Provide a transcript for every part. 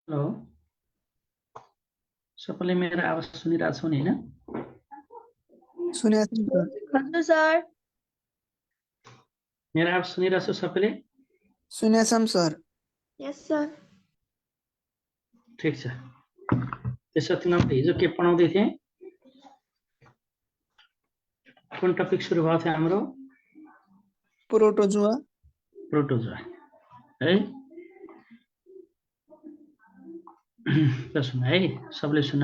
Hello सबैले मेरो आवाज सुनिरहेको छौ नि हैन हजुर सर मेरो आवाज सुनिरहेको छौ सबैले सुनेछौं सर यस सर ठीक छ त्यसो तिमीले हिजो के पढाउँदै थिए कुन टपिक सुरु भएको थियो हाम्रो प्रोटोजुआ है ल सुन है सबले सुन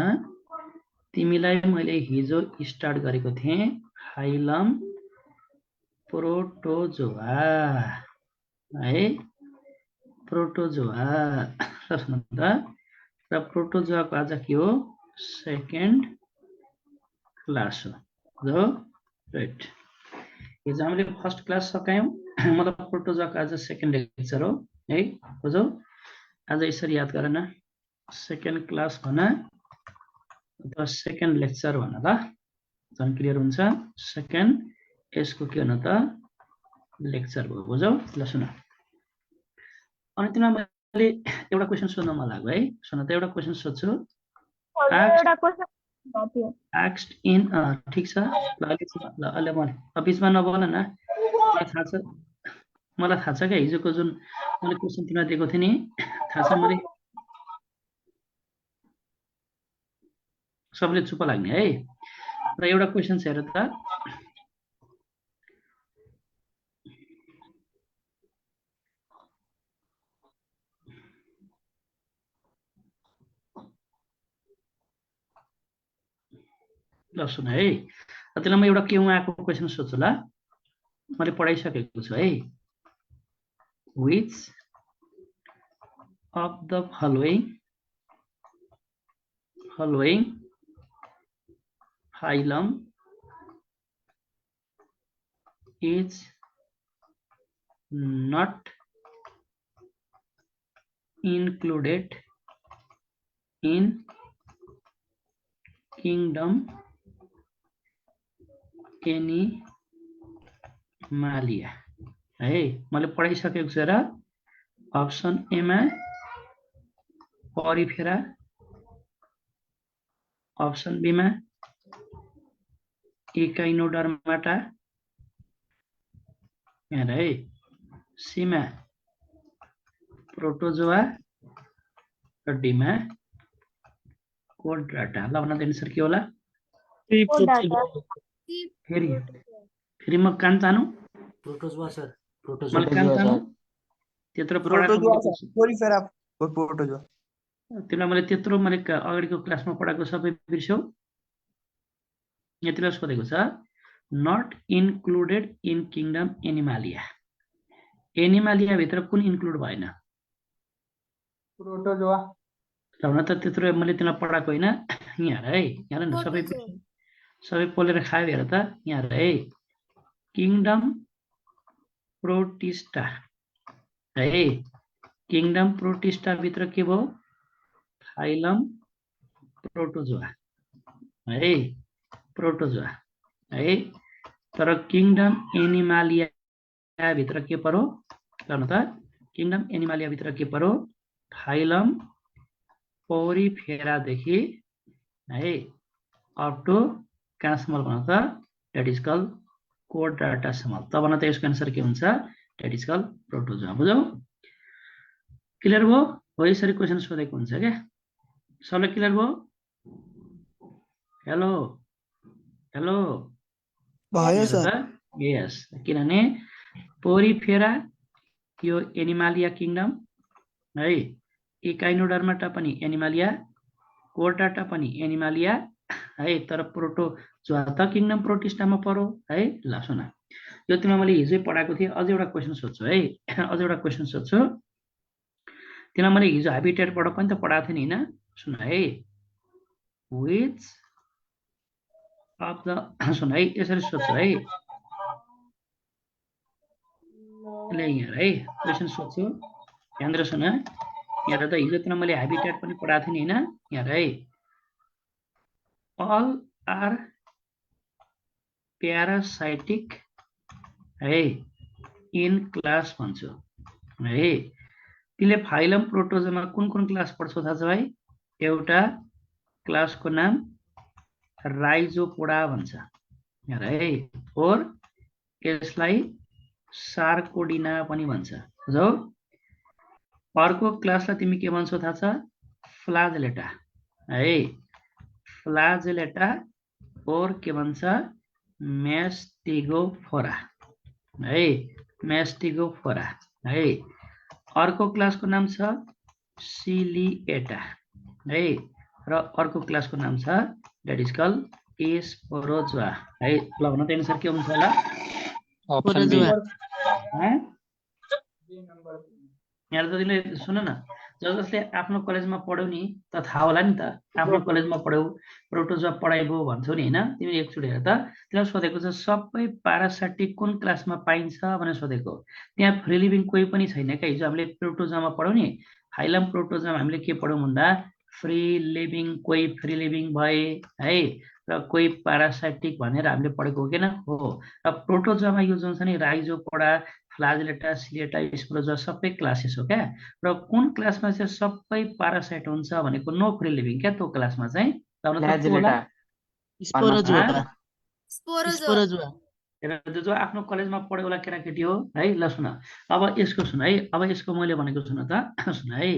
तिमीलाई मैले हिजो स्टार्ट गरेको थिएँ फाइलम प्रोटोजोआ है प्रोटोजोआ ल सुन त र प्रोटोजोआको आज के हो सेकेन्ड क्लास हो राइट हिजो हामीले फर्स्ट क्लास सकायौं मतलब प्रोटोजोआको आज सेकेन्ड लेक्चर हो है बुझौ आज यसरी याद गर न सेकेन्ड क्लास भन अथवा सेकेन्ड लेक्चर भन ल झन् क्लियर हुन्छ सेकेन्ड यसको के भन त लेक्चर भयो बुझौ ल सुन अनि तिमीलाई मैले एउटा क्वेशन सोध्न मन लाग्यो है सुन त एउटा क्वेशन सोध्छु asked in ठीक छ ल अहिले म बीचमा नबोल न मलाई थाहा छ क्या हिजोको जुन मैले क्वेशन तिमीलाई दिएको थिएँ नि थाहा छ मैले सबले चुप लाग्ने है र एउटा क्वेशन छ हेर त ल सुन है त्यसलाई म एउटा केमा आएको क्वेशन सोध्छु ल मैले पढाइसकेको छु है which of the following phylum is not included in kingdom animalia है मैले पढाइसकेको छु र अप्सन ए मा परिफेरा अप्सन बी मा इकाइनोडर्माटा यहाँ है सी मा प्रोटोजोआ र डी मा कोडाटा ल भन्न दिनु सर के होला फेरि म कान तानु प्रोटोजोआ सर मैले कान तानु त्यत्रो तिमीलाई मैले त्यत्रो मैले अगाडिको क्लासमा पढाएको सबै बिर्स्यौ यतिलाई सोधेको छ not included in kingdom Animalia भित्र कुन इन्क्लुड भएन प्रोटोजुआ ल हुन त त्यत्रो मैले तिमीलाई पढाएको होइन यहाँ है यहाँ न सबै पोलेर खायो हेर त यहाँ है किङडम प्रोटिस्टा है किङडम प्रोटिस्टा भित्र के भयो फाइलम प्रोटोजोआ है प्रोटोजोआ है। तर किङडम एनिमालिया भित्र के पर्यो गर्नु त किङडम एनिमालिया भित्र के पर्यो फाइलम पोरिफेरा देखि है अप टु कहाँसम्म भन त दैट इज कल कोडाटासम्म। त भन त यसको आन्सर के हुन्छ दैट इज कल प्रोटोजोआ। बुझौ क्लियर भयो हो यसरी क्वेशन सोधेको हुन्छ क्या सबैलाई क्लियर भयो। हेलो हेलो भयो हेर सर। त यस किनभने पोरिफेरा यो एनिमालिया किङडम है इकाइनोडर्माटा पनि एनिमालिया कोर्डाटा पनि एनिमालिया है तर प्रोटोजोआ त किङडम प्रोटिस्टामा पर्यो है। ल सुन यो तिमीलाई मैले हिजै पढाएको थिएँ अझै एउटा क्वेसन सोध्छु है अझै एउटा क्वेसन सोध्छु तिमीलाई मैले हिजो हेबिटेटबाट पनि त पढाएको थिएँ नि होइन सुन है विच अफ द सुन है यसरी सोध्छु है यहाँ है क्वेसन सोध्छु ध्यान दिएर सुन यहाँ त हिजो तिमीलाई मैले हेबिटेट पनि पढाएको थिएँ नि होइन यहाँ है अल आर प्यारासाइटिक है इन क्लास भन्छु है। तिमीले फाइलम प्रोटोजोमा कुन कुन क्लास पढ्छौ थाहा छ भाइ एउटा क्लासको नाम राइजोपोडा भन्छ यहाँ है और यसलाई सार्कोडिना पनि भन्छ बुझौ। अर्को क्लासलाई तिमी के भन्छौ थाहा छ फ्लाजेलेटा है फ्लाजेलेटा और के भन्छ मेस्टिगोफोरा है मेस्टिगोफोरा है। अर्को क्लासको नाम छ सिलिएटा है र अर्को क्लासको नाम छ दैट इज कल एस्पोरोजोआ है। ल भन त आन्सर के हुन्छ होला अप्सन बी। यहाँ त तिमीले सुन न जसले आफ्नो कलेजमा पढ्यौ नि त थाहा होला नि त आफ्नो कलेजमा पढ्यौ प्रोटोजोआ पढाइबो भन्छौ नि होइन तिमीले एकचोटि हेर त तिमीलाई सोधेको छ सबै प्यारासाइटिक कुन क्लासमा पाइन्छ भनेर सोधेको त्यहाँ फ्री लिभिङ कोही पनि छैन क्या। हिजो हामीले प्रोटोजोआमा पढ्यौ नि फाइलम प्रोटोजोआमा हामीले के पढ्यौँ भन्दा फ्री लिभिङ कोही फ्री लिभिङ भए है र कोही प्यारासाइटिक भनेर हामीले पढेको हो किन हो। र प्रोटोजोआमा यो जुन छ नि राइजोपोडा फ्लाजेलेटा सिलिएटा स्पोरोजोआ सबै क्लासेस हो क्या र कुन क्लासमा चाहिँ सबै प्यारासाइट हुन्छ भनेको नो फ्री लिभिङ क्या त्यो क्लासमा चाहिँ जो आफ्नो कलेजमा पढ्यो होला केटाकेटी हो है। ल सुन अब यसको सुन है अब यसको मैले भनेको सुन त सुन है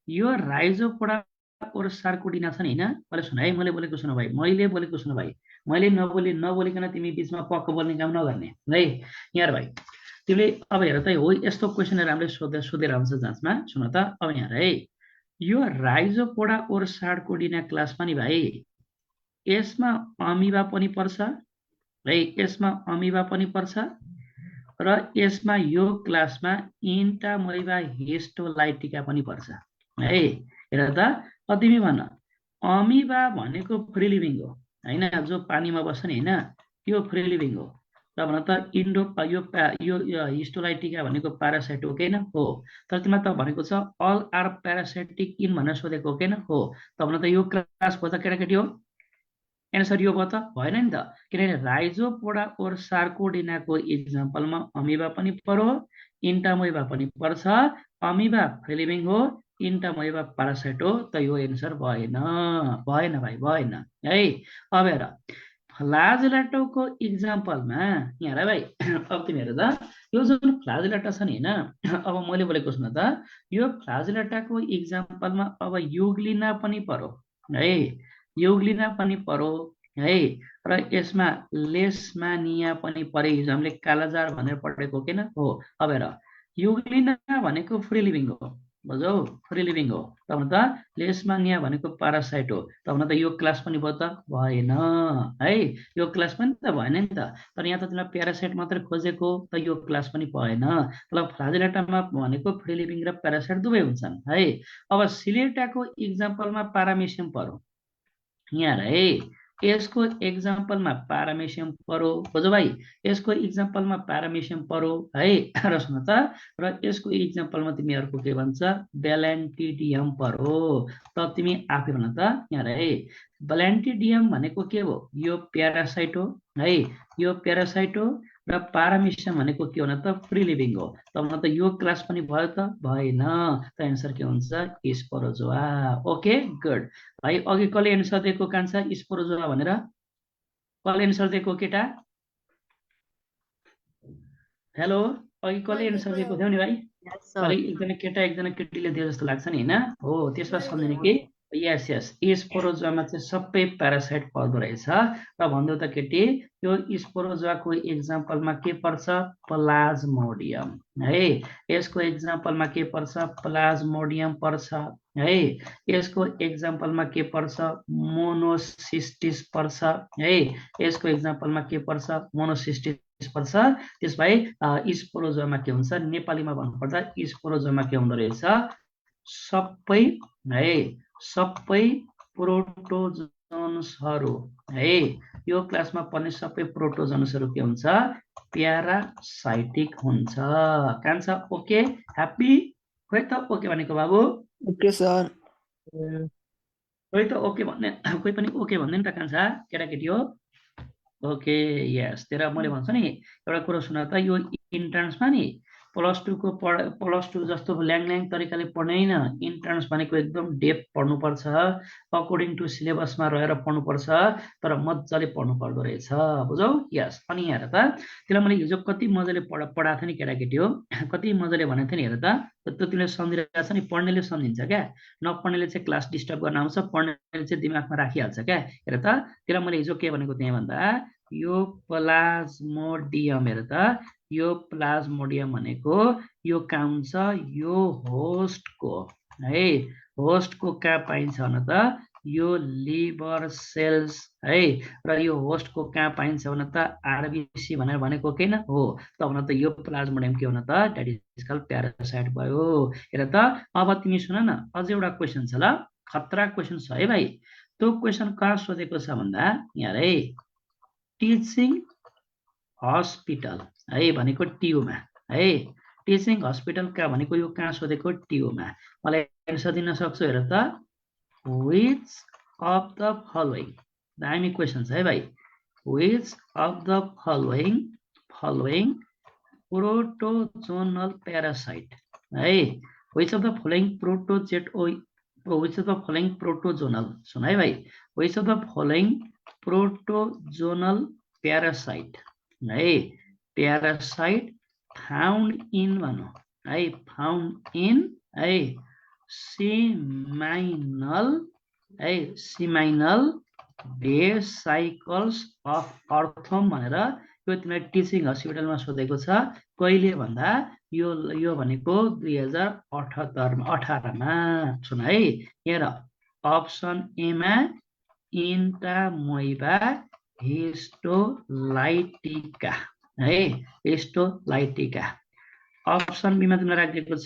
यो राइजोपोडा और सार्कोडिना छ नि होइन मैले सुन है मैले बोलेको सुन भाइ मैले बोलेको सुन भाइ मैले नबोलिकन तिमी बिचमा पक्क बोल्ने काम नगर्ने है यहाँ भाइ तिमीले अब हेर त हो यस्तो क्वेसनहरू हामीले सोधेर आउँछ जाँचमा सुन त अब यहाँ है यो राइजोपोडा और सार्कोडिना क्लासमा नि भाइ यसमा अमिबा पनि पर्छ है यसमा अमिबा पनि पर्छ र यसमा यो क्लासमा इन्टामोइबा हिस्टोलाइटिका पनि पर्छ है। हेर त तिमी भन अमिबा भनेको फ्री लिभिङ हो होइन जो पानीमा बस्छ नि होइन त्यो फ्री लिभिङ हो र भन त यो हिस्टोलाइटिका भनेको प्यारासाइट हो किन हो। तर तिमीलाई त भनेको छ अल आर प्यारासाइटिक इन भनेर सोधेको हो किन हो त भन त यो क्लास भयो त केटाकेटी हो एन्सर यो भयो त भएन नि त किनभने राइजोपोडा और सार्कोडिनाको इक्जाम्पलमा अमिबा पनि पर्यो इन्टामोइबा पनि पर्छ अमिबा फ्री लिभिङ हो इन्टामोइबा प्यारासाइट हो त यो एन्सर भएन भएन भाइ भएन है। अब हेर फ्लाजेलेटाको इक्जाम्पलमा यहाँ भाइ अब तिमी हेर त यो जुन फ्लाजेलेटा छ नि होइन अब मैले बोलेको सुन त यो फ्लाजेलेटाको इक्जाम्पलमा अब युग्लिना पनि पर्यो है युग्लिना पनि पर्यो है र यसमा लेसमानिया पनि परे हिजो हामीले कालाजार भनेर पढेको किन हो। अब हेर युग्लिना भनेको फ्री लिभिङ हो बुझौ फ्री लिभिङ हो त भन त लेसमानिया भनेको प्यारासाइट हो त भन त यो क्लास पनि भयो त भएन है यो क्लास पनि त भएन नि त तर यहाँ त तिमीलाई प्यारासाइट मात्रै खोजेको त यो क्लास पनि भएन। मतलब फ्लाजेलेटामा भनेको फ्री लिभिङ र प्यारासाइट दुवै हुन्छन् है। अब सिलिएटाको इक्जाम्पलमा प्यारामेसियम पर्यो यहाँ है यसको एक्जाम्पलमा पारामेसियम परो बुझ्यो भाइ यसको एक्जाम्पलमा पारामेसियम परो है र सुन त र यसको एक्जाम्पलमा तिमीहरुको के भन्छ बेलेन्टिडियम परो त तिमी आफै भन त यहाँ है बेलेन्टिडियम भनेको के हो यो प्यारासाइट हो है यो प्यारासाइट हो र पारामेसियम भनेको के हो न त फ्री लिभिङ हो त भन त यो क्लास पनि भयो त भएन त एन्सर के हुन्छ स्पोरोजोआ ओके गुड भाइ अघि कसले एन्सर दिएको कान्छ स्पोरोजोआ भनेर कसले एन्सर दिएको केटा हेलो अघि कसले एन्सर दिएको थियो नि भाइ अलि एकजना केटा एकजना केटीले दियो जस्तो लाग्छ नि हैन हो त्यसमा सम्झिने कि यस यस स्पोरोजोआमा चाहिँ सबै प्यारासाइट पर्दो रहेछ र भन्दै त केटी यो स्पोरोजोआको एक्जाम्पलमा के पर्छ प्लाज्मोडियम है यसको एक्जाम्पलमा के पर्छ प्लाज्मोडियम पर्छ है यसको एक्जाम्पलमा के पर्छ मोनोसिस्टिस पर्छ है यसको एक्जाम्पलमा के पर्छ मोनोसिस्टिस पर्छ त्यसबाहेक स्पोरोजोआमा के हुन्छ नेपालीमा भन्नुपर्दा स्पोरोजोआमा के हुँदो रहेछ सबै है सबै प्रोटोजोन्सहरु है यो क्लासमा पर्ने सबै प्रोटोजोन्सहरु के हुन्छ प्यारासाइटिक हुन्छ कान्छ ओके ह्यापी खोइ त ओके भनेको बाबु ओके सर खोइ त ओके भन्ने कोही पनि ओके भन्दैन त कान्छ केटाकेटी हो ओके यस तेरा मैले भन्छु नि एउटा कुरा सुन त यो इन्ट्रान्समा नि +2 को +2 जस्तो ल्याङ तरिकाले पढ्ने हैन इन्ट्रान्स भनेको एकदम डेप्थ पढ्नुपर्छ अकर्डिङ टु सिलेबसमा रहेर पढ्नुपर्छ तर मज्जाले पढ्नु पर्दो रहेछ बुझौ यस अनि हेर त त्यसलाई मैले हिजो कति मजाले पढाएको थिएँ नि केटाकेटी हो कति मजाले भनेको थिएँ नि हेर त तिमीले सम्झिरहेको छ नि पढ्नेले सम्झिन्छ क्या नपढ्नेले चाहिँ क्लास डिस्टर्ब गर्न आउँछ पढ्नेले चाहिँ दिमागमा राखिहाल्छ क्या हेर त त्यसलाई मैले हिजो के भनेको थिएँ भन्दा यो प्लाज्मोडियम हेर त यो प्लाज्मोडियम भनेको यो कहाँ हुन्छ यो होस्टको है होस्टको कहाँ पाइन्छ भने त यो लिभर सेल्स है र यो होस्टको कहाँ पाइन्छ भने त आरबिसी भनेर भनेको किन हो त भन त यो प्लाज्मोडियम के हो त दैट इज कल्ड प्यारासाइट भयो हेर त अब तिमी सुन न अझ एउटा क्वेशन छ ल खतरा क्वेशन छ है भाइ त्यो क्वेशन कहाँ सोधेको छ भन्दा यहाँ है टिचिङ हस्पिटल है भनेको टियुमा है टिचिङ हस्पिटल कहाँ भनेको यो कहाँ सोधेको टियुमा मलाई एन्सर दिन सक्छु हेर त which of the following दामी क्वेशन छ है भाइ which of the following protozoan parasite है which of the following protozoan सुन है भाइ which of the following protozoan parasite है प्यारासाइट फाउन्ड इन भनौँ है फाउन्ड इन है सिमाइनल भेसाइकल्स अफ अर्थम भनेर यो तिमीलाई टिचिङ हस्पिटलमा सोधेको छ कहिले भन्दा यो भनेको 2018मा सुन है हेर अप्सन एमा इन्टामोइबा हिस्टोलाइटिका है हिस्टोलाइटिका अप्सन बीमा तिमीलाई राखिदिएको छ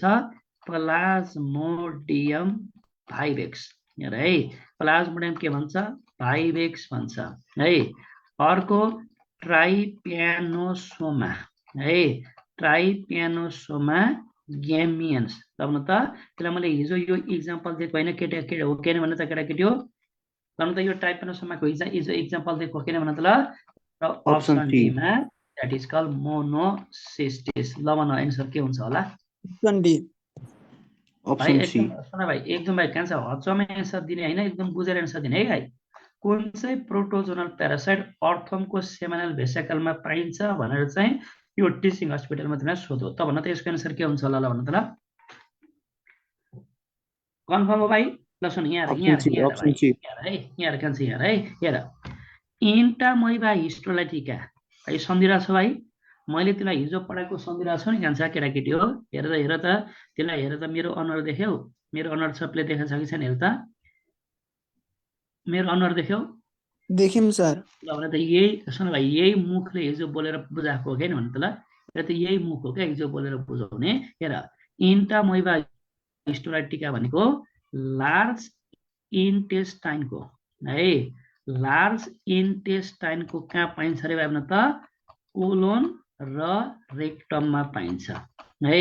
प्लाज्मोडियम भाइभेक्स हेर है प्लाज्मोडियम के भन्छ भाइभेक्स भन्छ है अर्को ट्राइप्यानोसोमा है ट्राइप्यानोसोमा ग्यामियन्स भन्नु त त्यसलाई मैले हिजो यो इक्जाम्पल दिएको होइन केटा हो किन भन्नु त केटाकेटी हो भन्नु त यो ट्राइप्यानोसोमाको हिजो इक्जाम्पल दिएको किन भन्नु त ल अप्सन डीमा दैट इज कल्ड मोनोसिस्टिस ल भन एन्सर के हुन्छ होला अप्सन डी भाइ एकदम भाइ कहाँ छ हचमा एन्सर दिने होइन एकदम बुझेर एन्सर दिने है भाइ कुन चाहिँ प्रोटोजोनल प्यारासाइट अर्थमको सेमिनल भेसिकलमा पाइन्छ भनेर चाहिँ यो टिचिङ हस्पिटलमा तिमीलाई सोधो त भन्न त यसको एन्सर के हुन्छ होला भन्नु त ल कन्फर्म हो भाइ ल सुन यहाँ हेर इन्टामोइबा हिस्टोलाइटिका भाइ सम्झिरहेको छ भाइ मैले तिमीलाई हिजो पढाएको सम्झिरहेको छु नि कान्छा केटाकेटी हो हेर त त्यसलाई हेर त मेरो अनुहार देख्यौ मेरो अनुहार सबले देखेको छ कि छैन हेर त मेरो अनुहार देख्यौ देख्यौं सर ल भने त यही सुन भाइ यही मुखले हिजो बोलेर बुझाएको हो कि भन्नु त ल हेर त यही मुख हो क्या हिजो बोलेर बुझाउने हेर इन्टामोइबा हिस्टोलाइटिका भनेको लार्ज इन्टेस्टाइनको है लार्ज इन्टेस्टाइनको कहाँ पाइन्छ अरे भाइ भन त कोलोन र रेक्टममा पाइन्छ है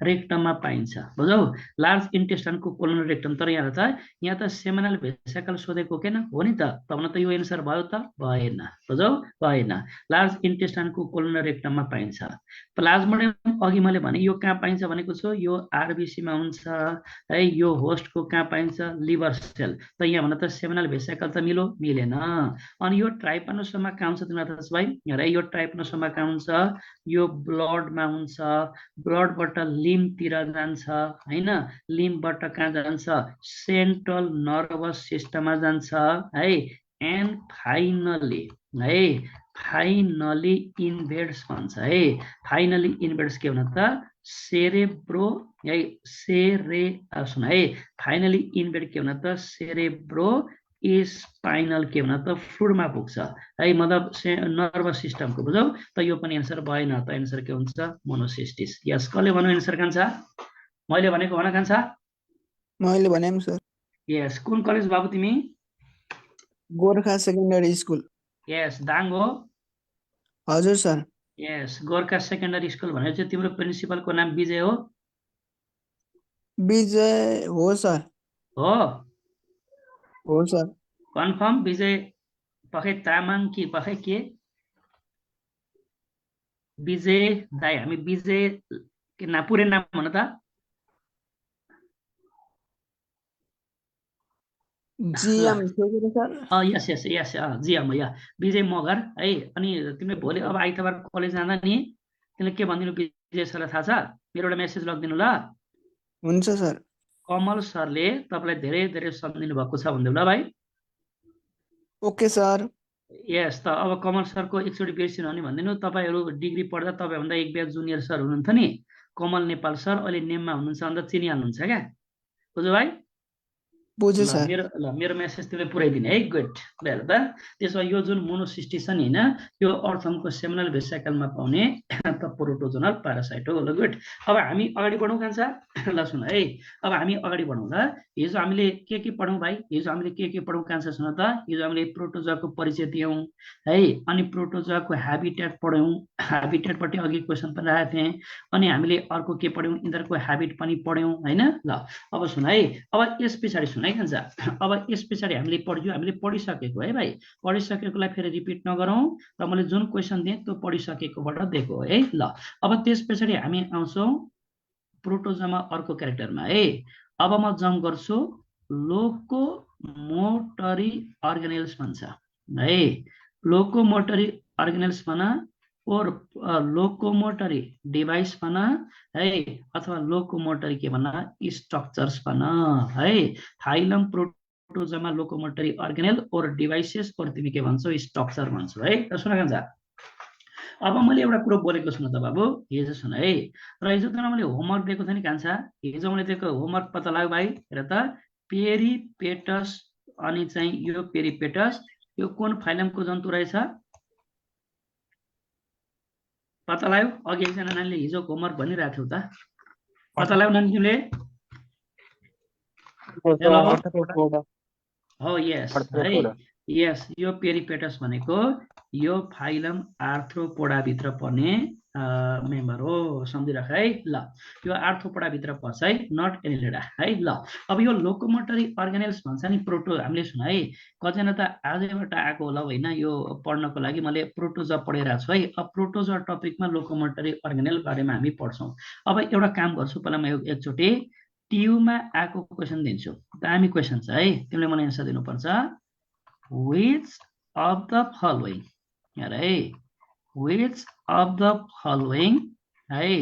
रेक्टममा पाइन्छ बुझौ लार्ज इन्टेस्टाइनको कोलोन र रेक्टम तर यहाँ त सेमिनल भेसिकल सोधेको के हो नि त तब त यो एन्सर भयो त भएन बुझौ भएन लार्ज इन्टेस्टाइनको कोलोन र रेक्टममा पाइन्छ प्लाज्मोडियम अघि मैले भने यो कहाँ पाइन्छ भनेको छु यो आरबिसीमा हुन्छ है यो होस्टको कहाँ पाइन्छ लिभर सेल त यहाँ भन त सेमिनल भेसिकल त मिलेन अनि यो ट्राइपानोसोमा कहाँ हुन्छ तिमीलाई थाहा छ भाइ र यो ट्राइपानोसोमा कहाँ हुन्छ यो ब्लडमा हुन्छ ब्लडबाट लिम्बतिर जान्छ हैन लिम्बबाट कहाँ जान्छ सेन्ट्रल नर्भस सिस्टममा जान्छ है एन्ड फाइनली इन्भेड्स भन्छ है फाइनली इन्भेड्स के भन्छ त सेरेब्रो है सुन है फाइनली इन्भेड के भन्छ त सेरेब्रो स्पाइनल के भन्छ त फ्लुइडमा पुग्छ है मतलब नर्भस सिस्टमको बुझौ त यो पनि एन्सर भएन त एन्सर के हुन्छ मोनोसिस्टिस यस कसले भन्नु एन्सर कान्छ मैले भनेको भन कान्छ मैले भने सर यस कुन कलेज बाबु तिमी गोर्खा सेकेन्डरी स्कुल यस दाङो हजुर सर यस गोर्खा सेकेन्डरी स्कुल भनेर चाहिँ तिम्रो प्रिन्सिपलको नाम विजय हो विजय हो सर हो सर कन्फर्म विजय पखै तामाङ कि पखै के विजय दाइ हामी विजय के नाम पुरै नाम भन त जिएम सर यस यस यस जिएम या विजय मगर है अनि तिमीले भोलि अब आइतबार कलेज जाँदा नि तिमीले के भनिदिनु विजय सरलाई थाहा छ मेरो एउटा मेसेज लगिदिनु ल हुन्छ सर कमल सरले तपाईलाई धेरै धेरै सम्झिनु भएको छ भन्दै ल भाइ ओके सर यस त अब कमल सरको एकचोटि बिर्सिनु भने भनिदिनु तपाईहरू डिग्री पढ्दा तपाईँभन्दा एक ब्याच जुनियर सर हुनुहुन्थ्यो नि कमल नेपाल सर अहिले नेममा हुनुहुन्छ अन्त चिनिहाल्नुहुन्छ क्या बुझ्यो भाइ बुझे सर मेरो मेसेज तिमीले पुऱ्याइदिने है गुड हेर त त्यसो यो जुन मोनोसिस्टिस छ नि हैन यो अर्थमको सेमिनल भेसिकलमा पाउने त प्रोटोजोनल प्यारासाइट हो ल गुड अब हामी अगाडि बढौँ कान्छा ल सुन है अब हामी अगाडि बढौँ ल हिजो हामीले के पढौँ भाइ हिजो हामीले के पढौँ कान्छा सुन त हिजो हामीले प्रोटोजोआको परिचय दियौँ है अनि प्रोटोजोआको ह्याबिटेट पढ्यौँ ह्याबिटेटपट्टि अघि क्वेसन पनि राखेको थिएँ अनि हामीले अर्को के पढ्यौँ यिनीहरूको ह्याबिट पनि पढ्यौँ हैन ल अब सुन है अब यस पछाडि सुन है कान्छा अब यस पछाडि हामीले पढिसकेको है भाइ पढिसकेकोलाई फेरि रिपिट नगरौँ र मैले जुन क्वेसन दिएँ त्यो पढिसकेकोबाट दिएको है ल अब त्यस पछाडि हामी आउँछौँ प्रोटोजोमा अर्को क्यारेक्टरमा है अब म जम्प गर्छु लोकोमोटरी अर्गानेल्स भन्छ है लोकोमोटरी अर्गानेल्स भन और लोकोमोटरी डिभाइस भन है अथवा लोकोमोटरी के भन स्ट्रक्चर्स भन है फाइलम प्रोटोजोमा लोकोमोटरी अर्गानेल और डिभाइसेस और तिमी के भन्छौ स्ट्रक्चर भन्छौ है त सुन कान्छा अब मैले एउटा कुरो बोलेको सुन त बाबु हिजो सुन है र हिजो त मैले होमवर्क दिएको थिएँ नि कान्छा हिजो मैले दिएको होमवर्क पत्ता लाग्यो भाइ हेर त पेरिपेटस अनि चाहिँ यो पेरिपेटस यो कुन फाइलमको जन्तु रहेछ पत्ता लाग्यो अघि एकजना नानीले हिजो होमवर्क भनिरहेको थियो त पत्ता लाग्यो नानीले हो यस है यस यो पेरिपेटस भनेको यो फाइलम आर्थ्रोपोडा भित्र पर्ने मेम्बर हो सम्झिराख है ल यो आर्थ्रोपोडा भित्र पर्छ है नट एनिलेडा है ल अब यो लोकोमोटरी अर्गानेल्स भन्छ नि प्रोटो हामीले सुन है कतिजना त आजैबाट आएको होला होइन यो पढ्नको लागि मैले प्रोटोजोआ पढिरहेको छु है अब प्रोटोजोआ टपिकमा लोकोमोटरी अर्गानेल बारेमा हामी पढ्छौँ अब एउटा काम गर्छु पहिला म एकचोटि ट्युमा आएको क्वेसन दिन्छु दामी क्वेसन छ है तिमीले मलाई एन्सर दिनुपर्छ which of the following हेर है which of the following है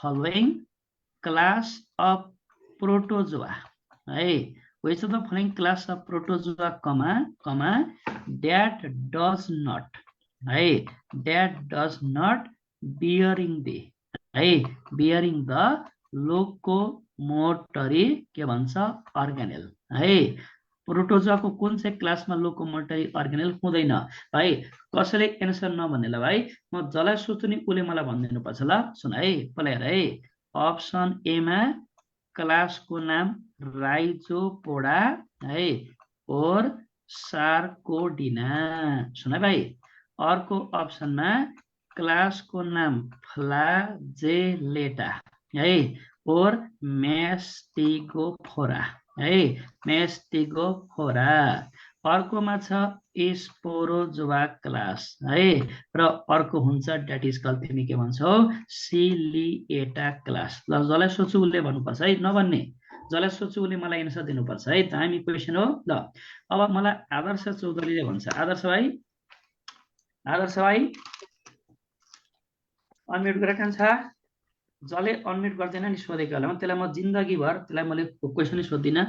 following class of protozoa है which of the following class of protozoa comma that does not है that does not bearing the locomotory के भन्छ अर्गानेल है प्रोटोजोआको कुन चाहिँ क्लासमा लोकोमोटरी अर्गानेल हुँदैन भाइ कसैले एन्सर नभन्नेला भाइ म जसलाई सोध्छु नि उसले मलाई भनिदिनु पर्छ ल सुन है पहिला हेर है अप्सन ए मा क्लासको नाम राइजोपोडा है और सार्कोडिना। सुन भाइ, अर्को अप्सनमा क्लासको नाम फ्लाजेलेटा है, और मेस्टिगोफोरा है, मेस्टिगोफोरा। अर्कोमा छ स्पोरोजोआ क्लास है, र अर्को हुन्छ द्याट इज कल, तिमी के भन्छौ, सिलिएटा क्लास। ल जसलाई सोच्छु उसले भन्नुपर्छ है, नभन्ने जसलाई सोच्छु उसले मलाई एन्सर दिनुपर्छ है, दामी क्वेसन हो। ल अब मलाई आदर्श चौधरीले भन्छ, आदर्श भाइ अनम्युट गरेर खान्छ। जसले अनम्युट गर्दैन नि सोधेको बेलामा त्यसलाई म जिन्दगीभर त्यसलाई मैले क्वेसनै सोध्दिनँ।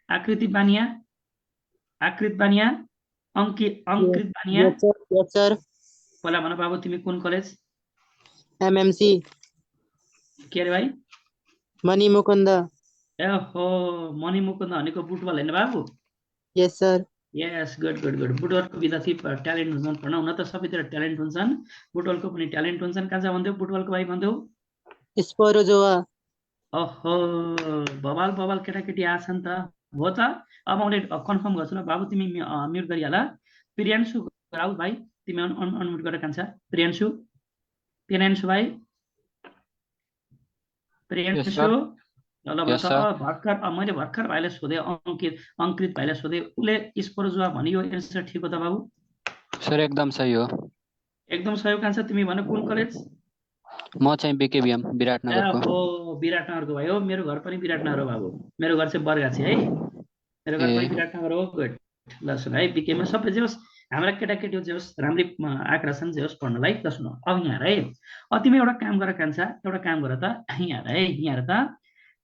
आकृति बानिया, अंकित बानिया, Yes sir. पहिला भन बाबु तिमी कुन कलेज? MMC. के अरे भाइ? Mani Mukunda. एहो मणि मुकुन्द भनेको बुटबल होइन बाबु? Yes sir. यस, गुड गुड गुड। बुटबलको विद्यार्थी ट्यालेन्ट हुन्छन्, पढ्न हुन त सबैतिर ट्यालेन्ट हुन्छन्, बुटबलको पनि ट्यालेन्ट हुन्छन्। कहाँ छ भन्थ्यौ बुटबलको भाइ भन्थ्यौ? Sporozoa. ओहो बबाल केटाकेटी आछन् त, हो त। अब मैले कन्फर्म गर्छु ल बाबु, तिमी म्युट गरिहाल। प्रियान्सु राउत भाइ तिमी अनम्युट गरेर खान्छ। प्रियान्सु भाइ, प्रियान्सु ल भन्छ। भर्खर मैले भर्खर भाइलाई सोधेँ, अङ्कृत भाइलाई सोधेँ, उसले स्पोरोजुआ भन्यो, एन्सर ठिक हो त बाबु? सर एकदम सही हो, एकदम सही कान्छ। तिमी भन कुन कलेज? म चाहिँ बीकेबीएम विराटनगरको। हो विराटनगरको भाइ हो, मेरो घर पनि विराटनगर हो बाबु, मेरो घर चाहिँ बरगाछी है, मेरो घर पनि विराटनगर हो। गुड। ल सुन है, बीकेमा सबै जे होस्, हाम्रा केटाकेटी जे होस् राम्रै आँकडा छन्, जे होस् पढ्नलाई। ल सुन अब यहाँ है, तिमी एउटा काम गरेर कान्छ, एउटा काम गर त यहाँ है, यहाँ त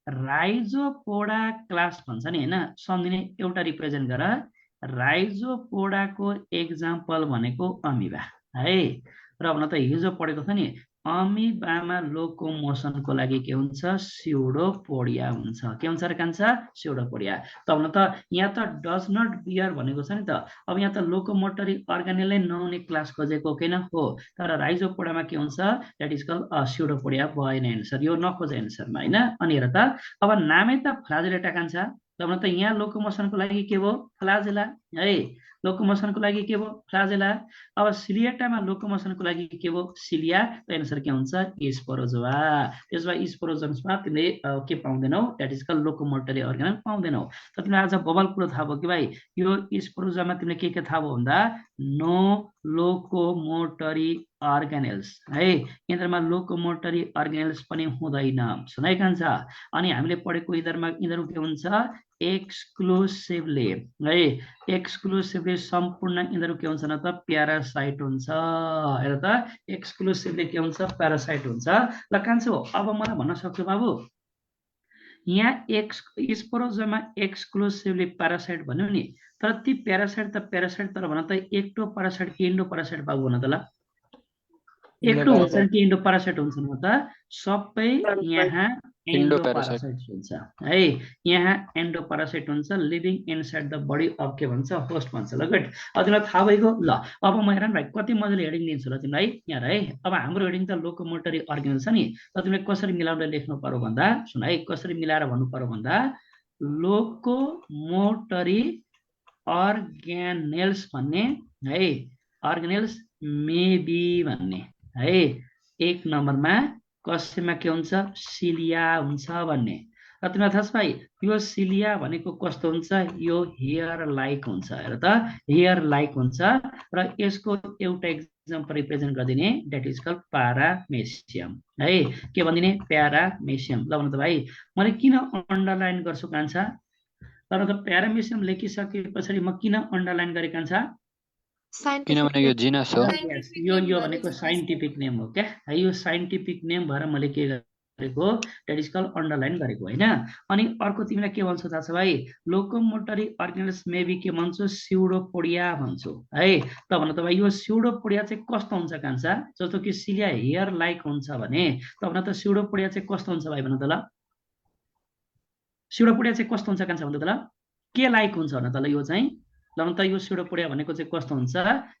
राइजोपोडा क्लास भन्छ नि होइन, सम्झिने एउटा रिप्रेजेन्ट गर। राइजोपोडाको एक्जाम्पल भनेको अमिबा है, र भन त हिजो पढेको छ नि, अमिबामा लोकोमोसनको लागि के हुन्छ, स्युडोपोडिया हुन्छ। के हुन्छ र कान्छ? स्युडोपोडिया। त भन त यहाँ त डज नट बियर भनेको छ नि त, अब यहाँ त लोकोमोटरी अर्गानेलै नहुने क्लास खोजेको किन हो, तर राइजोपोडामा के हुन्छ, द्याट इज कल स्युडोपोडिया भएन एन्सर, यो नखोजे एन्सरमा होइन। अनि हेर त अब नामै त फ्लाजेलेटा कान्छ, त भन त यहाँ लोकोमोसनको लागि के भयो, फ्लाजेला है, लोकोमोसनको लागि के भयो, फ्लाजेला। अब सिलिएटामा लोकोमोसनको लागि के भयो, सिलिया। त एन्सर के हुन्छ, स्पोरोजोआ। त्यसमा स्पोरोजोन्समा तिमीले के पाउँदैनौ, द्याट इज कल लोकोमोटरी अर्गानल पाउँदैनौ। त तिमीलाई आज बबल कुरो थाहा भयो कि भाइ, यो स्पोरोजोआमा तिमीले के थाहा भयो भन्दा, नो लोकोमोटरी अर्गानेल्स है, यिनीहरूमा लोकोमोटरी अर्गानेल्स पनि हुँदैन। सुनाइ कान्छ। अनि हामीले पढेको यिनीहरू के हुन्छ, एक्सक्लुसिभली है, एक्सक्लुसिभली सम्पूर्ण यिनीहरू के हुन्छ न त, प्यारासाइट हुन्छ। हेर त एक्सक्लुसिभली के हुन्छ, प्यारासाइट हुन्छ। ल कान्छो अब मलाई भन्न सक्छु बाबु, यहाँ स्पोरोजोमा एक्सक्लुसिभली प्यारासाइट भन्यो नि, तर ती प्यारासाइट त प्यारासाइट, तर भन त एक्टो प्यारासाइट कि इन्डो प्यारासाइट बाबु भन त ल? एक्टो हुन्छन् कि इन्डो प्यारासाइट हुन्छन् त? सबै यहाँ एन्डो प्यारासाइट हुन्छ है, यहाँ एन्डो प्यारासाइट हुन्छ, living inside the body of के भन्छ, होस्ट भन्छ। ल गुड, अब तिमीलाई थाहा भएको। ल अब म हेर भाइ कति मजाले हेडिङ दिन्छु ल तिमीलाई यहाँ है। अब हाम्रो हेडिङ त लोकोमोटरी अर्गानल छ नि, त तिमीले कसरी मिलाएर लेख्नु पर्यो भन्दा, सुन है, कसरी मिलाएर भन्नु पर्यो भन्दा, लोकोमोटरी अर्गानेल्स भन्ने है, अर्गानेल्स मेबी भन्ने है, एक नम्बरमा कसैमा के हुन्छ, सिलिया हुन्छ भन्ने। र तिमीलाई थाहा छ भाइ, यो सिलिया भनेको कस्तो हुन्छ, यो हेयर लाइक हुन्छ। हेर त हेयर लाइक हुन्छ, र यसको एउटा एक्जाम्पल रिप्रेजेन्ट गरिदिने, द्याट इज कल प्यारामेसियम है। के भनिदिने, प्यारामेसियम। ल भन त भाइ, मैले किन अन्डरलाइन गर्छु कान्छा, तर त प्यारामेसियम लेखिसके पछाडि म किन अन्डरलाइन गरेँ कान्छा, किनभने यो जिनस हो, यो भनेको साइन्टिफिक नेम हो क्या, यो साइन्टिफिक नेम भएर मैले के गरेको, द्याट इज कल अन्डरलाइन गरेको होइन। अनि अर्को तिमीलाई के भन्छ थाहा छ भाइ, लोकोमोटरी अर्गानल्स मेबी के भन्छु, स्युडोपोडिया भन्छु है। त भन त भाइ यो स्युडोपोडिया चाहिँ कस्तो हुन्छ कान्छा, जस्तो कि सिलिया हेयर लाइक हुन्छ भने, त भन त स्युडोपोडिया चाहिँ कस्तो हुन्छ भाइ भन त ल? स्युडोपोडिया चाहिँ कस्तो हुन्छ कान्छा भन त ल? के लाइक हुन्छ भन त ल? यो चाहिँ ल त यो स्युडोपोडिया भनेको चाहिँ कस्तो हुन्छ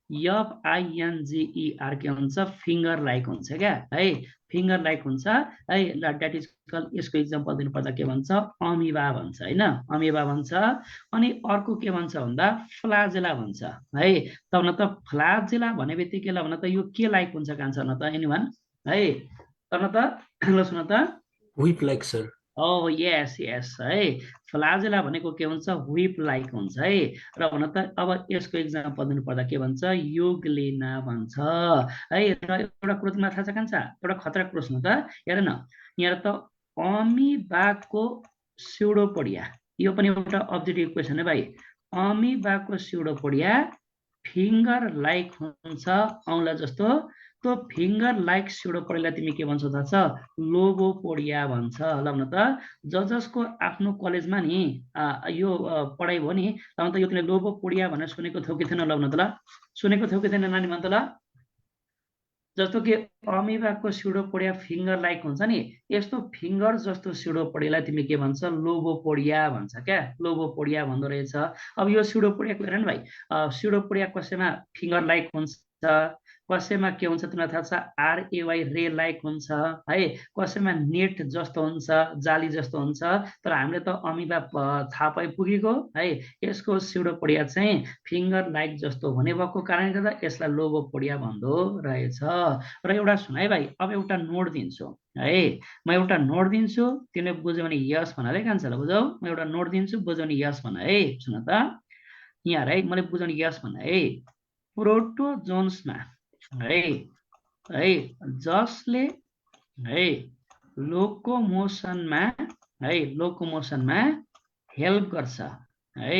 FINGER के हुन्छ फिङ्गर लाइक हुन्छ क्या है फिङ्गर लाइक हुन्छ है द्याट इज कल यसको इक्जाम्पल दिनु पर्दा के भन्छ अमिबा भन्छ हैन अमिबा भन्छ अनि अर्को के भन्छ भन्दा फ्लाजेला भन्छ है त भन त फ्लाजेला भने बित्तिकै ल भन त यो के लाइक हुन्छ कान्छ न त एनीवन है त त ल सुन त whip like sir. Oh yes yes है फ्लाजेला भनेको के हुन्छ व्हिप लाइक हुन्छ है र भन त अब यसको इक्जाम्पल दिनु पर्दा के भन्छ युग्लेना भन्छ है र एउटा कुरो तिमीलाई थाहा छ कान्छ एउटा खतरा प्रश्न त हेर न यहाँ त अमिबाको स्युडोपोडिया यो पनि एउटा अब्जेक्टिभ क्वेसन है भाइ अमिबाको स्युडोपोडिया फिङ्गर लाइक हुन्छ औँला जस्तो त्यो फिङ्गर लाइक स्युडोपोडियालाई तिमी के भन्छौ थाहा छ लोबोपोडिया भन्छ ल भन त जसको आफ्नो कलेजमा नि यो पढाइ भयो नि ल त यो तिमीले लोबोपोडिया भनेर सुनेको थियौ कि थिएन ल भन त ल सुनेको थियौ कि थिएन नानी भन त ल जस्तो कि अमिबाको स्युडोपोडिया फिङ्गर लाइक हुन्छ नि यस्तो फिङ्गर जस्तो स्युडोपोडियालाई तिमी के भन्छ लोबोपोडिया भन्छ क्या लोबोपोडिया भन्दो रहेछ अब यो स्युडोपोडियाको हेर न भाइ स्युडोपोडिया कसैमा फिङ्गर लाइक हुन्छ कसैमा के हुन्छ तिमीलाई थाहा छ RAY रे लाइक हुन्छ है कसैमा नेट जस्तो हुन्छ जाली जस्तो हुन्छ तर हामीले त अमिबा थाहा पाइ पुगेको है यसको स्युडोपोडिया चाहिँ फिङ्गर लाइक जस्तो हुने भएको कारणले गर्दा यसलाई लोबोपोडिया भन्दो रहेछ र एउटा सुन है भाइ अब एउटा नोट दिन्छु है म एउटा नोट दिन्छु तिमीले बुझ्यो भने यस भन है कान्छ ल बुझौ म एउटा नोट दिन्छु बुझ्यो भने यस भन है सुन त यहाँ है मैले बुझ्यो भने यस भन है प्रोटोजोन्समा है जसले है लोकोमोसनमा हेल्प गर्छ है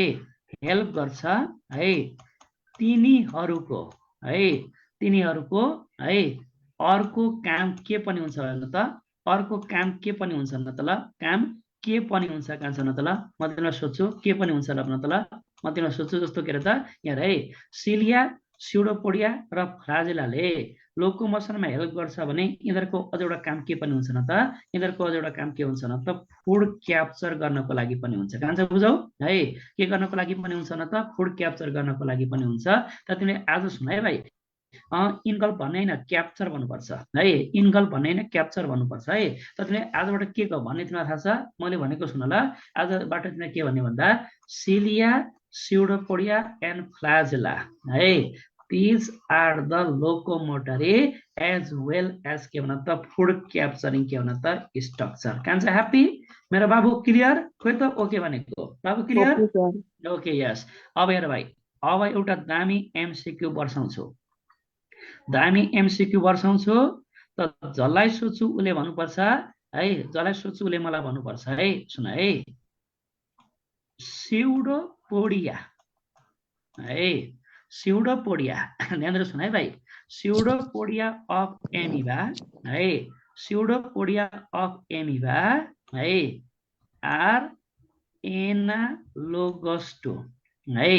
तिनीहरूको है अर्को काम के पनि हुन्छ न त अर्को काम के पनि हुन्छ न त ल काम के पनि हुन्छ कान्छ न त ल म तिमीलाई सोध्छु के पनि हुन्छ ल भन त ल म तिमीलाई सोध्छु जस्तो के अरे त यहाँ है सिलिया स्युडोपोडिया र फ्लाजेलाले लोकोमोसनमा हेल्प गर्छ भने यिनीहरूको अझ एउटा काम के पनि हुन्छ न त यिनीहरूको अझ एउटा काम के हुन्छ न त फुड क्याप्चर गर्नको लागि पनि हुन्छ कान्छ बुझौ है के गर्नको लागि पनि हुन्छ न त फुड क्याप्चर गर्नको लागि पनि हुन्छ त तिमीले आज सुन है भाइ इन्गल्फ भन्ने होइन क्याप्चर भन्नुपर्छ है इन्गल्फ भन्ने होइन क्याप्चर भन्नुपर्छ है त तिमीले आजबाट के भन्ने तिमीलाई थाहा छ मैले भनेको सुन ल आजबाट तिमीले के भन्ने भन्दा सिलिया स्युडोपोडिया एन्ड फ्लाजेला है these are the locomotory as well as के भन त फुड क्याप्चरिङ के भन त स्ट्रक्चर कान्छ ह्याप्पी मेरो बाबु क्लियर खोइ त ओके भनेको बाबु क्लियर ओके यस अब हेर भाइ अब एउटा दामी एमसीक्यू वर्षाउँछु त जसलाई सोध्छु उसले भन्नुपर्छ है जसलाई सोध्छु उसले मलाई भन्नुपर्छ है सुन है स्युडोपोडिया है स्युडोपोडिया ध्यान दिएर सुन है भाइ स्युडोपोडिया अफ एमिबा है स्युडोपोडिया अफ एमिबा है आर एनालोगस टु है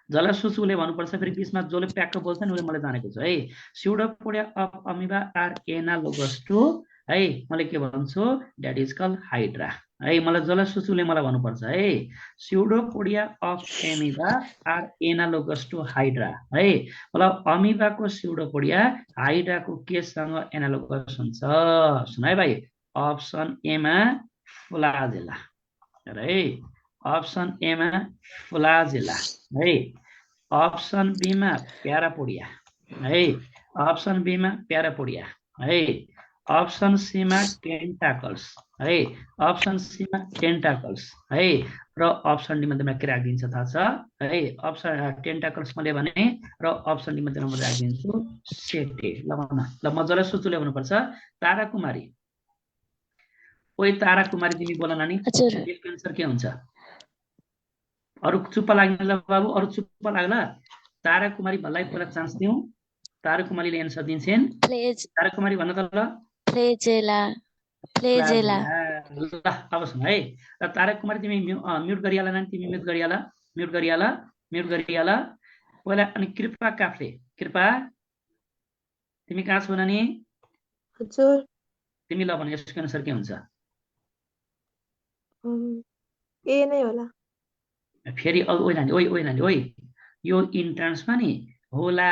जसलाई सोच्छु उसले भन्नुपर्छ फेरि बिचमा जसले प्याक्क बोल्छ नि उसले मलाई जानेको छ है pseudopodia of amoeba are analogous to है मैले के भन्छु द्याट इज कल हाइड्रा है मलाई जसलाई सोच्छु उसले मलाई भन्नुपर्छ है pseudopodia of amoeba are analogous to hydra है मतलब अमिबाको स्युडोपोडिया हाइड्राको केसँग एनालोगस हुन्छ सुन है भाइ अप्सन एमा फ्लाजेला है अप्सन एमा फ्लाजेला है अप्सन बीमा प्यारापोडिया है अप्सन बीमा प्यारापोडिया है अप्सन सीमा टेन्टाकल्स है अप्सन सीमा टेन्टाकल्स है र अप्सन डी मा तिमीलाई के राखिदिन्छ थाहा छ है अप्सन टेन्टाकल्स मैले भने र अप्सन डी मा तिमीलाई म राखिदिन्छु सेटे ल भन ल म जसलाई सोच्नुले भन्नुपर्छ ताराकुमारी ओइ ताराकुमारी तिमी बोल नानी एन्सर के हुन्छ अरु चुप्पा लाग्ने ल बाबु अरु चुप्पा लाग्ला ताराकुमारी भलाई पहिला चान्स दिउँ ताराकुमारीले एन्सर दिन्छन् ताराकुमारी भन्न त ल फ्लेजेला फ्लेजेला ल अब सुन है र ताराकुमारी तिमी म्युट गरिहाल नानी तिमी म्युट गरिहाल पहिला अनि कृपा काफ्ले कृपा तिमी कहाँ छौ नानी हजुर तिमी ल भने यसको एन्सर के हुन्छ ए नै होला फेरि ओइ नानी ओइ ओइ नानी ओइ यो इन्ट्रान्समा नि होला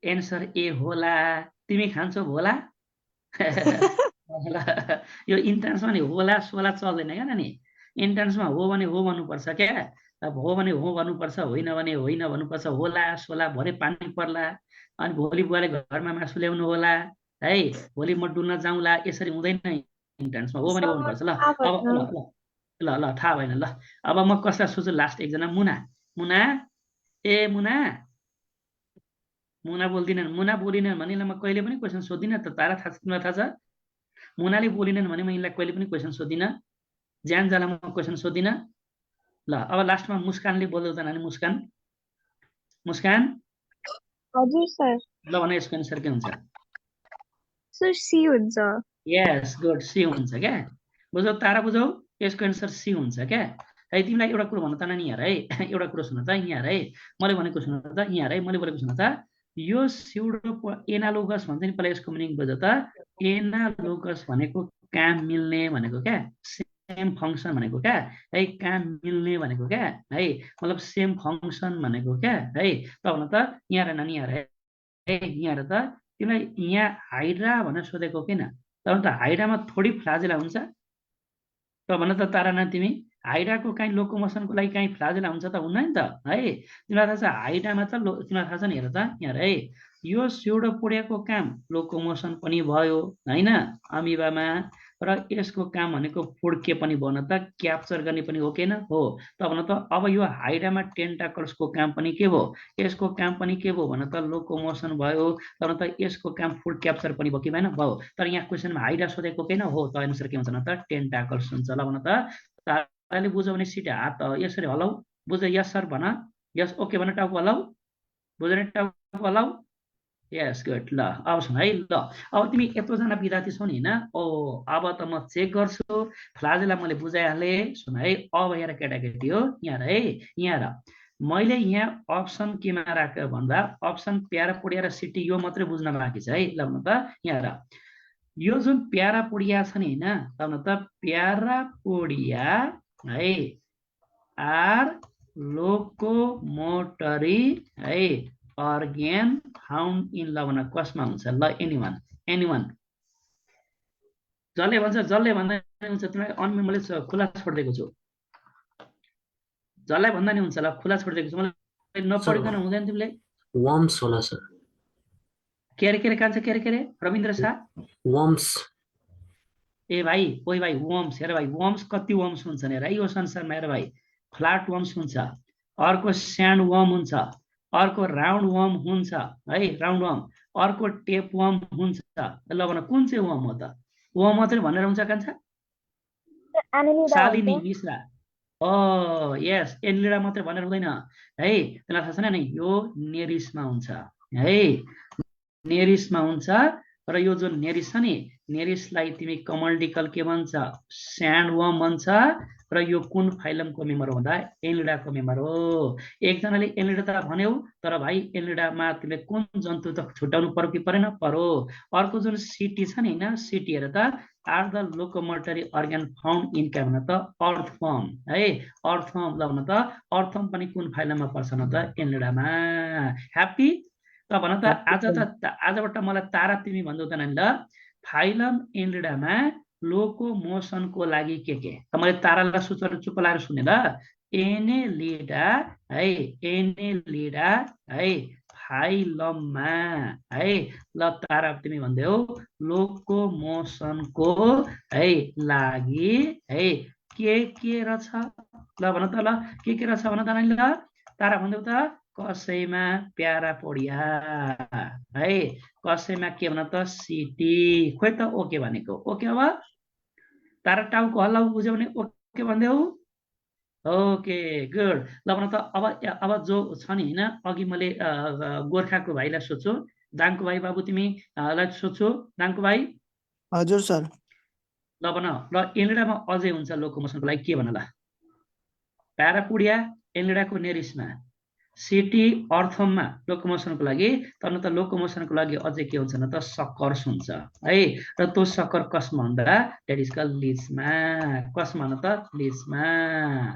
एन्सर ए होला तिमी खान्छौ होला यो इन्ट्रान्समा नि होला सोला चल्दैन क्या नानी इन्ट्रान्समा हो भने हो भन्नुपर्छ क्या अब हो भने हो भन्नुपर्छ होइन भने होइन भन्नुपर्छ होला सोला भरे पानी पर्ला अनि भोलि बुवाले घरमा मासु ल्याउनु होला है भोलि म डुल्न जाउँला यसरी हुँदैन इन्ट्रान्समा हो भने हो भन्नुपर्छ ल अब ल ल ल ल थाहा भएन ल अब म कसलाई सोध्छु लास्ट एकजना मुना मुना ए मुना मुना बोल्दिनन् मुना बोलिनन् भने म कहिले पनि क्वेसन सोध्दिनँ त तारा थाहा छ तिमीलाई थाहा छ मुनाले बोलिनन् भने म यिनलाई कहिले पनि क्वेसन सोध्दिनँ ज्यान जाला म क्वेसन सोध्दिनँ ल अब लास्टमा मुस्कानले बोल्दै त नानी मुस्कान मुस्कान हजुर सर ल भने यसको एन्सर के हुन्छ सर सी हुन्छ यस गुड सी हुन्छ क्या बुझौ तारा बुझौ यसको एन्सर सी हुन्छ क्या है तिमीलाई एउटा कुरो भन्नु त नानी यहाँ है एउटा कुरो सुन त यहाँ है मैले भनेको सुन त यहाँ है मैले बोलेको सुन त यो स्युडो एनालोगस भन्छ नि पहिला यसको मिनिङ बुझ त एनालोगस भनेको काम मिल्ने भनेको क्या सेम फङ्सन भनेको क्या है काम मिल्ने भनेको क्या है मतलब सेम फङ्सन भनेको क्या है त भन त यहाँ नानी यहाँ है यहाँ त तिमीलाई यहाँ हाइड्रा भनेर सोधेको किन तर त हाइड्रामा थोरै फ्लाजिला हुन्छ त भन त तारा तिमी हाइड्राको काहीँ लोकोमोसनको लागि काहीँ फ्लाजिला हुन्छ त हुन्न नि त है तिमीलाई थाहा छ हाइड्रामा त तिमीलाई थाहा छ नि हेर त यहाँ है यो स्युडोपोडियाको काम लोकोमोसन पनि भयो होइन अमिबामा र यसको काम भनेको फुड के पनि भन त क्याप्चर गर्ने पनि हो किन हो त भन त अब यो हाइड्रामा टेन्टाकल्सको काम पनि के भयो यसको काम पनि के भयो भन त लोकोमोसन भयो तर त यसको काम फुड क्याप्चर पनि भयो कि भएन भयो तर यहाँ क्वेसनमा हाइड्रा सोधेको किन हो त एन्सर के हुन्छ न त टेन्टाकल्स हुन्छ ल भन त ताराले बुझ्यो भने सिट हात यसरी हलाउ बुझ यस सर भन यस ओके भन टाउको हलाउ बुझ्यो भने टाउको हलाउ यस गुड ल अब सुन है ल अब तिमी यत्रोजना विद्यार्थी छौ नि होइन ओ अब त म चेक गर्छु फ्लाजेलाई मैले बुझाइहालेँ सुन है अब हेर केटाकेटी हो यहाँ है यहाँ र मैले यहाँ अप्सन केमा राखेँ भन्दा अप्सन प्यारा पुडिया र सिटी यो मात्रै बुझ्न बाँकी छ है ल भन त यहाँ र यो जुन प्यारा पुडिया छ नि होइन भन त प्यारा पुडिया है आर लोकोमोटरी है organ found in ल भन कसमा हुन्छ ल एनीवन जसले भन्छ जसले भन्दा नि हुन्छ तिमीलाई अनमी मैले खुला छोडिदिएको छु जसलाई भन्दा नि हुन्छ ल खुला छोडिदिएको छु मलाई नपढिकन हुँदैन तिमीले वर्म्स होला सर के अरे कान्छ के अरे रविन्द्र शाह वर्म्स ए भाइ ओइ भाइ वर्म्स हेर भाइ वर्म्स कति वर्म्स हुन्छ हेर है यो संसारमा हेर भाइ फ्ल्याट वर्म्स हुन्छ अर्को स्यान्ड वर्म हुन्छ अर्को राउन्ड वर्म हुन्छ है राउन्ड वर्म अर्को टेप वर्म हुन्छ ल भन कुन चाहिँ वर्म हो त वर्म मात्रै भनेर हुन्छ कान्छ शालिनी मिश्रा यस एलिडा मात्रै भनेर हुँदैन है त्यसलाई थाहा छैन नि यो नेरिसमा हुन्छ है नेरिसमा हुन्छ र यो जुन नेरिस छ नि नेरिसलाई तिमी कमल्डिकल के भन्छ स्यान्ड वर्म भन्छ र यो कुन फाइलमको मेम्बर भन्दा एलिडाको मेम्बर हो एकजनाले एलिडा त भन्यौ तर भाइ एलिडामा तिमीले कुन जन्तु त छुट्याउनु पर्यो कि परेन पर्यो अर्को जुन सिटी छ नि होइन सिटी हेर त are the locomotory organ found in के भन त अर्थवर्म है अर्थवर्म ल भन त अर्थवर्म पनि कुन फाइलममा पर्छ न त एलिडामा ह्याप्पी त भन त आजबाट मलाई तारा तिमी भन्दै त नानी ल फाइलम एलिडामा लोकोमोसनको लागि के त मैले तारालाई सूचना चुप लाएर सुने ल एनेलिडा है फाइलममा है ल तारा तिमी भन्दै हो लोकोमोसनको है लागि है के रहेछ ल भन त ल के रहेछ भन त नानी ल तारा भन्दै त कसैमा प्यारा पोडिया है कसैमा के भन त सिटी खोइ त ओके भनेको ओके अब तारा टाउको हल्लाउ बुझ्यो भने ओके भन्दै हो ओके गुड ल भन त अब जो छ नि होइन अघि मैले गोर्खाको भाइलाई सोध्छु दाङको भाइ बाबु तिमीलाई सोध्छु दाङको भाइ हजुर सर ल भन ल एलिडामा अझै हुन्छ लोकोमोसनको लागि के भन ल प्यारापुडिया एलिडाको नेरिसमा सिटी अर्थमा लोकोमोसनको लागि, तर त लोकोमोसनको लागि अझै के हुन्छ न त सकर्स हुन्छ है। र त्यो सकर कसमा भन्दा द्याट इज कल्ड लिजमा। कसमा न त लिजमा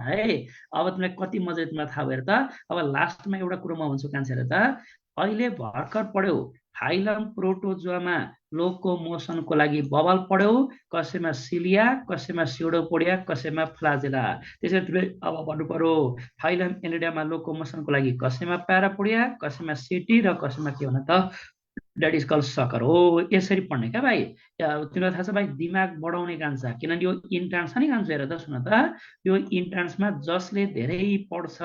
है। अब तिमीलाई कति मजाले तिमीलाई थाहा भयो त। अब लास्टमा एउटा कुरो म भन्छु कान्छेर त, अहिले भर्खर पढ्यौ फाइलम प्रोटोजोआमा लोकोमोसनको लागि बबल पढ्यौ, कसैमा सिलिया, कसैमा स्युडोपोडिया, कसैमा फ्लाजेला। त्यसैले तिमीले अब भन्नु पर्यो फाइलम एनिडामा लोकोमोसनको लागि कसैमा प्यारापोडिया, कसैमा सिटी र कसैमा के भन त द्याट इज कल्ड सकर हो। यसरी पढ्ने क्या भाइ। तिमीलाई थाहा छ भाइ, दिमाग बढाउने काम छ, किनभने यो इन्ट्रान्स छ नि काम हेर त, सुन त, यो इन्ट्रान्समा जसले धेरै पढ्छ,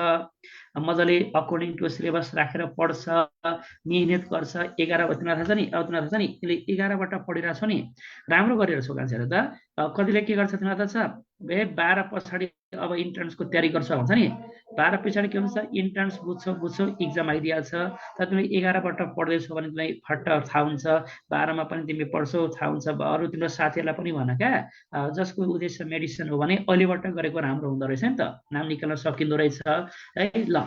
मजाले अकर्डिङ टु सिलेबस राखेर पढ्छ, मिहिनेत गर्छ, 11 तिमीलाई थाहा छ नि, अब तिमीलाई थाहा छ नि, तिमीले 11बाट पढिरहेको छौ नि, राम्रो गरेर छौ कान्छेर त। कतिले के गर्छ तिमीलाई थाहा छ, 12 पछाडि अब इन्ट्रान्सको तयारी गर्छ भन्छ नि, 12 पछाडि के हुन्छ, इन्ट्रान्स बुझ्छौ इक्जाम आइदिहाल्छ। तर तिमीले 11बाट पढ्दैछौ भने तिमीलाई फट्ट थाहा हुन्छ, 12मा पनि तिमी पढ्छौ थाहा हुन्छ। अरू तिम्रो साथीहरूलाई पनि भन क्या, जसको उद्देश्य मेडिसिन हो भने अहिलेबाट गरेको राम्रो हुँदो रहेछ नि त, नाम निकाल्न सकिँदो रहेछ है। ल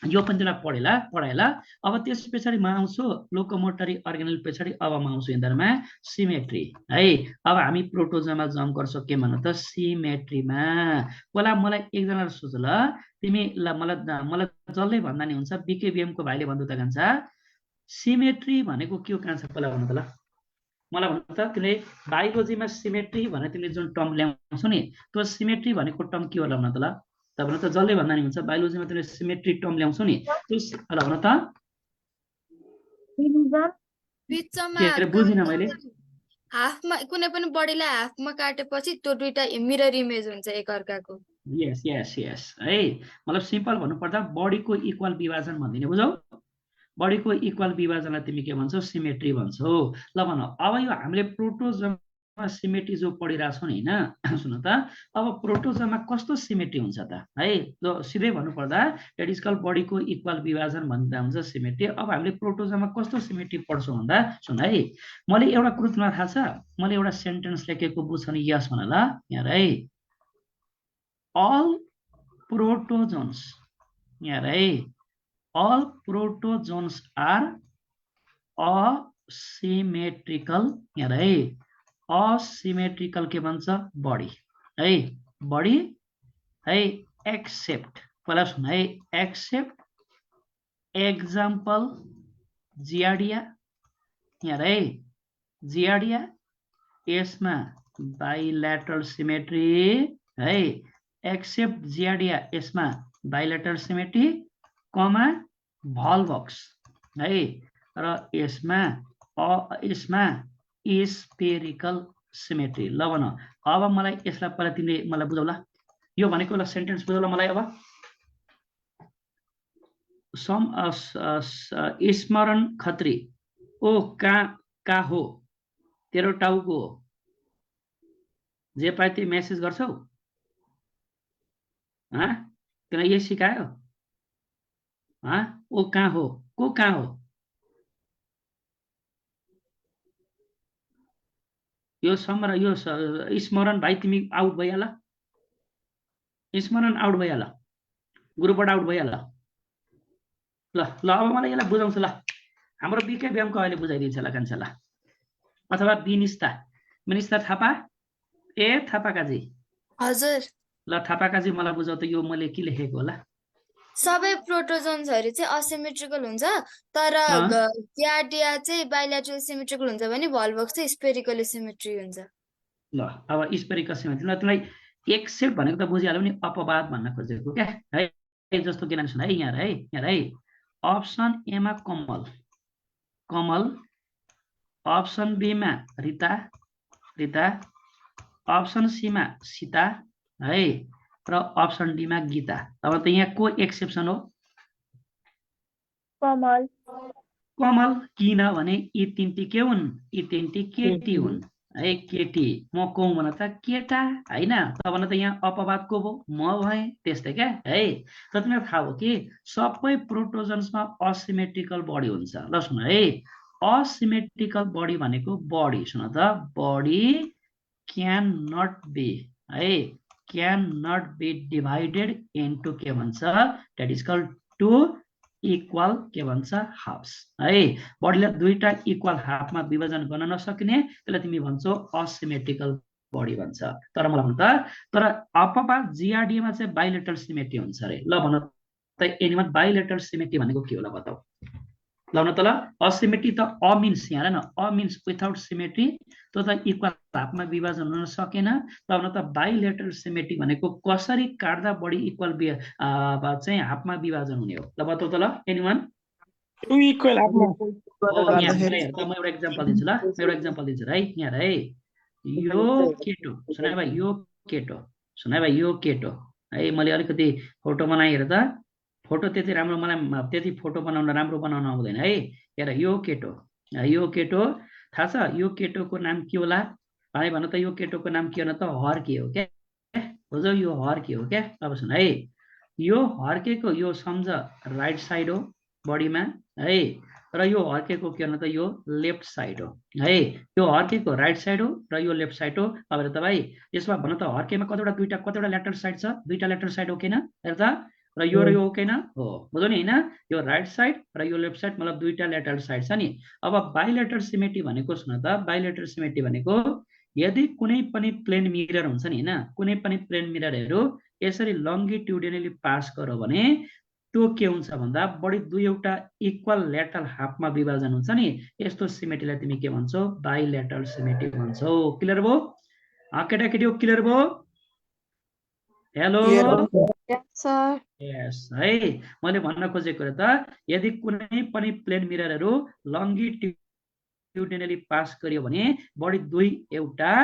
यो पनि तिमीलाई पढाएला। अब त्यस पछाडि म आउँछु लोकोमोटरी अर्गेनल पछाडि, अब म आउँछु यिनीहरूमा सिमेट्री है। अब हामी प्रोटोजोमा जम्प गर्छौँ के भन त सिमेट्रीमा। पहिला मलाई एकजनाले सोच ल, तिमी ल मलाई जसले भन्दा नि हुन्छ, बीकेबीएम को भाइले भन्नु त कान्छ सिमेट्री भनेको के हो कान्छ, पहिला भन्नु त ल मलाई भन्नु त। तिमीले बायोलोजीमा सिमेट्री भने तिमीले जुन टर्म ल्याउँछौ नि, त्यो सिमेट्री भनेको टर्म के होला भन त ल। त भन त, जसले भन्दा नि हुन्छ बायोलोजीमा तिमीले सिमेट्री टर्म ल्याउँछौ नि, त्यो ल भन त। बिचमा के अरे बुझिन मैले। हाफमा कुनै पनि बडीलाई हाफमा काटेपछि त्यो दुईटा मिरर इमेज हुन्छ एकअर्काको। यस यस यस है। मतलब सिम्पल भन्नुपर्दा बडीको इक्वल विभाजन भन्दिने, बुझौ। बडीको इक्वल विभाजनलाई तिमी के भन्छौ, सिमेट्री भन्छौ। ल भन, अब यो हामीले प्रोटोजोमा सिमेट्री जो पढिरहेछौँ नि होइन, सुन त, अब प्रोटोजोमा कस्तो सिमेट्री हुन्छ त है। ल सिधै भन्नुपर्दा द्याट इज कल्ड बडीको इक्वल विभाजन भन्दा हुन्छ सिमेट्री। अब हामीले प्रोटोजोमा कस्तो सिमेट्री पढ्छौँ भन्दा सुन है, मैले एउटा कुरो तिमीलाई थाहा छ, मैले एउटा सेन्टेन्स लेखेको बुझ्छ नि, यस भन ल यहाँ है। all protozoans, यहाँ है, all protozoans are asymmetrical, यहाँ है, asymmetrical के भन्छ बडी है, बडी है, एक्सेप्ट, पहिला सुन है, एक्सेप्ट एक्जाम्पल जियाडिया, यहाँ है, जियाडिया, यसमा बाइल्याटरल सिमेट्री है, एक्सेप्ट जियाडिया यसमा बाइलेटरल सिमेट्री, कमा भल्भक्स है, र यसमा स्पेरिकल सिमेट्री। ल भन, अब मलाई यसलाई पहिला तिमीले मलाई बुझाउला, यो भनेको ल सेन्टेन्स बुझाउला मलाई। अब स्मरण खत्री, ओ का हो तेरो टाउको हो, जे पाए त्यही मेसेज गर्छौ, तिमीलाई यही सिकायो, ओ कहाँ हो, को कहाँ हो, यो स्मरण भाइ तिमी आउट भइहाल, स्मरण आउट भइहाल, ग्रुपबाट आउट भइहाल। ल ल अब मलाई यसलाई बुझाउँछ ल, हाम्रो बीकेबीएमको अहिले बुझाइदिन्छ ल कान्छा ल, अथवा विनिस्ता थापा, ए थापा काजी। हजुर। ल थापा काजी मलाई बुझाउ त, यो मैले के लेखेको होला। सबै प्रोटोजोन्सहरू चाहिँ असिमेट्रिकल हुन्छ, तर ग्याडिया चाहिँ बाइल्याटरल सिमेट्रिकल हुन्छ भने भल्भक्स चाहिँ स्पेरिकल सिमेट्री हुन्छ। ल अब स्पेरिकल सिमेट्री, ल तिमीलाई एक्सेप्ट भनेको त बुझिहाल्यौ नि, अपवाद भन्न खोजेको क्या है। जस्तो के नाम सुन है, यहाँ है, अप्सन एमा कमल, अप्सन बीमा रिता, अप्सन सीमा सीता है, र अप्सन डीमा गीता। अब त यहाँ को एक्सेप्सन हो, कमल। किनभने यी तिनटी के हुन्, यी तिनटी केटी हुन् है, केटी। म को भन त केटा होइन, त भन त यहाँ अपवाद को भयो, म भएँ, त्यस्तै क्या है। त तिमीलाई थाहा हो कि सबै प्रोटोजन्समा असिमेट्रिकल बडी हुन्छ। ल सुन है, असिमेट्रिकल बडी भनेको बडी, सुन त, बडी क्यान नट बी है, can not be divided into के भन्छ, that is called two equal के भन्छ हाफ्स है बडीलाई दुईटा इक्वल हाफमा विभाजन गर्न नसक्ने त्यसलाई तिमी भन्छौ असिमेट्रिकल बडी भन्छ तर मलाई भन त तर अपवाद जिआरडीमा चाहिँ बाइलेटरल सिमेट्री हुन्छ रे ल भन त एनिमा बाइलेटरल सिमेट्री भनेको के होला बताऊ ल भन त ल असिमेट्री त अ मिन्स यहाँ हेर न अ मिन्स विथआउट सिमेट्री त्यो त इक्वल हाफमा विभाजन हुन सकेन ल भन त बाइलेटरल सिमेट्री भनेको कसरी काट्दा बडी इक्वल चाहिँ हाफमा विभाजन हुने हो ल बताऊ त ल एनिवन टु इक्वल हाफमा यहाँ हेर त म एउटा एक्जाम्पल दिन्छु ल म एउटा एक्जाम्पल दिन्छु है यहाँ है यो केटो सुन भाइ यो केटो सुन भाइ यो केटो है मैले अलिकति फोटो बनाएँ हेर त फोटो त्यति राम्रो मलाई त्यति फोटो बनाउन राम्रो बनाउन आउँदैन है हेर यो केटो थाहा छ यो केटोको नाम के होला भाइ भन त यो केटोको नाम के हो त हर्के हो क्या बुझ्यौ यो हर्के हो क्या अब सुन है यो हर्केको यो सम्झ राइट साइड हो बडीमा है र यो हर्केको के हो त यो लेफ्ट साइड हो है यो हर्केको राइट साइड हो र यो लेफ्ट साइड हो अब हेर त भाइ यसमा भन त हर्केमा कतिवटा ल्याटरल साइड छ दुईटा ल्याटरल साइड हो किन हेर त र यो ओकेन हो बुझ्यौ नि हैन यो राइट साइड र यो लेफ्ट साइड मतलब दुईटा ल्याटरल साइड छ नि अब बाइलेटरल सिमेट्री भनेको सुन त बाइलेटरल सिमेट्री भनेको यदि कुनै पनि प्लेन मिरर हुन्छ नि हैन कुनै पनि प्लेन मिररहरु यसरी लंगिट्युडिनली पास गर्यो भने त्यो के हुन्छ भन्दा बडी दुईवटा इक्वल ल्याटरल हाफमा विभाजन हुन्छ नि यस्तो सिमेट्रीलाई तिमी के भन्छौ बाइलेटरल सिमेट्री भन्छौ क्लियर भयो केटाकेटी क्लियर भयो हेलो सर यस है मैले भन्न खोजेको त यदि कुनै पनि प्लेन मिररहरु लंगिट्युडिनली पास गर्यो भने बडी दुई एउटा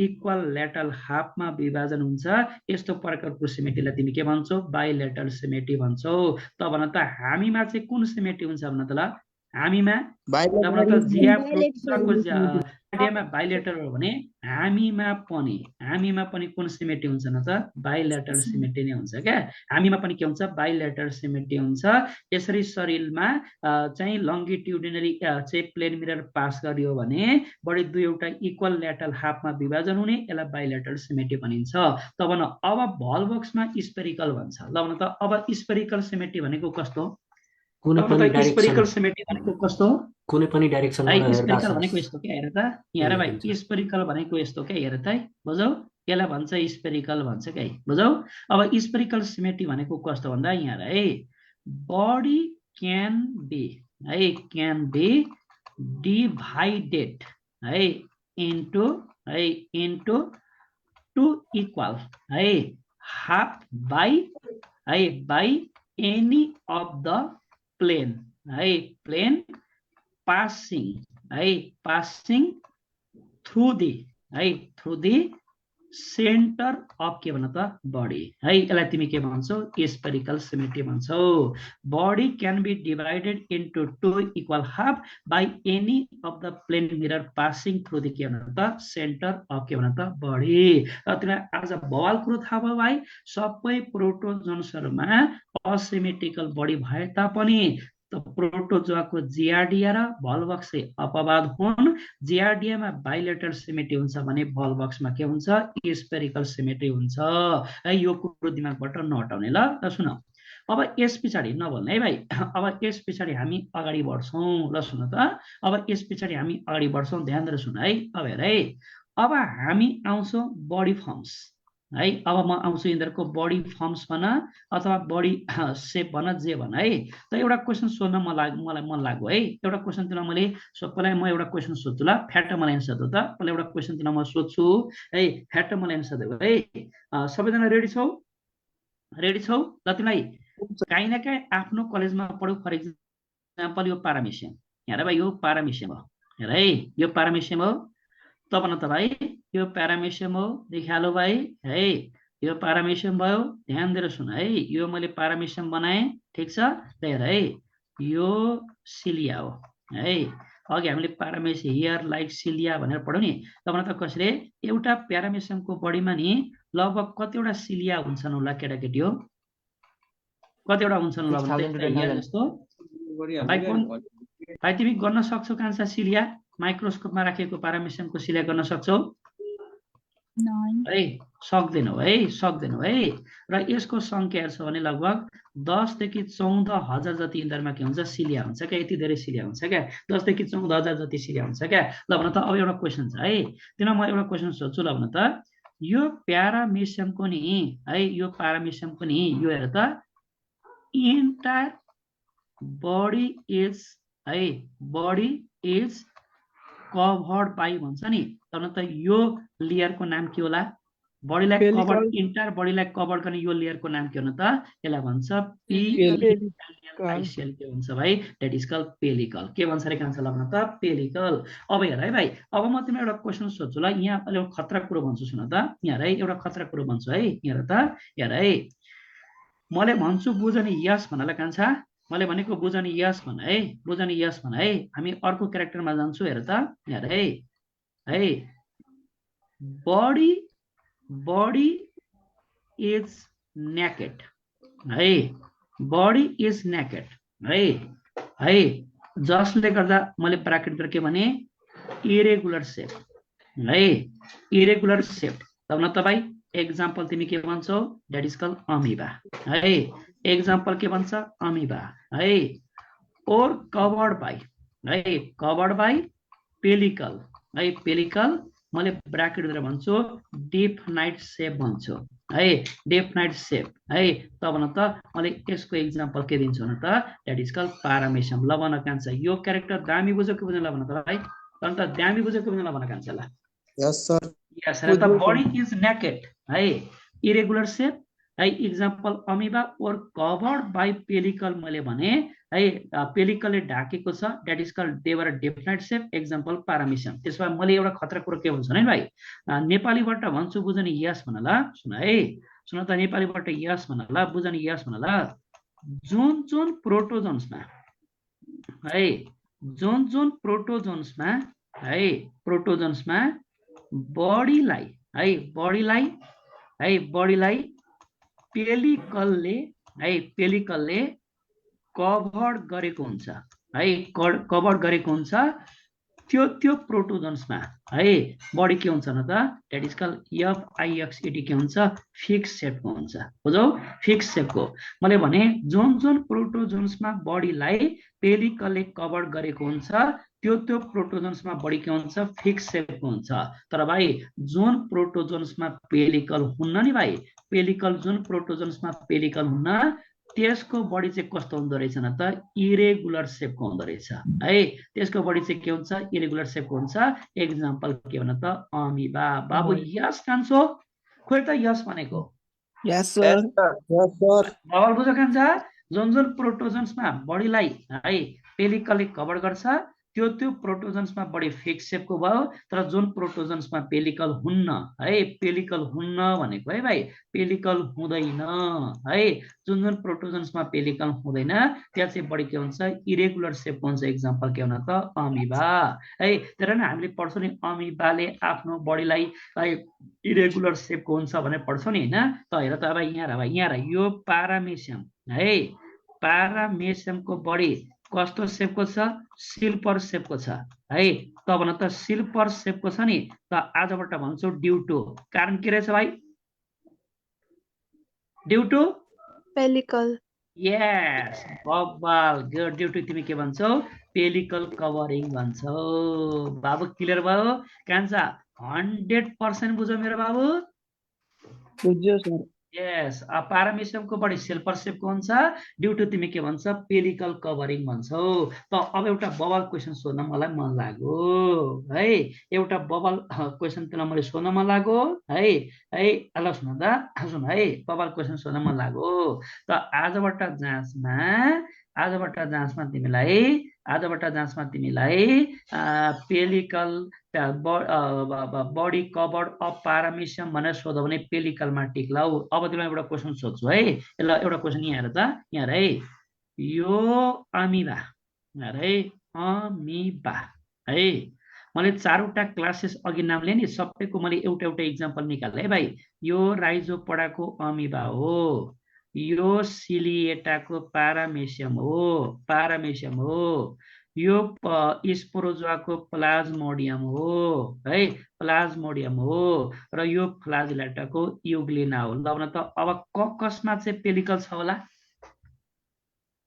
इक्वल ल्याटरल हाफमा विभाजन हुन्छ यस्तो प्रकारको सिमेट्रीलाई तिमी के भन्छौ बाइलेटरल सिमेट्री भन्छौ त भन त हामीमा चाहिँ कुन सिमेट्री हुन्छ भन त ल हामीमा बाइलेटरल हो भने हामीमा पनि कुन सिमेट्री हुन्छ न त बाइलेटरल सिमेट्री नै हुन्छ क्या हामीमा पनि के हुन्छ बाइलेटरल सिमेट्री हुन्छ यसरी शरीरमा चाहिँ लंगिट्युडिनली चाहिँ प्लेन मिरर पास गरियो भने बडी दुईवटा इक्वल ल्याटरल हाफमा विभाजन हुने यसलाई बाइलेटरल सिमेट्री भनिन्छ त भन अब बल बक्समा स्पेरिकल भन्छ ल भन त अब स्पेरिकल सिमेट्री भनेको कस्तो कुनै पनि स्पेरिकल सिमेट्री भनेको कस्तो कुनै पनि डाइरेक्सनमा स्पेरिकल भनेको यस्तो के हेर त यहाँ हेर भाइ स्पेरिकल भनेको यस्तो के हेर त बुझौ यसलाई भन्छ स्पेरिकल भन्छ के बुझौ अब स्पेरिकल सिमेट्री भनेको कस्तो भन्दा यहाँ है बडी क्यान बी डिभाइडेड है इन्टु टु इक्वल है half by any of the plane passing through the center of के भन त बडी है यसलाई तिमी के भन्छौ स्पेरिकल सिमेट्री भन्छौ body can be divided into two equal half by any of the plane mirror passing through the के भन त सेन्टर अफ के भन त बडी र तिमीलाई आज बवाल कुरो थाहा भयो भाइ सबै प्रोटोजन्सहरुमा असिमेट्रिकल बडी भए तापनि प्रोटोजोआको जिआरडिया र भलबक्स अपवाद हुन् जिआरडियामा बाइलेटरल सिमेट्री हुन्छ भने भलबक्समा के हुन्छ स्पेरिकल सिमेट्री हुन्छ है यो कुरो दिमागबाट नहटाउने ल सुन अब यस पछाडी नभन्ने है भाइ अब यस पछाडी हामी अगाडि बढ्छौं ल सुन त अब यस पछाडी हामी अगाडि बढ्छौं ध्यान दिएर सुन है अब हेर है अब हामी आउँछौं बडी फर्म्स है अब म आउँछु यिनीहरुको बडी फर्म्स भन अथवा बडी शेप भन जे भन है त एउटा क्वेशन सोध्न मलाई मन लाग्यो है एउटा क्वेशन तिमीलाई मैले सबैलाई म एउटा क्वेशन सोध्छु ल फ्याट मलाई एन्सर दे त पहिला एउटा क्वेशन तिमीलाई म सोध्छु है फ्याट मलाई एन्सर दे है सबैजना रेडी छौ ल तिमीलाई काहीँ न काहीँ आफ्नो कलेजमा पढ्यौ फर एक्जाम्पल यो पारामिसियम हेर भाइ यो पारामिसियम हो हेर है यो पारामिसियम हो त भन त भाइ यो प्यारामिसियम हो देखिहाल्यो भाइ है यो प्यारामिसियम भयो ध्यान दिएर सुन है यो मैले प्यारामिसियम बनाए ठीक छ हेर है यो सिलिया हो है अघि हामीले प्यारामिसियम हियर लाइक सिलिया भनेर पढ्यौ नि त भन त कसरी एउटा प्यारामिसियमको बडीमा नि लगभग कतिवटा सिलिया हुन्छन् होला केटाकेटी हो कतिवटा हुन्छन् होला भने जस्तो भाइ तिमी गर्न सक्छौ कान्छा सिलिया माइक्रोस्कोपमा राखेको प्यारामिसियमको सिलिया गर्न सक्छौ 9 है सक्दैनौ है र यसको संख्या हेर्छ भने लगभग 10 देखि 14,000 जति यिनीहरुमा के हुन्छ सिलिया हुन्छ क्या यति धेरै सिलिया हुन्छ क्या 10 देखि 14,000 जति सिलिया हुन्छ क्या ल भन त अब एउटा क्वेशन छ है तिन म एउटा क्वेशन सोध्छु ल भन त यो प्यारामेसियमको नि है यो प्यारामेसियमको नि यो हेर त entire body is covered by भन्छ नि तर त यो लेयरको नाम के होला बडीलाई कभर इन्टायर बडीलाई कभर गर्ने यो लेयरको नाम के हो त यसलाई भन्छ पेलिकल के भन्छ भाइ दैट इज कॉल्ड पेलिकल के भन्छ रे कान्छ ल भन त पेलिकल अब हेर है भाइ अब म तिमीलाई एउटा क्वेशन सोध्छु ल यहाँ अलि खतरा कुरो भन्छु सुन त यहाँ है एउटा खतरा कुरो भन्छु है यहाँ त हेर है मैले भन्छु बुझ नि यस भन्नलाई कान्छ मैले भनेको बुझ नि यस भन है हामी अर्को क्यारेक्टरमा जान्छौ हेर त हेर है बडी इज नेकेड है बडी इज नेकेड है जसले गर्दा मैले ब्राकेटभित्र के भने इरेगुलर सेप है इरेगुलर सेप तब न त भाइ एक्जाम्पल तिमी के भन्छौ दैट इज कॉल्ड अमीबा है एक्जाम्पल के भन्छ अमीबा है और कभर्ड बाई पेलिकल है पेलिकल मैले ब्राकेट भित्र भन्छु डेफिनाइट सेप भन्छु है डेफिनाइट सेप है तब न त मैले यसको एक्जाम्पल के दिन्छु न त दैट इज कॉल्ड प्यारामेसियम ल भन कान्छ यो क्यारेक्टर दामी बुझ्यो के बुझ्नु ल भन त भाइ त दामी बुझ्यो के बुझ्नु ल भन कान्छ ल यस सर यस र त बडी इज नेकेड है इरेगुलर सेप है एक्जाम्पल अमीबा और कभर्ड बाई पेलिकल मैले भने है पेलिकलले ढाकेको छ that is called they're definite shape example paramecium त्यसमा मैले एउटा खतरा कुरो के भन्छ नि भाइ नेपालीबाट भन्छु बुझ नि यस भन ल सुन त नेपालीबाट यस भन ल बुझ नि यस भन ल जुन प्रोटोजन्समा है जुन प्रोटोजन्समा बडीलाई पेलिकलले कभर गरेको हुन्छ है कभर गरेको हुन्छ त्यो प्रोटोजन्समा है बडी के हुन्छ न त दैट इज कॉल्ड FIXED के हुन्छ फिक्स सेपको हुन्छ बुझौ फिक्स सेपको मैले भने जुन प्रोटोजन्समा बडीलाई पेलिकलले कभर गरेको हुन्छ त्यो प्रोटोजन्समा बडी के हुन्छ फिक्स सेपको हुन्छ तर भाइ जुन प्रोटोजन्समा पेलिकल हुन्न नि भाइ पेलिकल जुन प्रोटोजन्समा पेलिकल हुन्न त्यसको बडी चाहिँ कस्तो हुँदो रहेछ न त इरेगुलर सेपको हुँदो रहेछ है त्यसको बडी चाहिँ के हुन्छ इरेगुलर सेपको हुन्छ एक्जाम्पल के भन त अमीबा बाबु यस कान्छो खोइ त यस भनेको यस सर बबल बुझ्यो कान्छ जुन प्रोटोजन्समा बडीलाई है पेलिकलले कभर गर्छ त्यो प्रोटोजन्समा बडी फिक्स सेपको भयो तर जुन प्रोटोजन्समा पेलिकल हुन्न भनेको है भाइ पेलिकल हुँदैन है जुन प्रोटोजन्समा पेलिकल हुँदैन त्यहाँ चाहिँ बडी के हुन्छ इरेगुलर सेपको हुन्छ एक्जाम्पल के हुन त अमीबा है तर नि हामीले पढ्छौँ नि अमीबाले आफ्नो बडीलाई इरेगुलर सेपको हुन्छ भनेर पढ्छौँ नि होइन त हेर त अब यहाँ हेर यो प्यारामेसियम है प्यारामेसियमको बडी कस्तो सेपको छ सिल्पर सेपको छ है त भन त सिल्पर सेपको छ नि त आजबाट भन्छौ ड्यू टु कारण के रहेछ भाइ ड्यू टु पेलिकल यस बब्बाल ड्यू टु तिमी के भन्छौ पेलिकल कभरिङ भन्छौ बाबु क्लियर भयो कान्छा 100% बुझ्यो मेरो बाबु बुझ्यो सर यस प्यारामेसियमको बडी सिल्पर सेपको हुन्छ ड्यू टु तिमी के भन्छ पेलिकल कभरिङ भन्छौ त अब एउटा बबल क्वेशन सोध्न मलाई मन लाग्यो है एउटा बबल क्वेशन तिमीलाई मैले सोध्न मन लाग्यो है ल सुन त सुन है बबल क्वेशन सोध्न मन लाग्यो त आजबाट जाँचमा तिमीलाई पेलिकल बडी कभर्ड अफ प्यारामेसियम भनेर सोध्यो भने पेलिकलमा टिक लाऊ अब तिमीलाई एउटा क्वेशन सोध्छु है ल एउटा क्वेशन यहाँ हेर त यहाँ है यो अमीबा है मैले चारवटा क्लासेस अघि नाम लिएँ नि सबैको मैले एउटा इक्जाम्पल निकाले है भाइ यो राइजोपडाको अमीबा हो यो सिलिएटाको प्यारामेसियम हो यो स्पोरोजोआको प्लाज्मोडियम हो है, प्लाज्मोडियम हो र यो फ्लाजिलेटाको युग्लिना हो। ल भन त अब कसमा चाहिँ पेलिकल छ होला?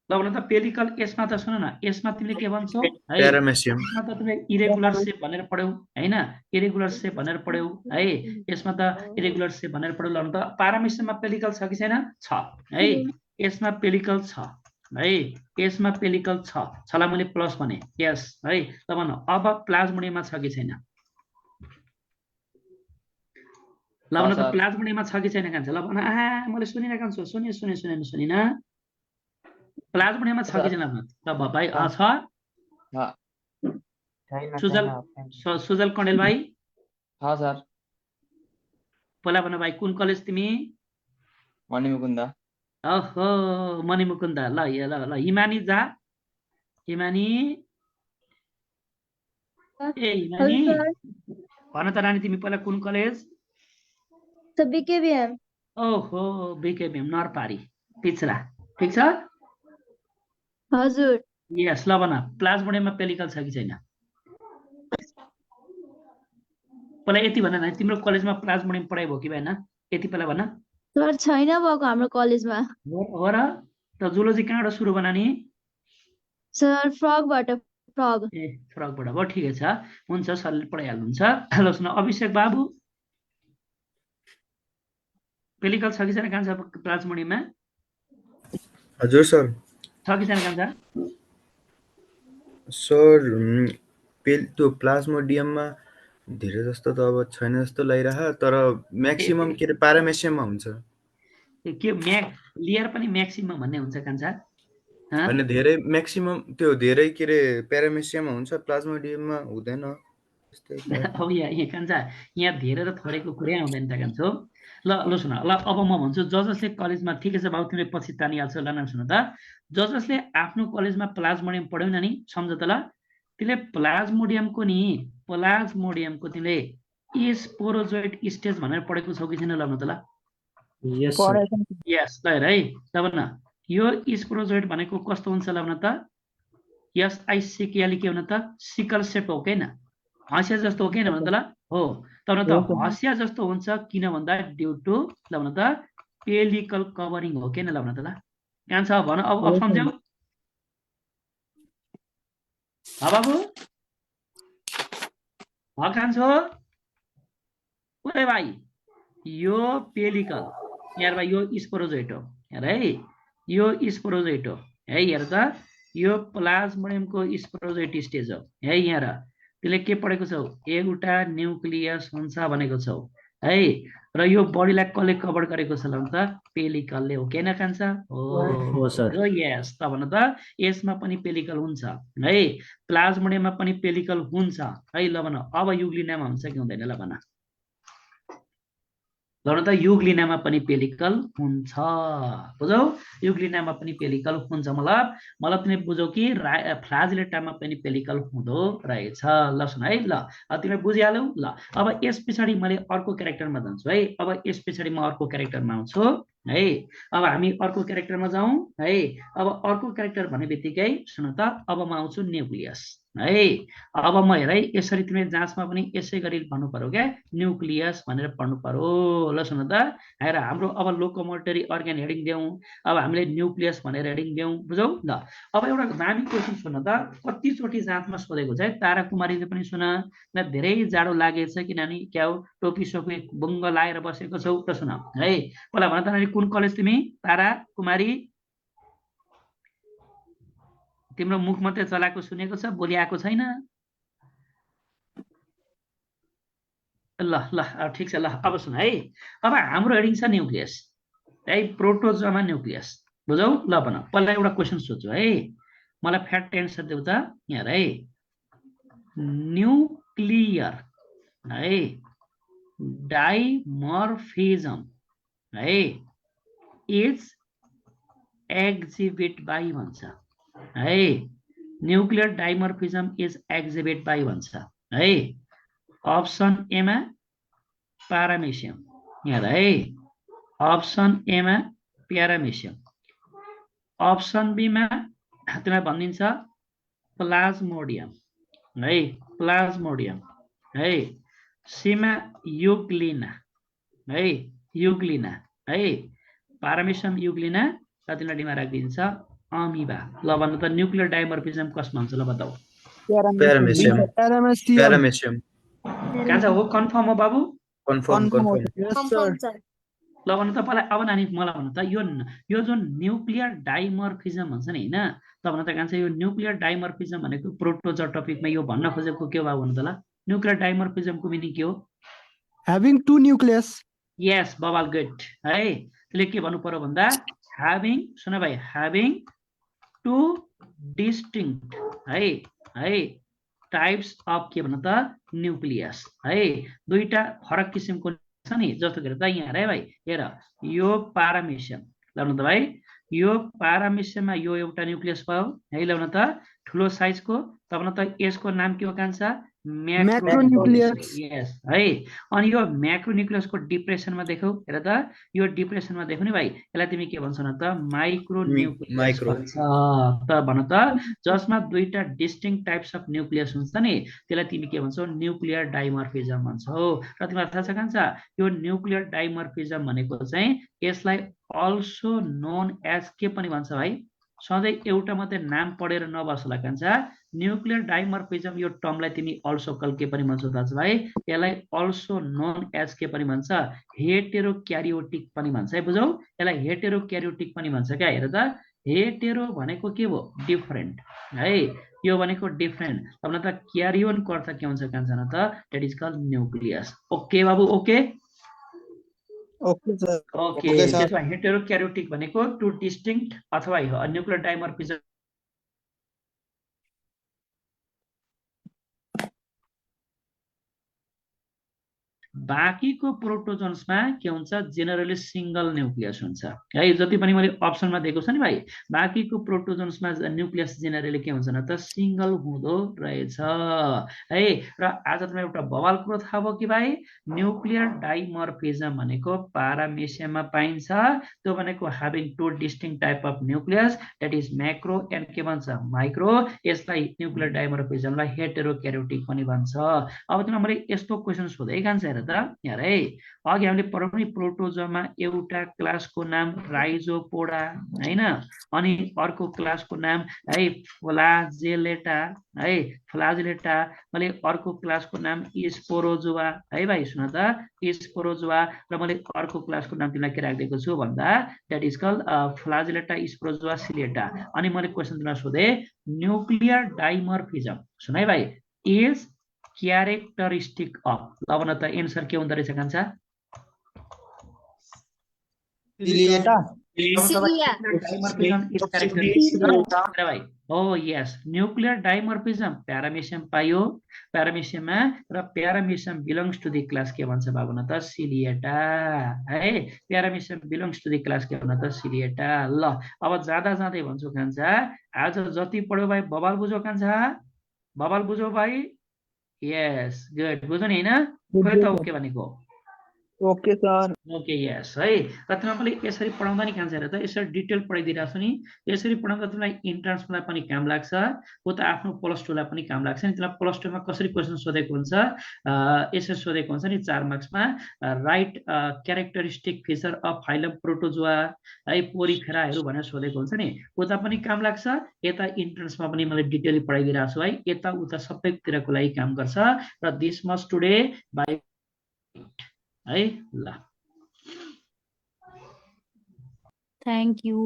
ल भन त पेलिकल यसमा त सुन न, यसमा तिमीले के भन्छौ है, प्यारामेसियम यसमा त तिमीले इरेगुलर सेप भनेर पढ्यौ हैन, इरेगुलर सेप भनेर पढ्यौ है, यसमा त इरेगुलर सेप भनेर पढ्यौ। ल भन त पारामेसियममा पेलिकल छ कि छैन? छ है, यसमा पेलिकल छ है, यसमा पेलिकल छ ला मैले प्लस भने यस है। ल भन अब प्लाज्मोडियममा छ कि छैन? ल भन त प्लाज्मोडियममा छ कि छैन कान्छ? ल भन, मैले सुनिरहेको छु, सुनिन प्लाज्मोडियममा छ कि छैन? ल भाइ छ। सुजल कणेल भाइ सर पहिला भन भाइ, कुन कलेज तिमी? मणिमुकुन्द। ओहो मणिमुकुन्द। ल ल हिमानी जा, हिमानी ए हिमानी भन त रानी, तिमी पहिला कुन कलेज? BKBM। ओहो बीकेबीएम नरपारी पिछरा, ठिक छ? हजुर। यस। ल भन प्लाज्मोडियममा पेलिकल छ कि छैन? पहिला यति भन न, तिम्रो कलेजमा प्लाज्मोडियम पढाइ भयो कि भएन? यति पहिला भन। सर छैन भएको हाम्रो कलेजमा। हो र? त जुलोजी कहाँबाट सुरु बना नि? सर फ्रगबाट। फ्रग। ए फ्रगबाट भयो, ठिकै छ, हुन्छ, सरले पढाइहाल्नुहुन्छ। ल सुन अभिषेक बाबु, पेलिकल छ कि छैन कान्छ प्लाज्मोडियममा? हजुर सर। छ कि छैन कान्छ? सर त्यो प्लाज्मोडियममा धेरै जस्तो त अब छैन जस्तो लागिरह, तर म्याक्सिमम के अरे प्यारामेसियममा हुन्छ। के लियर पनि म्याक्सिमम भन्ने हुन्छ कान्छ? होइन धेरै म्याक्सिमम त्यो धेरै के अरे प्यारामेसियममा हुन्छ, प्लाज्मोडियममा हुँदैन। अब यहाँ कान्छ, यहाँ धेरै र थोरैको कुरै आउँदैन त कान्छो। ल ल सुन, ल अब म भन्छु, जसले कलेजमा, ठिकै छ बाबु तिमीले पछि तानिहाल्छौ, ल सुन त, जसले आफ्नो कलेजमा प्लाज्मोडियम पढ्यौ नि, सम्झ त ल, तिमीले प्लाज्मोडियमको तिमीले स्पोरोजोइड स्टेज भनेर पढेको छौ कि छैन? ल त ल। यस सर। यस ल हेर है, तब न यो स्पोरोजोइड भनेको कस्तो हुन्छ ल भन त? यस आइसिकियाली के भन त? सिकल सेप हो कि हैन? हँसिया जस्तो हो कि हैन भन त ल? हो। तर त हँसिया जस्तो हुन्छ किन भन्दा ड्यु टु ल भन त पेलिकल कभरिङ हो कि हैन? ल भन त ल, कहाँ छ भन, अब सम्झ्यौ? बाबु कान्छ हो ओरे भाइ, यो पेलिकल, यार भाइ यो स्पोरोजोइट हो, हेर है, यो स्पोरोजोइट हो है, हेर त यो प्लाज्मोडियमको स्पोरोजोइट स्टेज हो है। यहाँ र त्यसले के पढेको छौ? एउटा न्युक्लियस हुन्छ भनेको छौ है, र यो बडीलाई कसले कभर गरेको छ ल त? पेलिकलले हो कि हैन कान्छ? हो सर। यस। त भन त यसमा पनि पेलिकल हुन्छ है, प्लाज्मोडियममा पनि पेलिकल हुन्छ है। ल भन अब युग्लिनामा हुन्छ कि हुँदैन? ल भन, भन त युग्लिनामा पनि पेलिकल हुन्छ, बुझौ? युग्लिनामा पनि पेलिकल हुन्छ, मतलब तिमीले बुझौ कि फ्लाजिलेटामा पनि पेलिकल हुँदो रहेछ। ल सुन है, ल तिमीले बुझिहाल्यौ। ल अब यस पछाडि मैले अर्को क्यारेक्टरमा जान्छु है, अब यस पछाडि म अर्को क्यारेक्टरमा आउँछु है। अब हामी अर्को क्यारेक्टरमा जाउँ है। अब अर्को क्यारेक्टर भन्ने बित्तिकै सुन त, अब म आउँछु न्युक्लियस है। अब म हेर है, यसरी तिमीले जाँचमा पनि यसै गरी भन्नु पर्यो क्या, न्युक्लियस भनेर पढ्नु पर्यो। ल सुन त, हेर हाम्रो अब लोकोमोटरी अर्ग्यान हेडिङ दिउँ, अब हामीले न्युक्लियस भनेर हेडिङ दिउँ, बुझौ? ल अब एउटा दामी क्वेसन सुन त, कतिचोटि जाँचमा सोधेको छ है, तारा कुमारीले पनि सुन, धेरै जाडो लागेछ किनभने क्या हो, टोपी सोपी बुङ्ग लाएर बसेको छौ त सुन है। पहिला भन त नानी, कुन कलेज तिमी? तारा कुमारी, तिम्रो मुख मात्रै चलाएको सुनेको छ, बोली आएको छैन। ल ल ठिक छ, ल अब सुन है, अब हाम्रो हेडिङ छ न्युक्लियस है, प्रोटोजोमा न्युक्लियस, बुझौ? ल भन, पहिला एउटा क्वेसन सोध्छु है, मलाई फ्याक्ट एन्सर देऊ त। यहाँ है, न्युक्लियर है डाइमर्फिजम है इज एक्जिबिट बाई भन्छ है, न्युक्लियर डाइमर्फिजम इज एक्जिबिट बाई भन्छ है। अप्सन एमा प्यारामेसियम, यहाँ है, अप्सन एमा प्यारामेसियम, अप्सन बीमा तिमीलाई भनिदिन्छ प्लाज्मोडियम है प्लाज्मोडियम है सीमा युग्लिना है युग्लिना है पारामिसम युग्लिना कतिवटा डीमा राखिदिन्छ अमिबा ल भन्नु त न्युक्लियर डाइमर्फिजम कसमा हुन्छ ल बताऊ प्यारामेसियम Paramecium. प्यारामेसियम कहाँ छ हो कन्फर्म हो बाबु confirm confirm Yes, sir. Confirm sir ल भन्नु त पहिला अब नानी मलाई भन्नु त यो जुन न्युक्लियर डाइमर्फिजम भन्छ नि हैन त भन्नु त कहाँ छ यो न्युक्लियर डाइमर्फिजम भनेको प्रोटोजो टपिकमा यो भन्न खोजेको के हो भन्नु त ल न्युक्लियर डाइमर्फिजमको मिनिङ के हो Having two nucleus. यस बबाल गुड है त्यसले के भन्नु पर्यो भन्दा ह्याभिङ सुन भाइ ह्याभिङ टु डिस्टिङ्क्ट है टाइप्स अफ के भन्नु त न्युक्लियस है दुईटा फरक किसिमको छ नि जस्तो के त यहाँ है भाइ हेर यो पारामिसियम ल त भाइ यो पारामिसियममा यो एउटा न्युक्लियस भयो है ल त ठुलो साइजको त त यसको नाम के हो कान्छ Macronucleus. यस है अनि यो म्याक्रोन्युक्लियसको डिप्रेसनमा देखौ हेर त यो डिप्रेसनमा देखौ नि भाइ यसलाई तिमी के भन्छौ न त माइक्रोन्युक्लियस माइक्रो। भन्छ त भन त जसमा दुईटा डिस्टिङ टाइप्स अफ न्युक्लियस हुन्छ नि त्यसलाई तिमी के भन्छौ न्युक्लियर डाइमर्फिजम भन्छौ र तिमीलाई थाहा छ कान्छ यो न्युक्लियर डाइमर्फिजम भनेको चाहिँ यसलाई अल्सो नोन एज के पनि भन्छ भाइ सधैँ एउटा मात्रै नाम पढेर नबस्ला कान्छ न्युक्लियर डाइमर्फिजम यो टर्मलाई तिमी अल्सो कल के पनि भन्छौ दाजु भाइ यसलाई अल्सो नोन एज के पनि भन्छ हेटेरोक्यारियोटिक पनि भन्छ है बुझौ यसलाई हेटेरोक्यारियोटिक पनि भन्छ क्या हेर त हेटेरो भनेको के हो डिफरेन्ट है यो भनेको डिफरेन्ट अब त क्यारियोनको अर्थ के हुन्छ कान्छ न त that is called nucleus okay बाबु ओके Okay, sir. ओके त्यसमा हेटेरोक्यारियोटिक भनेको टु डिस्टिङ्क्ट अथवा न्युक्लियर डाइमर्फिजम बाँकीको प्रोटोजन्समा के हुन्छ जेनरली सिंगल न्युक्लियस हुन्छ है जति पनि मैले अप्सनमा दिएको छु नि भाइ बाँकीको प्रोटोजन्समा न्युक्लियस जेनरली के हुन्छ न त सिंगल हुँदो रहेछ है र आज तपाईँ एउटा बवाल कुरो थाहा भयो कि भाइ न्युक्लियर डाइमर्फिजम भनेको पारामेसियममा पाइन्छ त्यो भनेको having two distinct type of nucleus that is macro and के भन्छ माइक्रो यसलाई न्युक्लियर डाइमर्फिजमलाई हेटेरोक्यारियोटिक पनि भन्छ अब तिमीलाई मैले यस्तो क्वेसन सोधेँ कान्छ हेर त यहाँ है अघि हामीले पढाउने प्रोटोजोमा एउटा क्लासको नाम राइजोपोडा हैन अनि अर्को क्लासको नाम है फ्लाजेलेटा मैले अर्को क्लासको नाम स्पोरोजोआ है भाइ सुन त स्पोरोजोआ र मैले अर्को क्लासको नाम तिमीलाई के राखिदिएको छु भन्दा that is called फ्लाजेलेटा Sporozoa Ciliata अनि मैले क्वेसन तिमीलाई सोधेँ न्युक्लियर डाइमर्फिजम सुन है भाइ इज क्यारेक्टरिस्टिक अफ ल भन त एन्सर के हुँदो रहेछ कान्छ हो यस न्युक्लियर डाइमर्फिजम प्यारामेसियम पायो प्यारामेसियममा र प्यारामेसियम बिलोङ्स टु दि क्लास के भन्छ बाबु न त सिलिएटा है प्यारामेसियम बिलोङ्स टु दि क्लास के भन्न त सिलिएटा ल अब जाँदा जाँदै भन्छु कान्छ आज जति पढ्यो भाइ बबाल बुझ्यो कान्छ बबाल बुझ्यो भाइ यस गुड बुझ्यो नि हैन खोइ त ओके भनेको Okay, sir. ओके यस है र तिमीले यसरी पढाउँदा नि कान्छ हेर त यसरी डिटेल पढाइदिरहेको छु नि यसरी पढाउँदा तिमीलाई इन्ट्रान्सलाई पनि काम लाग्छ हो त आफ्नो प्लस टूलाई पनि काम लाग्छ नि तिमीलाई प्लस टूमा कसरी क्वेसन सोधेको हुन्छ यसरी सोधेको हुन्छ नि 4 मार्क्समा write characteristic feature of phylum protozoa है पोरिफेराहरू भनेर सोधेको हुन्छ नि उता पनि काम लाग्छ यता इन्ट्रान्समा पनि मैले डिटेल पढाइदिरहेको छु है यता उता सबैतिरको लागि काम गर्छ र दिस मस्ट टुडे बाइ है ल Thank you.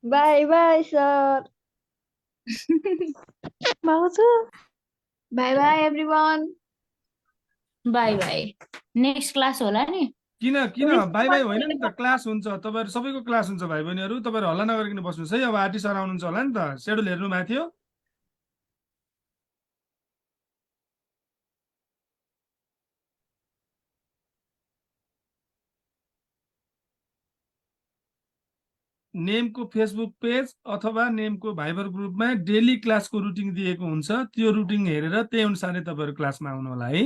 Bye bye, sir. By by everyone Bye bye. Next class होला नि किन बाई बाई होइन नि त क्लास हुन्छ तपाईहरु सबैको क्लास हुन्छ भाइ बहिनीहरु तपाईहरु हल्ला नगरिकन बस्नुस् है अब आर्टी सर आउनुहुन्छ होला नि त शेड्युल हेर्नु भएको थियो नेमको फेसबुक पेज अथवा नेमको भाइबर ग्रुपमा डेली क्लासको रुटिन दिएको हुन्छ त्यो रुटिन हेरेर त्यही अनुसारले तपाईहरु क्लासमा आउनु होला है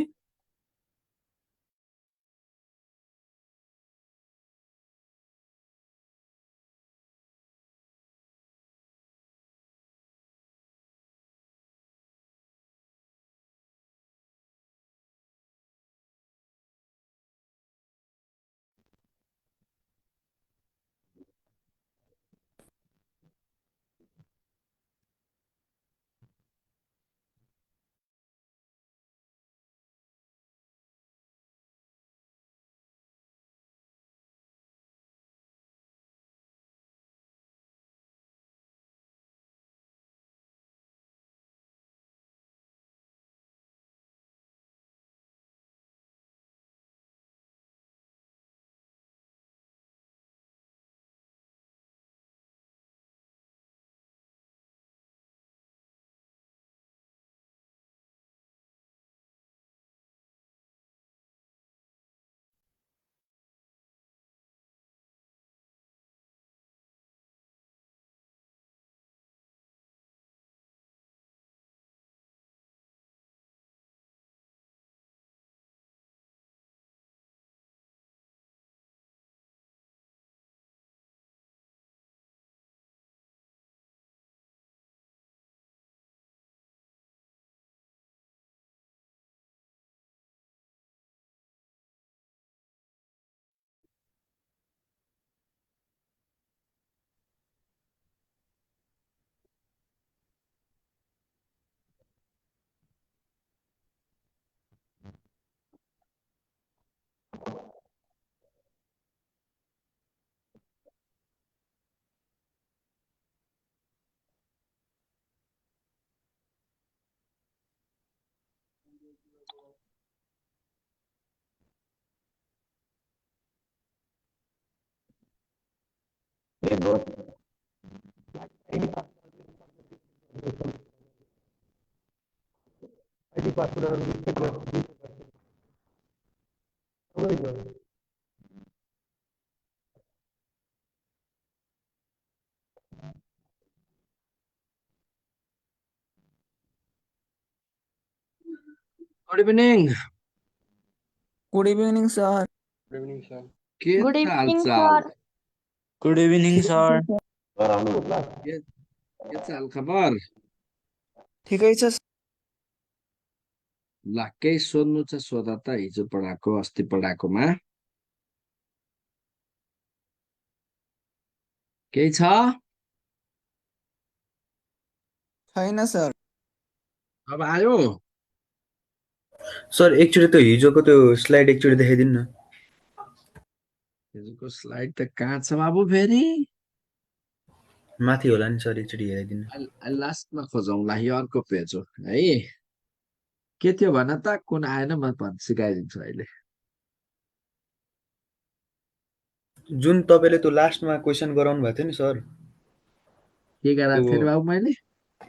good evening. Good evening, sir. के गुड छ इभिनिङ हालचाल? सर। Good evening sir. के छ हालखबर? ठिकै छ ल केही सोध्नु छ सोध त, हिजो पढाएको अस्ति पढाएकोमा केही छ? छैन सर। अब आयो? सर एकचोटि त्यो हिजोको त्यो स्लाइड एकचोटि देखाइदिनु न। हिजोको स्लाइड त कहाँ छ बाबु फेरि? माथि होला नि सर, एकचोटि हेराइदिनु। लास्टमा खोजौँला, यो अर्को पेज हो है। के थियो भन त, कुन आएन म सिकाइदिन्छु अहिले। जुन तपाईँले त्यो लास्टमा क्वेसन गराउनु भएको थियो नि सर, के गराएको थिएँ त्यो अरे बाबु मैले?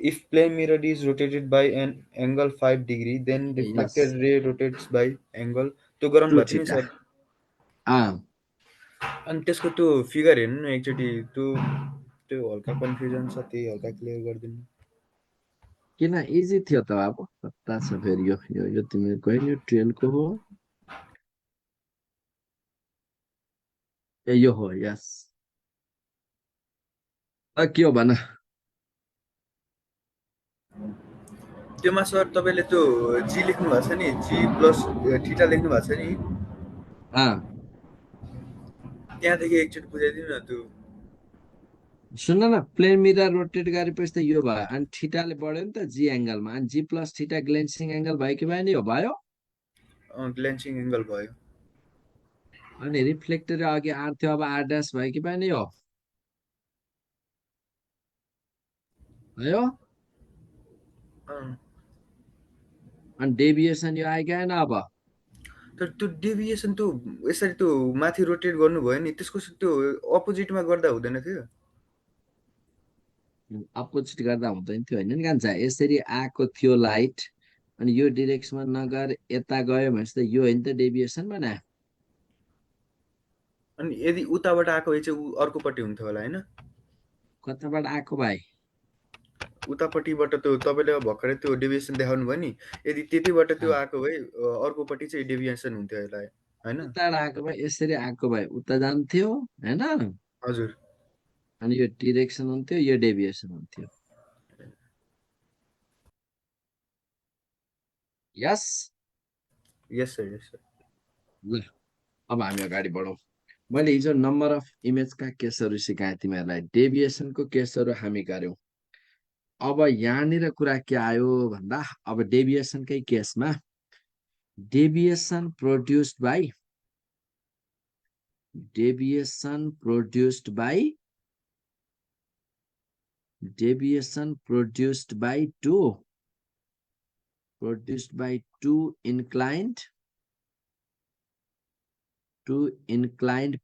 if plane mirror is rotated by an angle 5 degree, then reflected ray rotates by angle, त्यो गराउनु भएको थियो नि सर। अनि त्यसको त्यो फिगर हेर्नु न एकचोटि, त्यो हल्का कन्फ्युजन छ, त्यही हल्का क्लियर गरिदिनु। किन इजी थियो त बाबु, कता छ फेरि यो तिमीहरूको होइन, यो 12 को हो। ए यो हो, यस। के हो भन? त्योमा सर तपाईँले त्यो जी लेख्नु भएको छ नि, जी प्लस थीटा लेख्नु भएको छ नि, त्यहाँदेखि एकचोटि बुझाइदिनु न त्यो। सुन न, प्लेन मिरर रोटेट गरेपछि त यो भयो, अनि थीटाले बढ्यो नि त जी एंगलमा, अनि जी प्लस थीटा ग्लेन्सिङ एंगल भयो कि भएन? यो भयो। ग्लेन्सिङ एंगल भयो। अनि रिफ्लेक्टर अघि आर थियो, अब आर ड्यास भयो कि भएन? यो भयो। अनि डेभिएसन यो आयो कि आएन? अब तर त्यो डेभिएसन त्यो यसरी त्यो माथि रोटेट गर्नुभयो नि, त्यसको त्यो अपोजिटमा गर्दा हुँदैन थियो? अपोजिट गर्दा हुँदैन थियो होइन नि कान्छा, यसरी आएको थियो लाइट, अनि यो डिरेक्सनमा नगएर यता गयो भनेपछि त यो होइन त डेभिएसन बना। अनि यदि उताबाट आएको भए चाहिँ अर्कोपट्टि हुन्थ्यो होला होइन? कताबाट आएको भाइ? उतापट्टिबाट त्यो तपाईँले भर्खरै त्यो डेभिएसन देखाउनु भयो नि, यदि त्यतिबाट त्यो आएको भए अर्कोपट्टि चाहिँ डेभिएसन हुन्थ्यो होला होइन? उताबाट आएको भए, यसरी आएको भए उता जान्थ्यो होइन? हजुर। अनि यो डिरेक्सन हुन्थ्यो, यो डेभिएसन हुन्थ्यो। यस यस सर, यस सर। ल अब हामी अगाडि बढौँ। मैले हिजो नम्बर अफ इमेजका केसहरू सिकाएँ तिमीहरूलाई, डेभिएसनको केसहरू हामी गर्यौँ। अब यहाँनिर कुरा के आयो भन्दा, अब डेभिएसनकै केसमा deviation produced by deviation produced by two inclined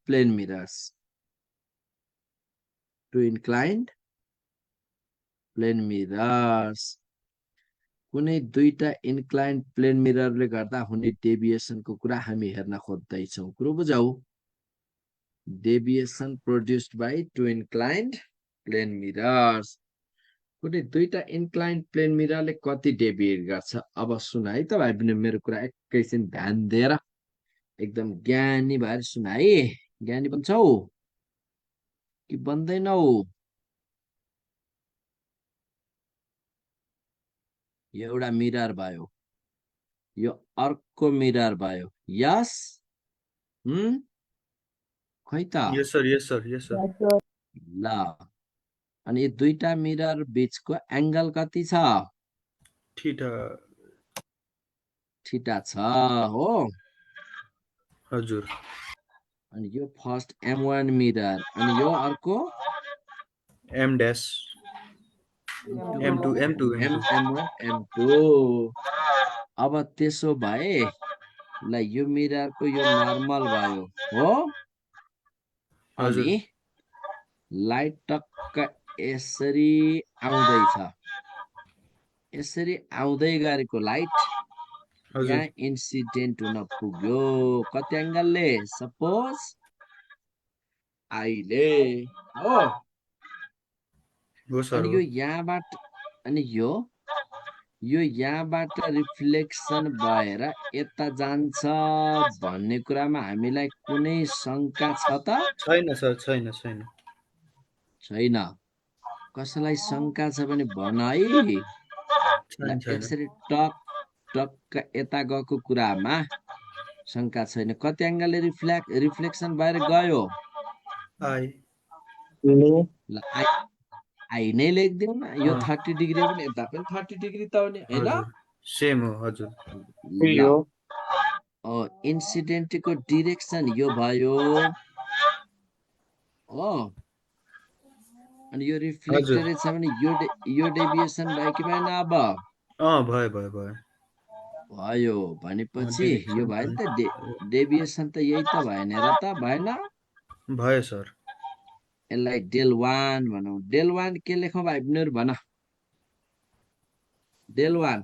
plane mirrors. कुनै दुईटा इन्क्लाइन्ड प्लेन मिररले गर्दा हुने डेभिएसनको कुरा हामी हेर्न खोज्दैछौँ। कुरो बुझौ, deviation produced by two inclined plane mirrors. कुनै दुईटा इन्क्लाइन्ड प्लेन मिररले कति डेभिएट गर्छ? अब सुन है त भाइ बहिनी, मेरो कुरा एकैछिन ध्यान दिएर एकदम ज्ञानी भएर सुन है। ज्ञानी बन्छौ कि बन्दैनौ? यो एउटा मिरर भयो, यो अर्को मिरर भयो, यस खै त? यस sir, yes sir, yes sir. ल अनि यो दुईटा मिरर बीचको एंगल कति छ? थीटा छ हो। हजुर। अनि यो फर्स्ट M1 मिरर, अनि यो अर्को M dash, M2, M1 M2। अब त्यसो भए ल यो मिररको यो नर्मल भयो हो, अनि लाइट टक्क यसरी आउँदैछ, यसरी आउँदै गरेको लाइट हजुर यहाँ इन्सिडेन्ट हुन पुग्यो कति एङ्गलले, सपोज आइले हो। हो सर अनि हो यो यहाँबाट, अनि यो यहाँबाट रिफ्लेक्सन भएर यता जान्छ भन्ने कुरामा हामीलाई कुनै शङ्का छ त? छैन सर, छैन छैन छैन। कसैलाई शङ्का छ भने भन है। ल छैन छैन यसरी टक टक्क यता गएको कुरामा शङ्का छैन। कति एङ्गलले रिफ्लेक्सन भएर गयो? आई ल आई नै लेखिदिउँ न, यो अँ, 30 डिग्री पनि यता पनि 30 डिग्री त हो नि होइन? हजुर सेम हो हजुर ल इन्सिडेन्टको डिरेक्सन यो भयो हो। अनि यो हजुर रिफ्लेक्टेड छ भने यो डेभिएसन भयो कि भएन? अब भयो भयो भयो भयो भनेपछि यो डिरेक्सन भयो नि त, डेभिएसन त यही त भएन र त भएन? भयो सर। यसलाई डेल वान भनौँ। डेल वान के लेखौँ भाइ बहिनीहरू भन? Del one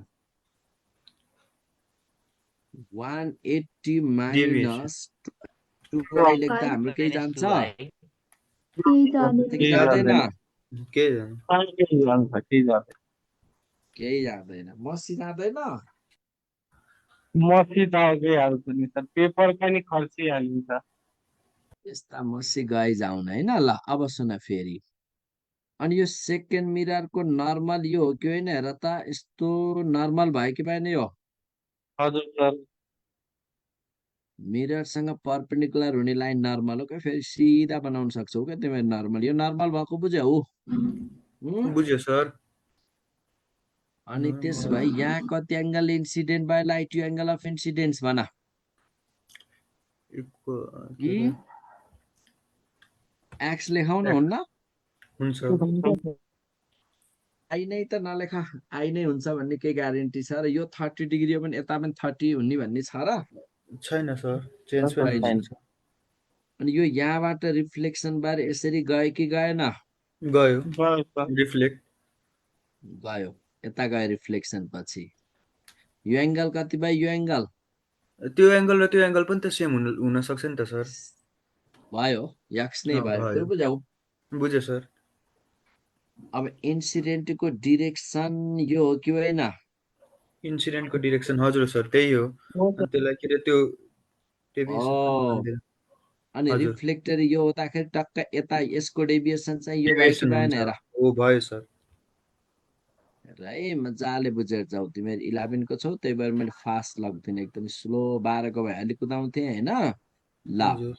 180 deviation minus 2i लेख्दा हाम्रो केही जान्छ? केही जाँदैन, केही जाँदैन। मसी जाँदैन, मसी त अघि हाल्छ नि सर, पेपर पनि खर्चिहालिन्छ। यस्ता मसी गइ जाउन होइन। ल अब सुन फेरि। अनि यो सेकेन्ड मिररको नर्मल यो हो कि होइन हेर त? यस्तो नर्मल भयो कि भएन? यो हजुर सर। मिररसँग परपेन्डिकुलर हुने लाइन नर्मल हो क्या, फेरि सिधा बनाउन सक्छौ क्या तिमीहरू नर्मल। यो नर्मल भएको बुझ्यौ? बुझ्यो सर। अनि त्यसो भए यहाँ कति एङ्गल इन्सिडेन्ट भयो लाइट? यो एङ्गल अफ इन्सिडेन्स भन। एक्स लेखाउन हुन्न? हुन्छ आई नै त नलेख, आई नै हुन्छ भन्ने केही ग्यारेन्टी छ र? यो 30 डिग्री हो भने यता पनि 30 हुने भन्ने छ र? छैन सर, चेन्ज पनि छैन। हुन्छ। अनि यो यहाँबाट रिफ्लेक्सन भएर यसरी गयो कि गएन? गयो रिफ्लेक्ट गयो, यता गयो रिफ्लेक्सन पछि। यो एङ्गल कति भयो? यो एङ्गल, त्यो एङ्गल र त्यो एङ्गल पनि त सेम हुन सक्छ नि त सर। भयो, यक्स नै भयो। कुरो बुझ्यौ? बुझ्यो सर। अब इन्सिडेन्टको डिरेक्सन यो हो कि होइन? इन्सिडेन्टको डिरेक्सन हजुर सर त्यही हो। अनि त्यसलाई के अरे त्यो अनि रिफ्लेक्टर यो हुँदाखेरि टक्क यता यसको डेभिएसन चाहिँ यो भयो कि भएन? हेर हो भयो सर। है मजाले बुझेर जाऊ। तिमीहरू 11 को छौ, त्यही भएर मैले फास्ट लग्दिनँ, एकदम स्लो 12 को भए अलिक कुदाउँथेँ होइन। ल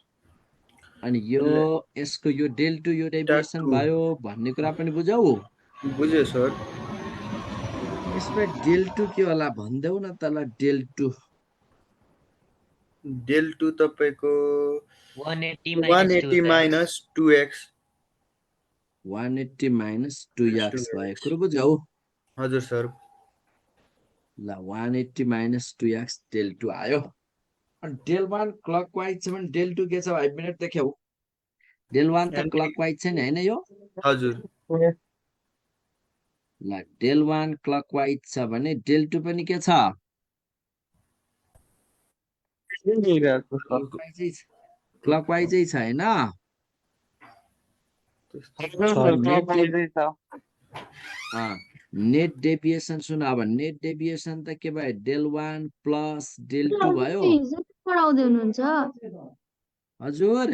अनि यो यसको यो डेल टू यो डेभिएसन भयो भन्ने कुरा पनि बुझौ? बुझ्यो सर। यसमा डेल टू के होला भन्देऊ न त? ल डेल टू तपाईँको 180 माइनस 2x 180 माइनस 2x भयो। कुरो बुझौ? हजुर सर। ल 180 माइनस 2x डेल टू आयो। अनि डेल वान क्लकवाइज छ भने डेल टू के छ भाइ? मिनट देख्यौ? डेल वान त क्लकवाइज छ नि होइन? यो हजुर। ल डेल वान क्लकवाइज छ भने डेल टू पनि के छ? क्लकवाइजै छ होइन? नेट डेभिएसन सुन। अब नेट डेभिएसन त के भयो? Del one plus del two भयो। पढाउँदै हुनुहुन्छ? हजुर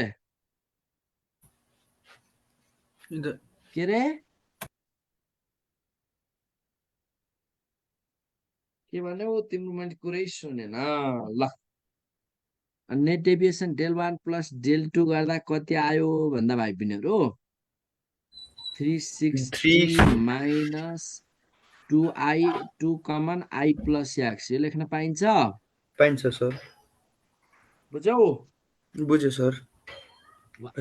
के रे? के भन्यौ तिम्रो? मैले कुरै सुनेन। ल net deviation del one plus del two गर्दा कति आयो भन्दा भाइ बहिनीहरू? 360 minus 2i 2 common i plus X. यो लेख्न पाइन्छ? पाइन्छ सर। बुझौ? बुझ्यो सर।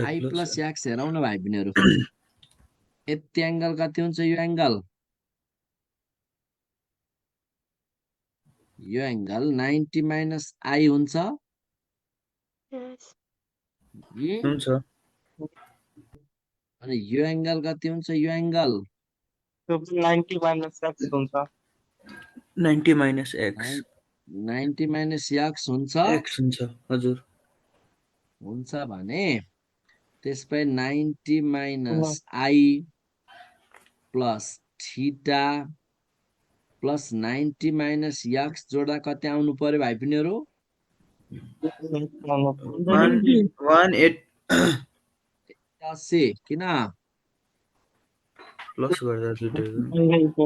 i प्लस एक्स हेरौँ न भाइ बहिनीहरू। यति एङ्गल कति हुन्छ? यो एङ्गल 90 माइनस i हुन्छ। हुन्छ अनि यो एङ्गल कति हुन्छ यो एङ्गल त्यो पनि 90 माइनस एक्स हुन्छ 90 माइनस एक्स 90 माइनस एक्स हुन्छ एक्स हुन्छ हजुर हुन्छ भने त्यसपछि 90 minus I plus theta plus 90 minus x जोड्दा कति आउनु पर्यो भाइ बहिनीहरू 180 किन प्लस गर्दा दुईटैको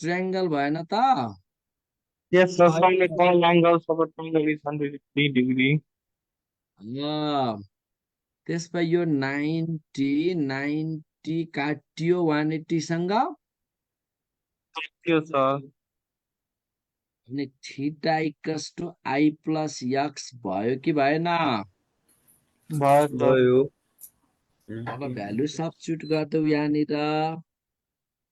ट्रायंगल भएन त Yes, sir. Find the call angles of a triangle is 180 degree. त्यसपछि यो 90 काटियो 180 सँग Yes, sir. अनि theta equals to I plus X भयो कि भएन भयो अब भ्यालु सब्स्टिट्युट गर्दै यहाँनिर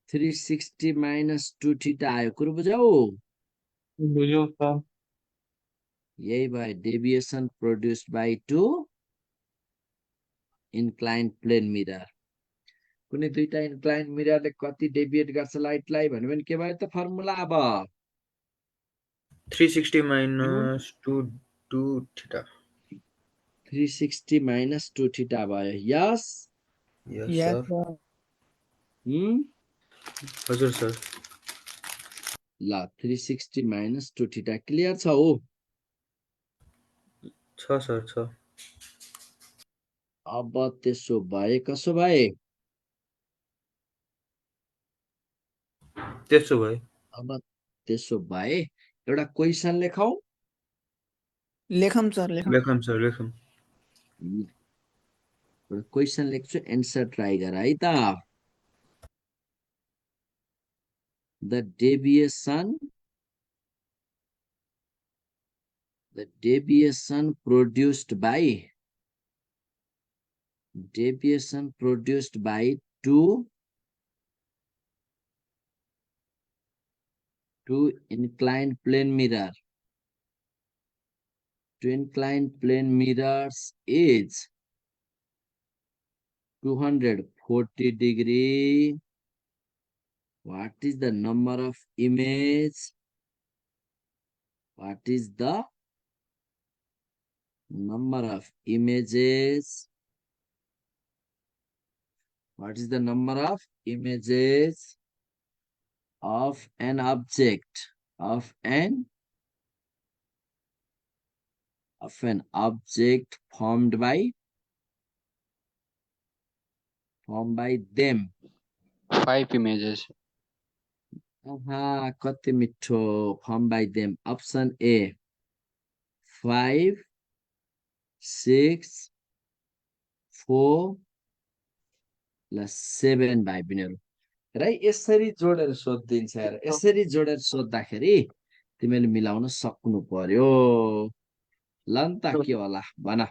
360 माइनस 2 थीटा आयो कुरो बुझौ बुझ्यो सर यही भयो deviation produced by two inclined plane mirror कुनै दुईटा इन्क्लाइन्ड मिररले कति डेभिएट गर्छ लाइटलाई भन्यो भने के भयो त फर्मुला अब 360 माइनस 2 थीटा 360 माइनस 2 थीटा भयो यस यस सर हजुर सर ल 360 माइनस 2 थीटा क्लियर छ हो छ सर छ अब त्यसो भए कसो भए त्यसो भए अब त्यसो भए एउटा क्वेशन लेखौ लेखम सर लेखम सर लेखम एउटा क्वेशन लेख्छु एन्सर ट्राई गर है त the deviation produced by two inclined plane mirrors is 240 degree. What is the number of image? What is the number of images? What is the number of images of an object formed by them? 5 images. कति मिठो formed by them. Option A 5, 6, 4 plus 7 भाइ बहिनीहरू र यसरी जोडेर सोधिदिन्छ यार यसरी जोडेर सोद्दाखेरि तिमीले मिलाउन सक्नु पर्यो ल नि त के होला भन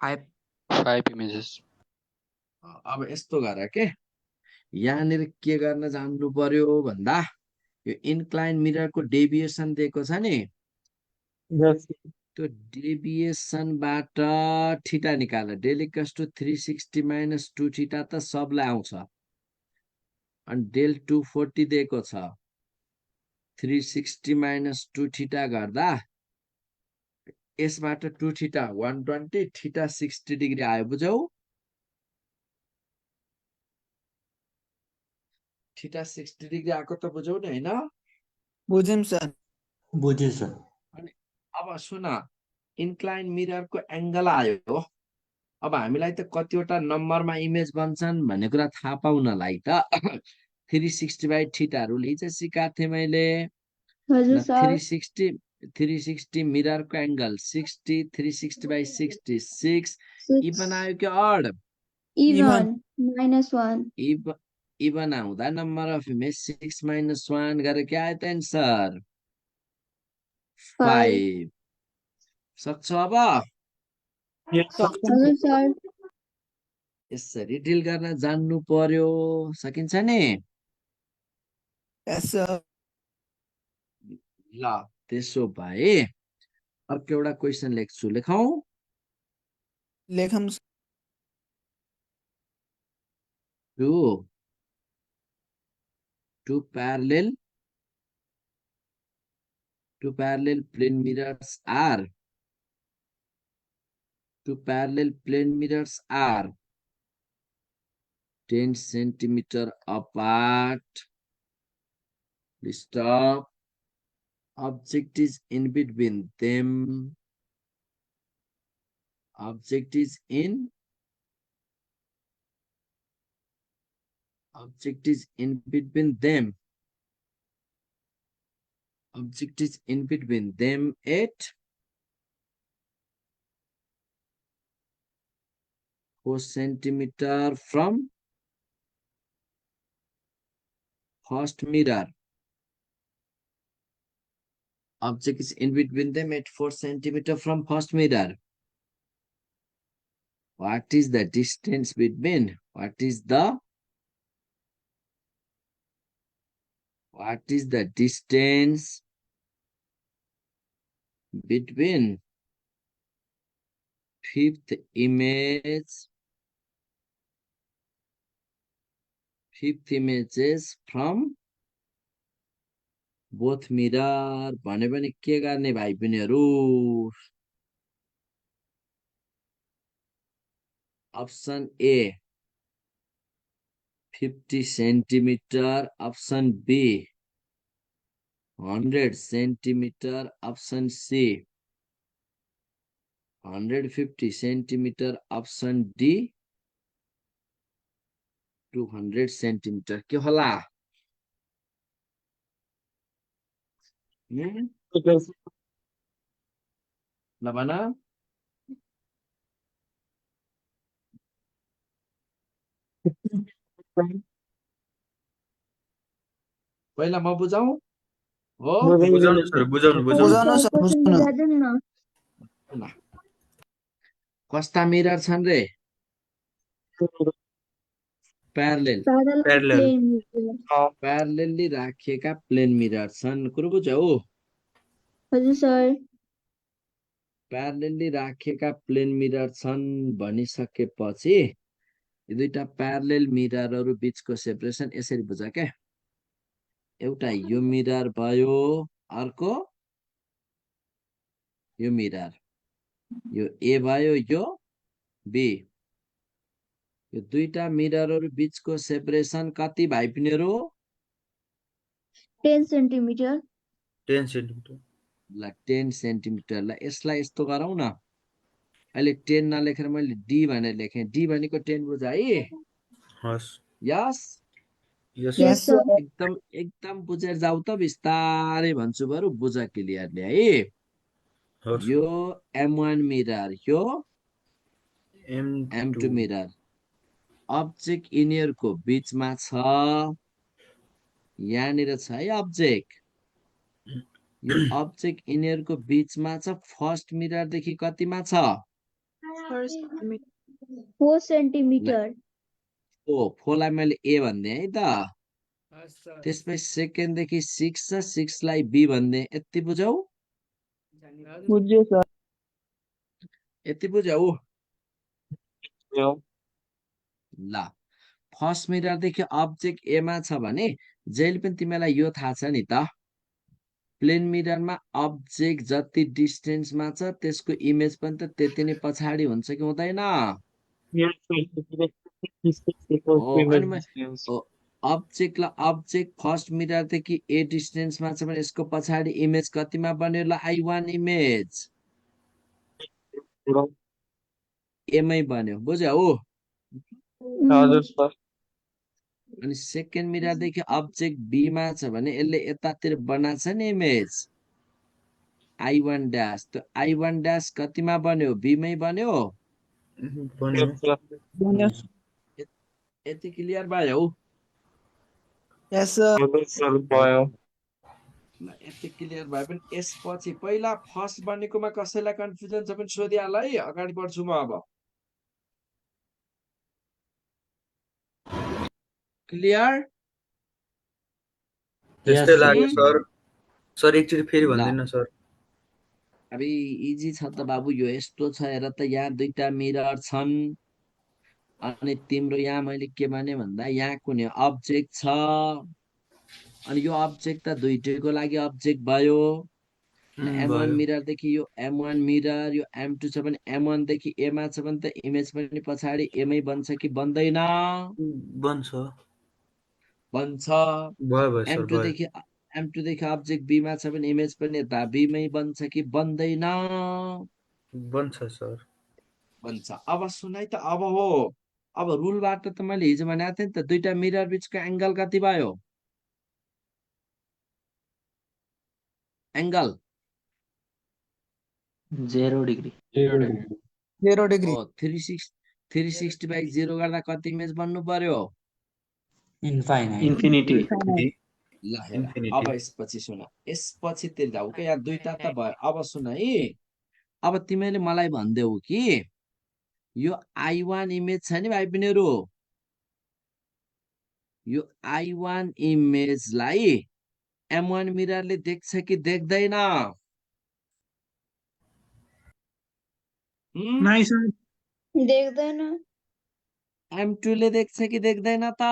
5 images. अब यस्तो गर के यहाँनिर के गर्न जान्नु पर्यो भन्दा यो इन्क्लाइन मिररको डेभिएसन दिएको छ नि त्यो डेभिएसनबाट थीटा निकाल del equals to 360 minus 2 theta त सबलाई आउँछ अनि डेल 240 दिएको छ 360 माइनस 2 थीटा गर्दा यसबाट 2 थीटा 120 थीटा 60 डिग्री आयो बुझौ थीटा 60 डिग्री आएको त बुझौ नि हैन बुझ्यौं सर बुझे सर अनि अब सुन इन्क्लाइन मिररको एंगल आयो अब हामीलाई त कतिवटा नम्बरमा इमेज बन्छन् भन्ने कुरा थाहा पाउनलाई त 360 बाइ थीटाहरु लिन्छ सिकाएको थिए मैले हजुर सर 360 मिररको एंगल 60 360 बाइ 66 इभन आयो कि अड इभन -1 इभन आउँदा नम्बर अफ इमेज 6 माइनस 1 गरेर के आयो त एन्सर 5 सक्छ अब हजुर सर यसरी डिल गर्न जान्नु पर्यो सकिन्छ नि यस सर ल त्यसो भए अर्को एउटा क्वेशन लेख्छु लेखौ लेखम Two parallel plane mirrors are 10 centimeter apart. Stop. Object is in between them. Object is in between them. Object is in between them at 4 centimeter from first mirror. Object is in between them at 4 centimeter from first mirror. What is the distance between? What is the distance between fifth images from both mirror? भने पनि के गर्ने भाइ बहिनीहरु? Option A 50 centimeter, option B 100 centimeter, option C 150 centimeter, option D 200 centimeter. के होला? ल भन। पहिला म बुझाऊ हो? बुझाउनु सर, बुझाउनु बुझाउनु सर, बुझाउनु। ल कस्ता मिरर छन् रे? प्यारलेल प्यारलेलली राखिएका प्लेन मिरर छन्। कुरो बुझ्यौ? हजुर सर। प्यारलेलली राखिएका प्लेन मिरर छन् भनिसकेपछि यी दुईटा प्यारलेल मिररहरु बीचको सेपरेसन यसरी बुझ के। एउटा यो मिरर भयो, अर्को यो मिरर, यो ए भयो, यो बी। यो दुईटा मिररहरु बीचको सेपरेसन कति भाइ बहिनीहरु? 10 सेन्टिमिटर। 10 सेन्टिमिटर। ल 10 सेन्टिमिटर। ल यसलाई यस्तो गरौँ न। अहिले 10 नलेखेर मैले डी भनेर लेखेँ। डी भनेको 10 बुझ है? हस्। यस यस सर। एकदम बुझेर जाऊ त, बिस्तारै भन्छु बरु, बुझ क्लियरली है। हस्। यो M1 मिरर, यो M2 M2 मिरर। अब्जेक्ट यिनीहरुको बीचमा छ। यहाँनिर छ है अब्जेक्ट। यो अब्जेक्ट यिनीहरुको बीचमा छ। फर्स्ट मिरर देखि कतिमा छ? 4 सेन्टिमिटर। ओ 4 लाई मैले ए भन्दिए है त। त्यसपछि सेकेन्ड देखि 6 छ, 6 लाई बी भन्दिए। यति बुझौ? बुझ्यो सर। यति बुझौ? ल फर्स्ट मिरर देखि अब्जेक्ट ए मा छ भने जहिले पनि तिमीलाई यो थाहा छ नि त, प्लेन मिररमा अब्जेक्ट जति डिस्टेन्समा छ त्यसको इमेज पनि त त्यति नै पछाडी हुन्छ कि हुँदैन? अब्जेक्ट फर्स्ट मिरर देखि ए डिस्टेन्समा छ भने यसको पछाडी इमेज कतिमा बन्यो? ल I1 इमेज एमै बन्यो। बुझ्यौ? हजुर सर। अनि सेकेन्ड मिरर देखि अब्जेक्ट बी मा छ भने यसले यतातिर बनाछ नि इमेज I1 ड्याश। त्यो I1 ड्याश कतिमा बन्यो? बी मै बन्यो। यति क्लियर भयो? यस सर। ल यति क्लियर भयो पनि यसपछि पहिला फर्स्ट बनेकोमा कसैलाई कन्फ्युजन छ भने सोधिहाल है, अगाडि बढ्छु म अब। क्लियर? त्यस्तै लाग्यो सर। सर एकचोटि फेरि भन्दिनु सर। अबे इजी छ त बाबु, यो यस्तो छ हेर त। यहाँ दुईटा मिरर छन्। अनि तिम्रो यहाँ मैले के भने भन्दा यहाँ कुनै अब्जेक्ट छ अनि यो अब्जेक्ट त दुईटैको लागि अब्जेक्ट भयो M1 भयो मिरर देखि यो M1 मिरर यो M2 छ भने M1 देखि A मा छ भने त इमेज पनि पछाडि A मै बन्छ कि बन्दैन बन्छ बन्छ भयो भयो सर M2 भयो देखि M2 देखि अब्जेक्ट B मा छ भने इमेज पनि यता B मै बन्छ कि बन्दैन बन्छ सर बन्छ अब सुनाइ त अब हो अब रुलबाट त मैले हिजो भनेको थिएँ नि त दुईटा मिरर बिचको एंगल कति भयो एंगल 0 डिग्री 0 डिग्री 360 बाई 0 गर्दा कति इमेज बन्नु पर्यो इन्फाइनाइट Infinity. ल हेर अब यसपछि सुन यसपछि तिर जाऊ के यहाँ दुईटा त भयो अब सुन है अब तिमीले मलाई भन्देऊ कि यो I1 इमेज छ नि भाइ बहिनीहरु यो I1 इमेजलाई M1 मिररले देख्छ कि देख्दैन नाइ सर देख्दैन M2 ले देख्छ कि देख्दैन त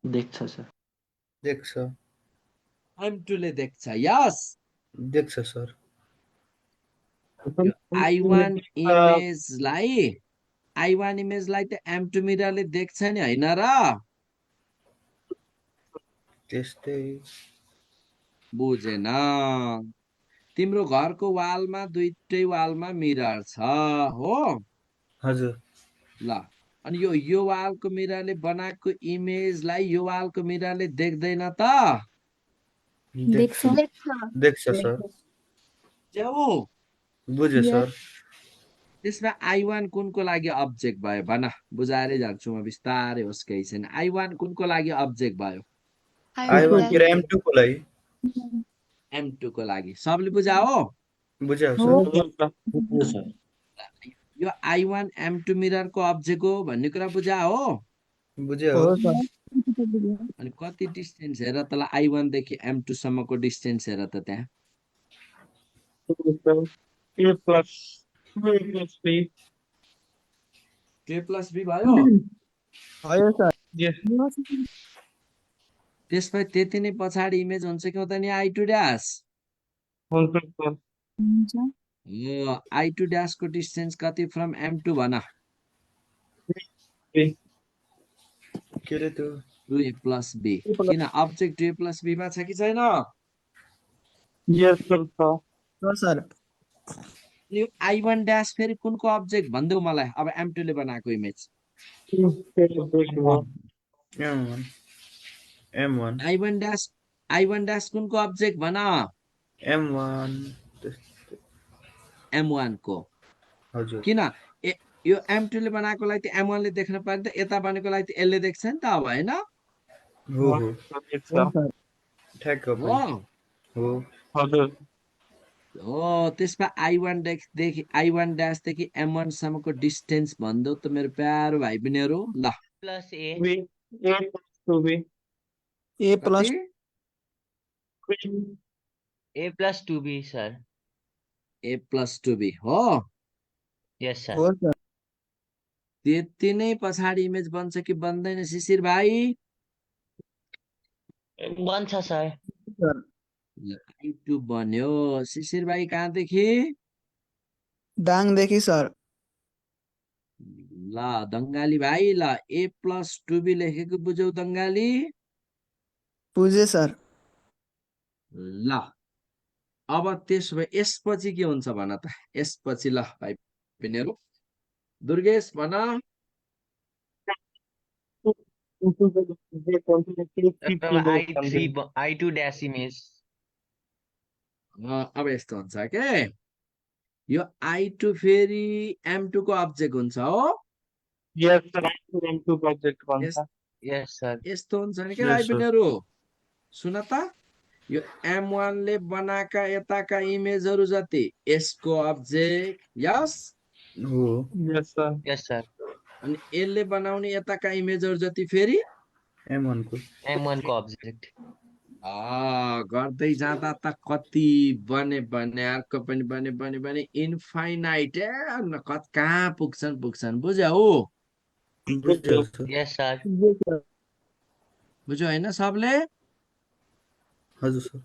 देख्छ सर देख्छ M2 ले देख्छ यस देख्छ सर I1 इमेजलाई त M2 मिररले देख्छ नि हैन र त्यस्तै बुझेन तिम्रो घरको वालमा दुईटै वालमा मिरर छ हो हजुर ल अनि यो वालको मिररले बनाएको इमेजलाई यो वालको मिररले देख्दैन त देख्छ देख्छ सर जाऊ बुझे सर त्यसमा I1 कुनको लागि अब्जेक्ट भयो भन बुझाएरै जान्छु म बिस्तारै होस् केही छैन I1 कुनको लागि अब्जेक्ट भयो I1 के M2 को लागि M2 को लागि सबले बुझा हो बुझ्यो सर यो I1 M2 मिररको अब्जेक्ट हो भन्ने कुरा बुझा हो बुझ्यो अनि कति डिस्टेन्स हेर तँलाई I1 देखि M2 सम्मको डिस्टेन्स हेर त त्यहाँ A plus B. 2 plus B भयो भयो सर Yes. त्यसपछि त्यति नै पछाडि इमेज हुन्छ कि हुँदैन I2 ड्यास हुन्छ सर I2 ड्यास को डिस्टेन्स कति फ्रम M2 भन के रे त्यो 2A plus B किन अब्जेक्ट 2A plus B मा छ कि छैन Yes sir सर यो I1 ड्यास फेरि कुनको अब्जेक्ट भन्देऊ मलाई अब M2 ले बनाएको image M1 I1 dash कुनको object भन M1 को हजुर किन यो M2 ले बनाएको लागि त M1 ले देख्न पर्यो नि त यता बनेको लागि त यसले देख्छ नि त अब हैन हो ठ्याक्क हो हो हजुर हो त्यसमा I1 ड्यास देखि M1 सम्मको डिस्टेन्स भन्देऊ त मेरो प्यारो भाइ बहिनीहरु ल plus A B A plus 2B A plus A plus 2b sir A plus 2B हो यस सर हो सर त्यति नै पछाडि इमेज बन्छ कि बन्दैन शिशिर भाइ बन्छ सर I2 बन्यो शिशिर भाइ कहाँदेखि दाङदेखि सर ल दङ्गाली भाइ ल A plus 2B लेखेको बुझ्यौ दङ्गाली बुझे सर ल अब त्यसो भए यसपछि के हुन्छ भन त यसपछि ल भाइ बहिनीहरु दुर्गेश भन I2 dash image अब यस्तो हुन्छ के यो I2 फेरि M2 को अब्जेक्ट हुन्छ हो Yes sir M2 project भन्छ yes sir यस्तो हुन्छ नि के Yes, भाइ sir. बहिनीहरु सुन त यो M1 ले बनाएका यताका इमेजहरु जति यसको अब्जेक्ट यस हो Yes sir yes sir अनि यसले बनाउने यताका इमेजहरु जति फेरि M1 को M1 को object गर्दै जाँदा त कति बने बने अर्को पनि बने इन्फाइनाइट कहाँ पुग्छन् बुझ्यौ बुझ्यो सर। Yes, sir. बुझ्यो होइन सबले हजुर sir.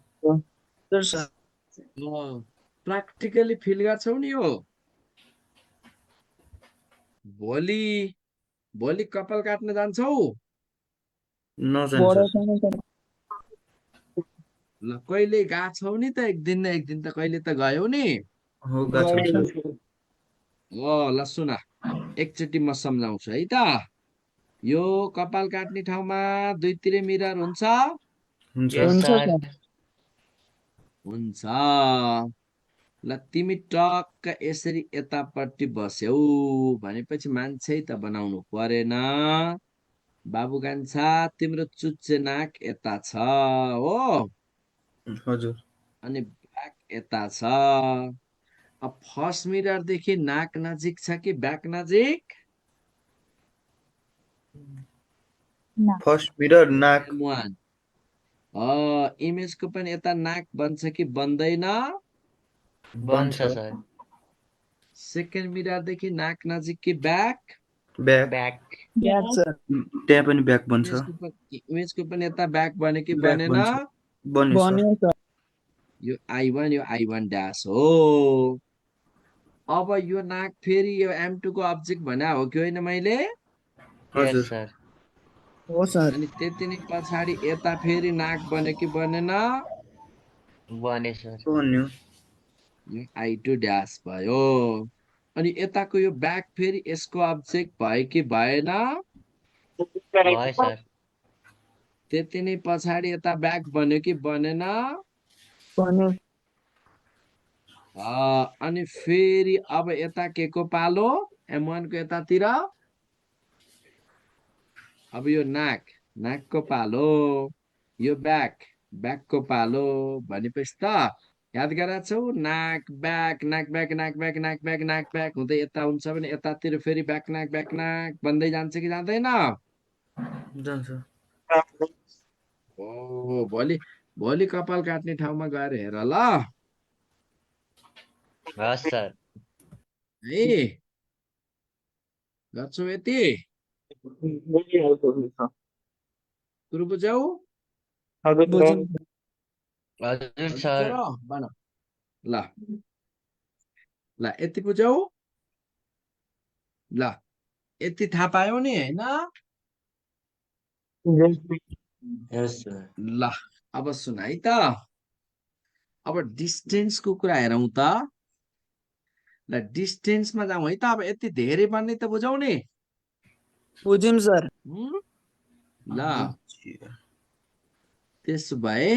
Sir sir practically feel गर्छौ नि यो भोलि भोलि कपाल काट्न जान्छौ नजान्छ बडा सर। छैन सर। ल कहिले गएको छौ नि त एक दिन न एक दिन त कहिले त गयौ नि हो गएको छ सर। ल सुन एकचोटि म सम्झाउँछु है त यो कपाल काट्ने ठाउँमा दुईतिर मिरर हुन्छ हुन्छ। Yes, हुन्छ sir. सर। हुन्छ ल तिमी टक्क यसरी यतापट्टि बस्यौ भनेपछि मान्छे त बनाउनु परेन बाबु कान्छा तिम्रो चुच्चे नाक यता छ हो हजुर। अनि ब्याक यता छ अब फर्स्ट मिररदेखि नाक नजिक छ कि ब्याक नजिक फर्स्ट मिरर नाक। वान इमेजको पनि यता नाक बन्छ कि बन्दैन Bun छ, sir. सेकेन्ड मिररदेखि नाक नजिक कि back back. Back. Back sir. त्यहाँ पनि ब्याक बन्छ। इमेजको पनि यता ब्याक बन्यो कि ब्याक बनेन बन्छ। बन्यो सर। बन्यो सर। यो I1 यो I1 ड्यास हो अब यो नाक फेरि यो M2 को अब्जेक्ट भने हो कि होइन मैले Yes, हजुर। sir. हो सर। अनि त्यति नै पछाडि यता फेरि नाक बन्यो कि बनेन बने, sir. बन्यो। यो I2 ड्यास भयो अनि यताको यो ब्याक फेरि यसको अब्जेक्ट भयो कि भएन भयो, sir. त्यति नै पछाडि यता ब्याक बन्यो कि बनेन बन्यो। अनि फेरि अब यता के को पालो M1 को यतातिर अब यो नाकको पालो यो ब्याकको पालो भनेपछि त याद गरेका छौ नाक ब्याक हुँदै यता हुन्छ भने यतातिर फेरि ब्याक नाक बन्दै जान्छ कि जाँदैन जान्छ। भोलि कपाल काट्ने ठाउँमा गएर हेर ल हस्, sir. है गर्छौ यति कुरो बुझ्यौ बुझ्यौँ। हजुर, sir. भन ल यति बुझ्यौ ल यति थाहा पायौ नि होइन Yes, sir. ल अब सुन है त अब डिस्टेन्सको कुरा हेरौँ त ल डिस्टेन्समा जाउँ है त अब यति धेरै बन्ने त बुझौ नि बुझ्यौँ सर। ल त्यसो भए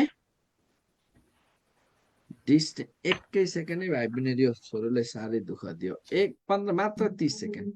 एकै सेकेन्डै भाइ पनि यो छोरोले साह्रै दुःख दियो 15 मात्र 30 सेकेन्ड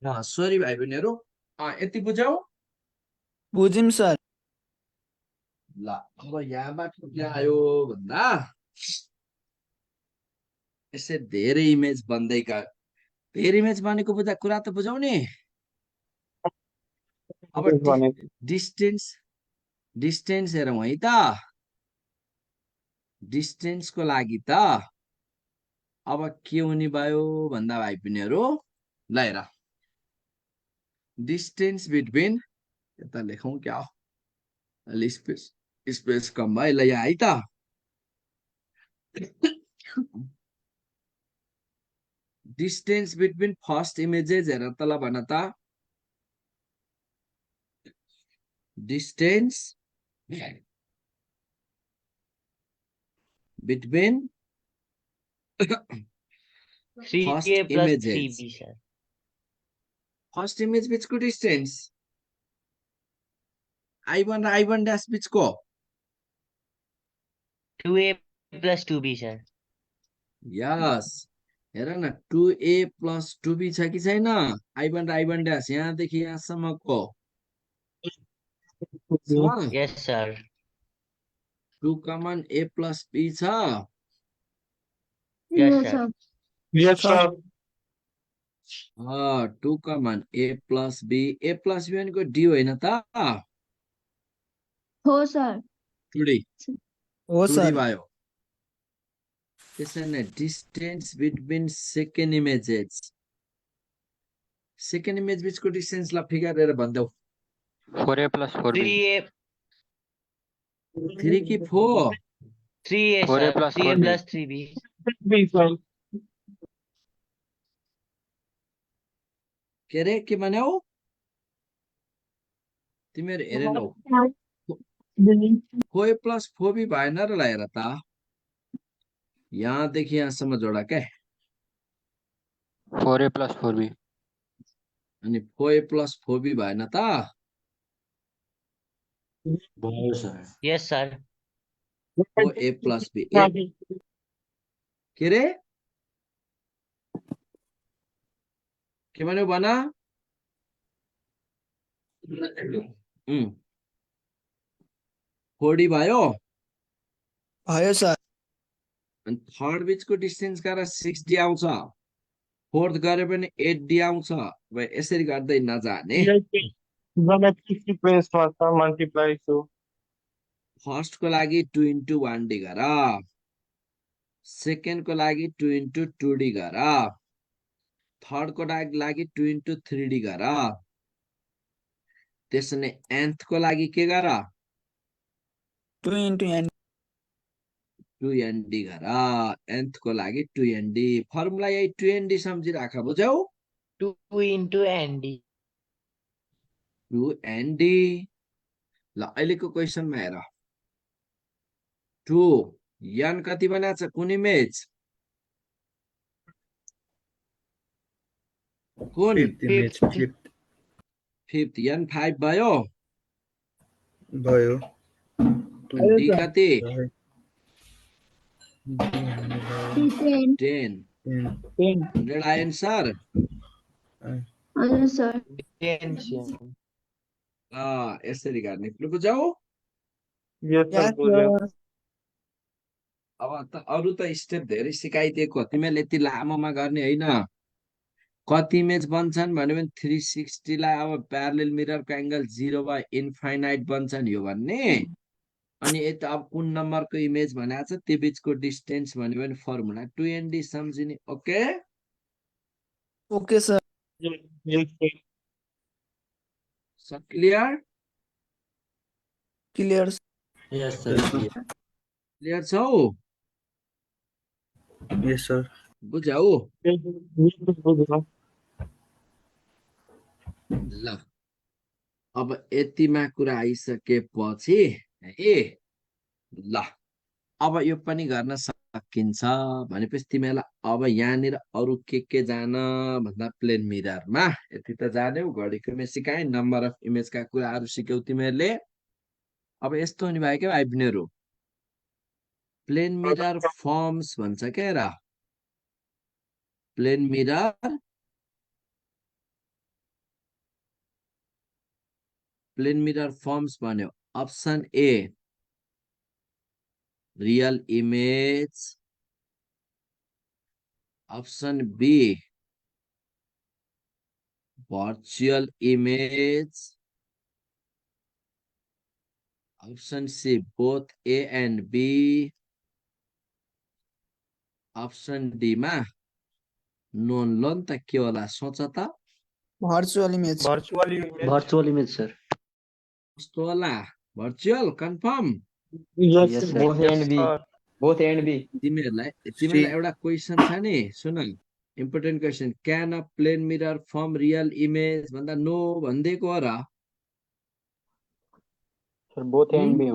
सरी भाइ बहिनीहरू यति बुझ्यौ बुझ्यौँ सर। ल अब यहाँबाट के आयो भन्दा यसै धेरै इमेज बन्दै गयो धेरै इमेज बनेको बुझ्दा कुरा त बुझौ नि अब डिस्टेन्स हेरौँ है त डिस्टेन्सको लागि त अब के हुने भयो भन्दा भाइ बहिनीहरू ल हेर डिस्टेन्स बिट्विन यता लेखौँ क्या अलि स्पेस कम भयो ल यहाँ है त डिस्टेन्स बिट्विन फर्स्ट इमेजेस हेर त ल भन त distance between 3A plus 3B, sir. First image बिचको डिस्टेन्स I1 र I1 ड्यास बिचको 2A plus 2B, sir. यस हेर न 2A plus 2B छ कि छैन I1 र I1 ड्यास यहाँदेखि यहाँसम्मको छ Yes, sir. 2 common A plus B छ Yes, sir. Yes, sir. 2 common A plus B A plus B भनेको D होइन त हो सर 2D हो 2D सर भयो त्यसैले distance between second images second image बिचको डिस्टेन्सलाई फिगर हेरेर भन्देऊ 4A plus 4B. 3A, 3 कि 4 3A, 4A sir. plus 3A 4B. plus 3B. B, sir. के अरे के भन्यौ तिमीहरू हेरेनौ 4A plus 4B भएन र ल हेर त यहाँदेखि यहाँसम्म जोडा क्या 4A plus 4B. अनि 4A plus 4B भएन त भयो, sir. Yes, sir. 4A plus B के अरे के भन्यौ भन 4D भयो भयो सर अनि थर्ड बिचको डिस्टेन्स गरेर 6D आउँछ फोर्थ गरे पनि 8D आउँछ अब यसरी गर्दै नजाने Geometry sequence मा छ multiply to फर्स्टको लागि 2 into 1D गर सेकेन्डको लागि 2 into 2D गर थर्डको लागि 2 into 3D गर त्यसैले nthको लागि के गर 2 into n 2ND गर nthको लागि 2ND फर्मुला यही 2ND सम्झिराख बुझ्यौ 2 into ND. 2ND ल अहिलेको क्वेसनमा हेर 2 n कति बनाएको छ कुन इमेज कुन फिफ्थ इमेज फिफ्थ n 5 भयो भयो D कति 10 10 10 100 आयो सर हजुर सर 10, sir. यसरी गर्ने बुझौ yes sir Yes, बुझ्यो sir. अब त अरु त स्टेप धेरै सिकाइदिएको तिमीले यति लामोमा गर्ने हैन कति इमेज बन्छन् भन्यो भने 360 लाई अब प्यारलल मिररको एंगल 0 बाइ इन्फाइनाइट बन्छन् यो भन्ने अनि यता अब कुन नम्बरको इमेज भनेको छ त्यो बीचको डिस्टेन्स भन्यो भने फर्मुला 2ND सम्झिने okay Okay, sir. yes sir सब clear Clear. Yes, sir. Clear छौ यस सर बुझ्यौ yes बुझ्यो ल अब यतिमा कुरा आइसकेपछि है ल अब यो पनि गर्न सकिन्छ भनेपछि तिमीलाई अब यहाँनिर अरु के जान भन्दा प्लेन मिररमा यति त जान्यौ घडीको इमेज सिकाए नम्बर अफ इमेजका कुराहरु सिक्यौ तिमीहरूले अब यस्तो हुने भयो के भाइबहिनीहरु प्लेन मिरर फर्म्स भन्छ के र प्लेन मिरर फर्म्स भन्यो option A real image option B virtual image option C both A and B option D मा नोन लो नि त के होला सोच त Virtual image. Virtual image. Virtual image, sir. कस्तो होला virtual confirm Yes, Yes, sir. sir. Both A Yes, and B. sir. Both A and B. तिमीहरूलाई एउटा क्वेसन छ नि सुन important question can a plane mirror form real image भन्दा no भनिदिएको हो र Sir, both A and B.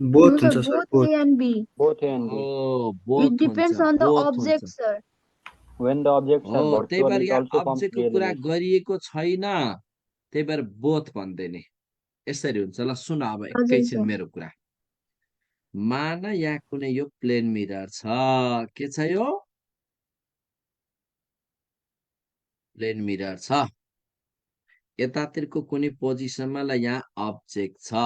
Both No, sir, हुन्छ sir both both A and B. Both A and B. ओ It बोथ depends हुन्छ on the both object, हुन्छ sir. When the objects are हो त्यही virtual, भएर it यहाँ also forms अब्जेक्टको real कुरा image. गरिएको छैन त्यही भएर बोथ भन्दैन यसरी हुन्छ ल सुन अब हजुर एकैछिन सर मेरो कुरा मान यहाँ कुनै यो प्लेन मिरर छ के छ यो प्लेन मिरर छ यतातिरको कुनै पोजिसनमा ल यहाँ अब्जेक्ट छ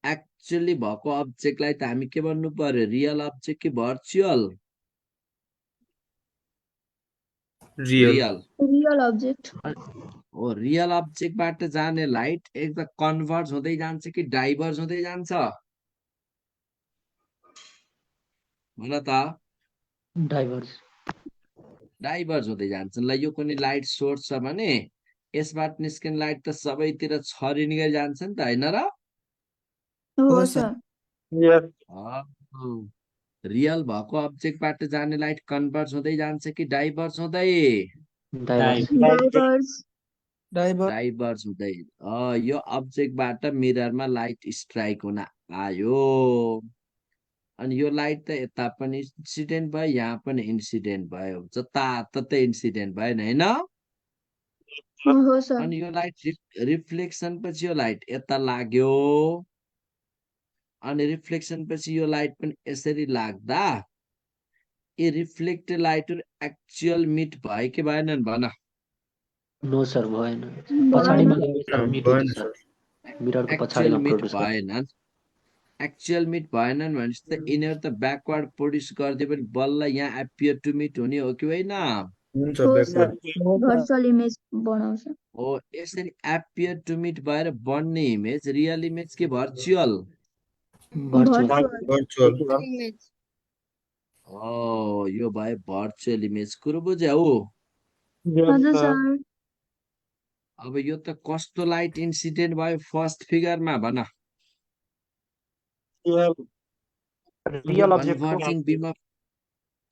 एक्चुअली भएको अब्जेक्टलाई त हामी के भन्नु पर्यो रियल अब्जेक्ट कि virtual real real real object. हो रियल अब्जेक्टबाट जाने लाइट एक त कन्भर्ज हुँदै जान्छ कि डाइभर्ज हुँदै जान्छ भन त Diverse. डाइभर्ज हुँदै जान्छ ल यो कुनै लाइट सोर्स छ भने यसबाट निस्किने लाइट त सबैतिर छरिने गरी जान्छ नि त होइन र हो sir. Sir Yes. रियल भएको अब्जेक्टबाट जाने लाइट कन्भर्ज हुँदै जान्छ कि डाइभर्ज हुँदै Diverse. diverse. Diver. डाइभर्ज हुँदै यो अब्जेक्टबाट मिररमा लाइट स्ट्राइक हुन आयो अनि यो लाइट त यता पनि इन्सिडेन्ट भयो यहाँ पनि इन्सिडेन्ट भयो जताततै इन्सिडेन्ट भएन होइन हो सर अनि यो लाइट रिफ्लेक्सन पछि यो लाइट यता लाग्यो अनि रिफ्लेक्सन पछि यो लाइट पनि यसरी लाग्दा यी रिफ्लेक्टेड लाइटहरु एक्चुअल मिट भयो कि भएनन् भन No, sir. भएन पछाडिमा भएन गयो सर मिट भएन हुन्छ सर सर मिररको एक्चुअल पछाडिमा मिट प्रोड्युस गर्छ भएनन् एक्चुअल मिट भएनन् भनेपछि त यिनीहरू त ब्याकवर्ड प्रोड्युस गरिदियो भने बल्ल यहाँ एपियर टु मिट हुने हो कि होइन हुन्छ हो ब्याकवर्ड सर भर्चुअल इमेज बनाउँछ हो यसरी एपियर टु मिट भएर बन्ने इमेज रियल इमेज कि virtual virtual virtual virtual image हो यो भयो भर्चुअल इमेज कुरो बुझ्यौ Yes, हजुर sir. सर अब यो त कस्तो लाइट इन्सिडेन्ट भयो फर्स्ट फिगरमा भन Real. Real object.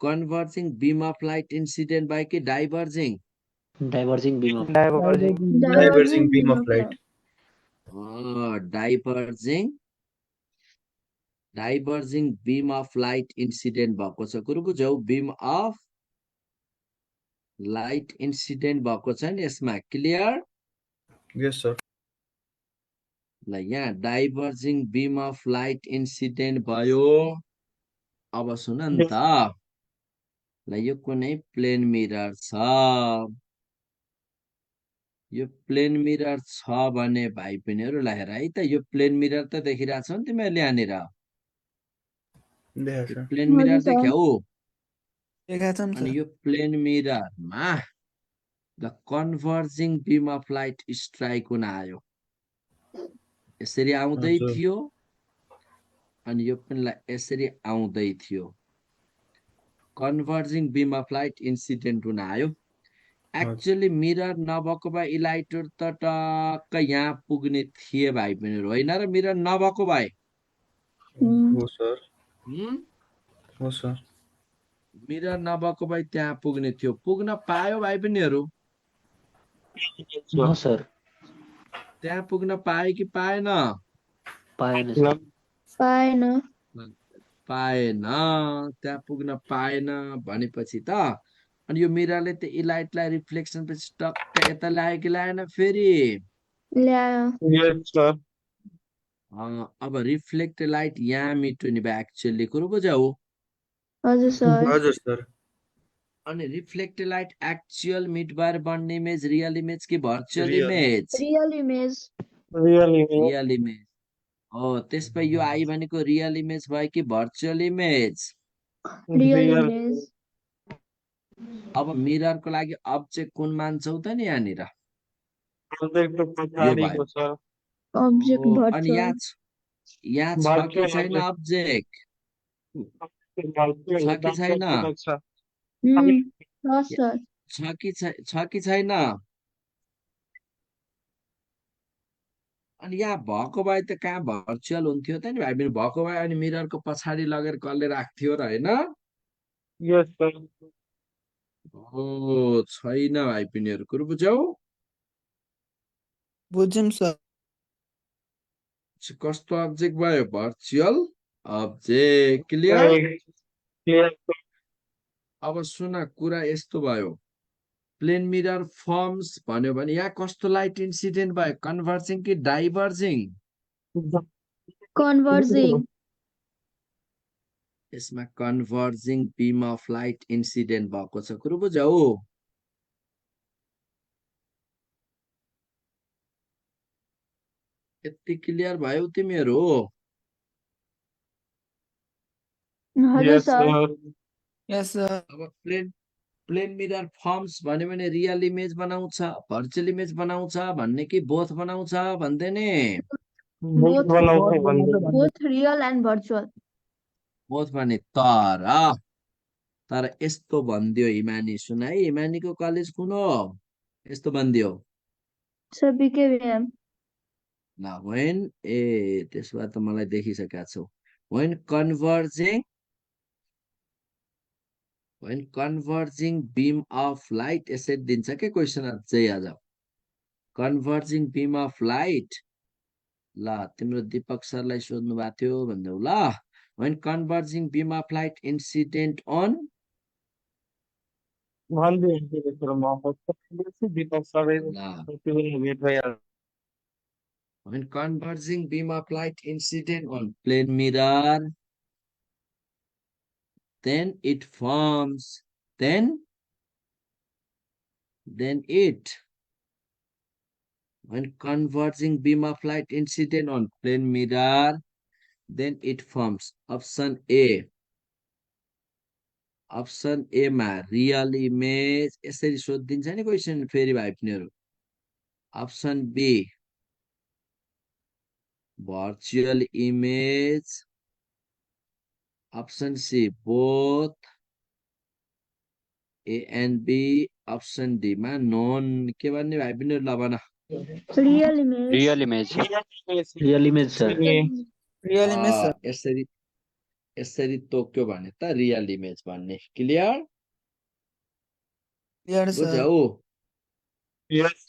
Converging beam of light incident भयो कि diverging diverging beam of Diverging. Diverging beam of light diverging beam of light incident भएको छ कुरो बुझ्यौ बीम अफ लाइट इन्सिडेन्ट भएको छ नि यसमा क्लियर यस सर ल यहाँ diverging beam of light incident भयो अब सुन नि त ल यो कुनै प्लेन मिरर छ यो प्लेन मिरर छ भने भाइ बहिनीहरु ल हेर है त यो प्लेन मिरर त देखिरहेछौ नि तिमीहरूले यहाँनिर देखाएको छ प्लेन मिरर देख्यौ देखाएको छ नि अनि सर यो प्लेन मिररमा the converging beam of light strike हुन आयो यसरी आउँदै हजुर थियो अनि यो पनि यसरी आउँदै थियो converging beam of light incident हुन आयो एक्चुअली मिरर नभएको भए यी लाइटहरु त टक्क यहाँ पुग्ने थिए भाइ बहिनीहरु होइन र मिरर नभएको भए हो सर हुँ? हो सर मिरर नभएको भए त्यहाँ पुग्ने थियो पुग्न पायो भाइ बहिनीहरु नो सर त्यहाँ पुग्न पायो कि पाएन पाएन सर पाएन पाएन त्यहाँ पुग्न पाएन भनेपछि त अनि यो मिररले त यी लाइटलाई रिफ्लेक्सन पछि टक्क यता ल्यायो कि ल्याएन फेरि ल्यायो Yes, sir. अब रिफ्लेक्ट लाइट यहाँ मिट्ने भयो एक्चुअली कुरो बुझ्यौ हजुर सर हजुर सर अनि रिफ्लेक्ट लाइट एक्चुअल मिट भएर बन्ने इमेज रियल इमेज कि virtual real image real image Real image. Real image हो त्यसपछि यो आई भनेको रियल इमेज भयो कि virtual image real Real. Image अब मिररको लागि अब्जेक्ट कुन मान्छौ त नि यहाँनिर Object to यो पछाडिको भयो sir. अब्जेक्ट अनि भर्चुअल यहाँ छ कि Virtual छैन object. अब्जेक्ट छ कि छैन सर छ कि छैन अनि यहाँ भएको भए त कहाँ भर्चुअल हुन्थ्यो त नि भाइ बहिनी भएको भए अनि मिररको पछाडि लगेर कसले राख्थ्यो र होइन Yes, sir. हो छैन भाइ बहिनीहरू कुरो बुझ्यौ बुझ्यौँ सर कस्तो अब्जेक्ट भयो भर्चुअल अब्जेक्ट क्लियर Clear. अब सुन कुरा यस्तो भयो प्लेन मिरर फर्म्स भन्यो भने यहाँ कस्तो लाइट इन्सिडेन्ट भयो कन्भर्जिङ कि डाइभर्जिङ कन्भर्जिङ यसमा converging beam of light incident भएको छ कुरो बुझ्यौ यति क्लियर भयो तिमीहरू हजुर Yes, सर sir. यस सर अब प्लेन मिरर फर्म्स भन्यो भने रियल इमेज बनाउँछ भर्चुअल इमेज बनाउँछ भन्ने कि बोथ बनाउँछ भन्दै नि Both बोथ बनाउँछ भन्दै both real and virtual both भने तर यस्तो भनिदियो हिमानी सुन है हिमानीको कलेज कुन हो यस्तो भनिदियो सर बिकेबिएम ल वेन ए त्यसो भए त मलाई देखिसकेका छौ when converging beam of light यसरी दिन्छ के क्वेसन अझै आज कन्भर्जिङ बीम अफ लाइट ल तिम्रो दिपक सरलाई सोध्नु भएको थियो भन्देऊ ल when converging beam of light incident on भनिदियो त्यसो म दिपक सबै भेट भइहाल्छ when converging beam of light incident on plane mirror then it forms then it when converging beam of light incident on plane mirror then it forms option A मा real image यसरी सोधिदिन्छ नि क्वेसन फेरि भाइ पिनीहरु option B virtual image option C both A and B option D मा नोन के भन्ने भाइ पनि ल भन real image real image real image sir real image sir यसरी यसरी तोक्यो भने त रियल इमेज भन्ने क्लियर क्लियर सर बुझ्यौ यस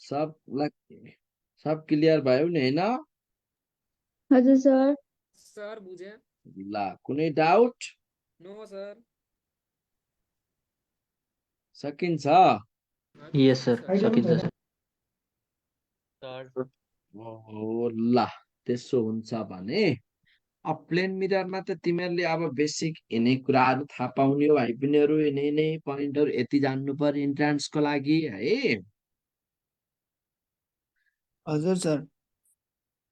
सब क्लियर भयो नि हैन हजुर सर सर बुझे ल कुनै डाउट नो सर सकिन्छ यस सर सकिन्छ सर सर ओ ल त्यसो हुन्छ भने अब प्लेन मिररमा त तिमीहरूले अब बेसिक यिनै कुराहरू थाहा पाउने हो भाइ बहिनीहरू यिनै पोइन्टहरू यति जान्नु पर्यो इन्ट्रान्सको लागि है हजुर सर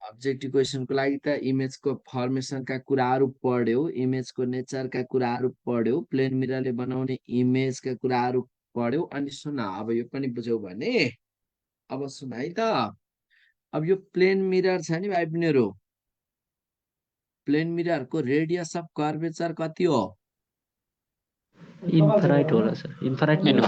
अब्जेक्टिभ क्वेसनको लागि त इमेजको फर्मेसनका कुराहरू पढ्यौ इमेजको नेचरका कुराहरू पढ्यौ प्लेन मिररले बनाउने इमेजका कुराहरू पढ्यौ अनि सुन अब यो पनि बुझ्यौ भने अब सुन है त अब यो प्लेन मिरर छ नि भाइ बहिनीहरू प्लेन मिररको रेडियस अफ कर्वेचर कति हो इन्फाइनाइट होला सर इन्फाइनाइट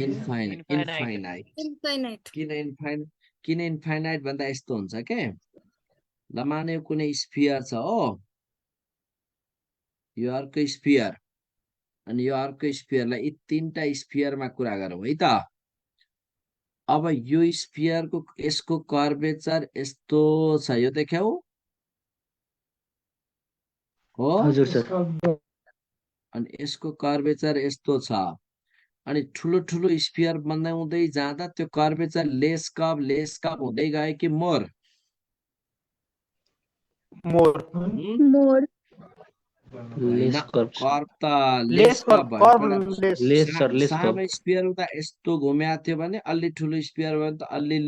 इन्फाइनाइट इन्फाइनाइट किन इन्फाइनाइट भन्दा यस्तो हुन्छ के ल माने कुनै स्फियर छ हो यो अर्को स्फियर अनि यो अर्को स्फियरलाई यी तीनटा स्फियरमा कुरा गरौँ है त अब यो स्फियरको यसको कर्वेचर यस्तो छ यो देख्यौ हो हजुर सर अनि यसको कर्वेचर यस्तो छ अनि ठुलो ठुलो स्फियर बनाउँदै जाँदा त्यो कर्वेचर लेस कप हुँदै गयो कि more more less curve curve त less cup less sir less curve सानो स्फियर हुँदा यस्तो घुमेको थियो भने अलि ठुलो स्फियर भयो भने त अलि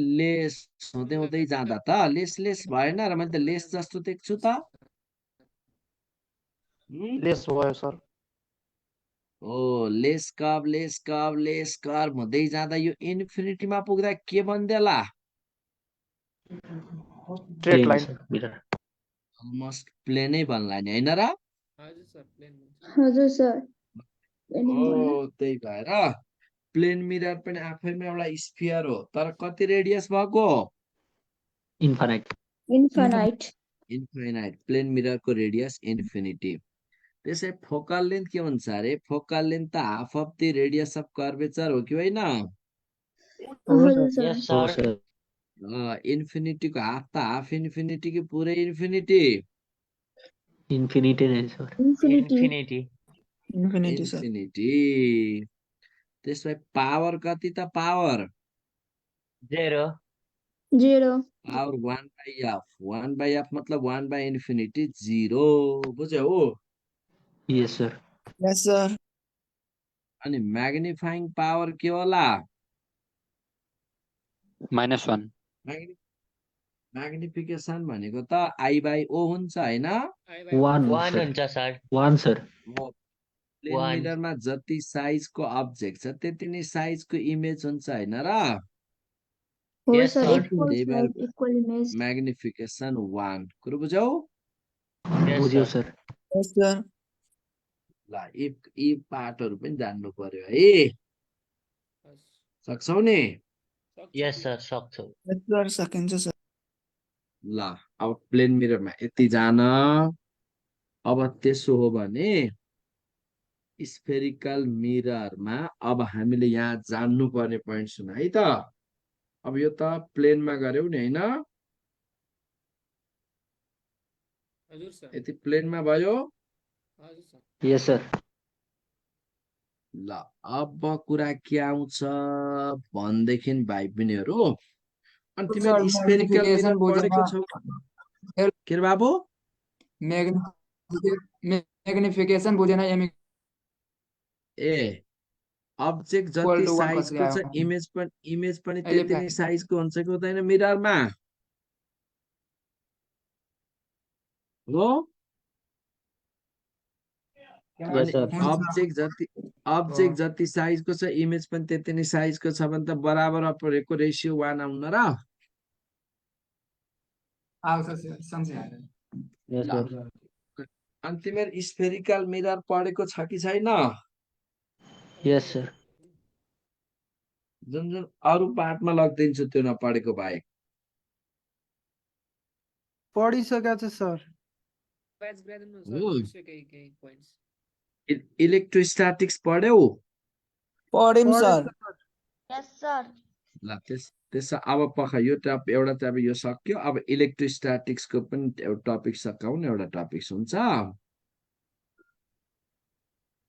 लेस हुँदै हुँदै जाँदा त लेस भएन र मैले त लेस जस्तो देख्छु त लेस भयो सर ओ लेस कर्व हुँदै जाँदा यो इन्फिनिटीमा पुग्दा के बन्देला स्ट्रेट लाइन मिरर अलमोस्ट प्लेनै भन्ला नि होइन र हजुर सर प्लेन हजुर सर हो त्यही भएर प्लेन मिरर पनि आफैमा एउटा स्फियर हो तर कति रेडियस भएको इन्फानाइट इन्फानाइट इन्फाइनाइट प्लेन मिररको रेडियस इन्फिनिटी त्यसै फोकल लेन्थ के भन्छ अरे फोकल लेन्थ त half of the radius of curvature हो कि होइन हजुर सर Yes, हो sir. सर इन्फिनिटीको हाफ त हाफ इन्फिनिटी कि पुरै इन्फिनिटी इन्फिनिटी नै sir Infinity. Infinity, sir. Infinity त्यसमा पावर कति त पावर 0. 0 पावर 1/f मतलब 1/इन्फिनिटी 0 बुझ्यौ यस सर Yes, sir. अनि म्याग्निफाइङ पावर के होला -1 म्याग्निफिकेसन भनेको त I/O हुन्छ होइन 1 1 सर हुन्छ सर 1 सर प्लेन One. मिररमा जति साइजको अब्जेक्ट छ त्यति नै साइजको इमेज हुन्छ होइन र हो Yes, सर sir. इक्वल त्यही भएर साइज इक्वल इमेज म्याग्निफिकेसन 1 कुरो बुझ्यौ Yes, बुझ्यो sir. Sir Yes, sir. ल यी पार्टहरू पनि जान्नु पर्यो है सक्छौ नि Yes, sir. सक्छौ Yes, sir. सकिन्छ sir. ल अब प्लेन मिररमा यति जान अब त्यसो हो भने स्फेरिकल मिररमा अब हामीले यहाँ जान्नु पर्ने पोइन्ट सुन है त अब यो त प्लेनमा गर्यौ नि होइन हजुर सर यति प्लेनमा भयो हजुर सर यस सर ल अब कुरा के आउँछ भनेदेखि भाइ बहिनीहरू अनि Sir, तिमीहरू स्फेरिकल मिरर magnification पढेको बुझेन छौ के रे बाबु magnification बुझेन ए अब्जेक्ट equal जति to 1 साइजको छ कसरी इमेज पनि अहिले त्यति नै साइजको हुन्छ कि हुँदैन मिररमा हो यस सर अब्जेक्ट जति साइजको छ इमेज पनि त्यति नै साइजको छ भने त बराबर अपरेको रेसियो 1 आउन र यस ल। सर अनि तिमीहरू स्फेरिकल मिरर पढेको छ कि छैन यस सर जुन जुन अरू पार्टमा लगिदिन्छु त्यो नपढेको बाहेक पढिसकेको छ सर ब्याच ग्राजुएटमा सर हो। बिर्स्यो केही पोइन्ट्स इलेक्ट्रोस्ट्याटिक्स पढ्यौ पढिम सर यस सर ल त्यसो अब पख यो एउटा त अब यो सक्यो अब इलेक्ट्रोस्ट्याटिक्सको पनि एउटा टपिक सकाउ न एउटा टपिक हुन्छ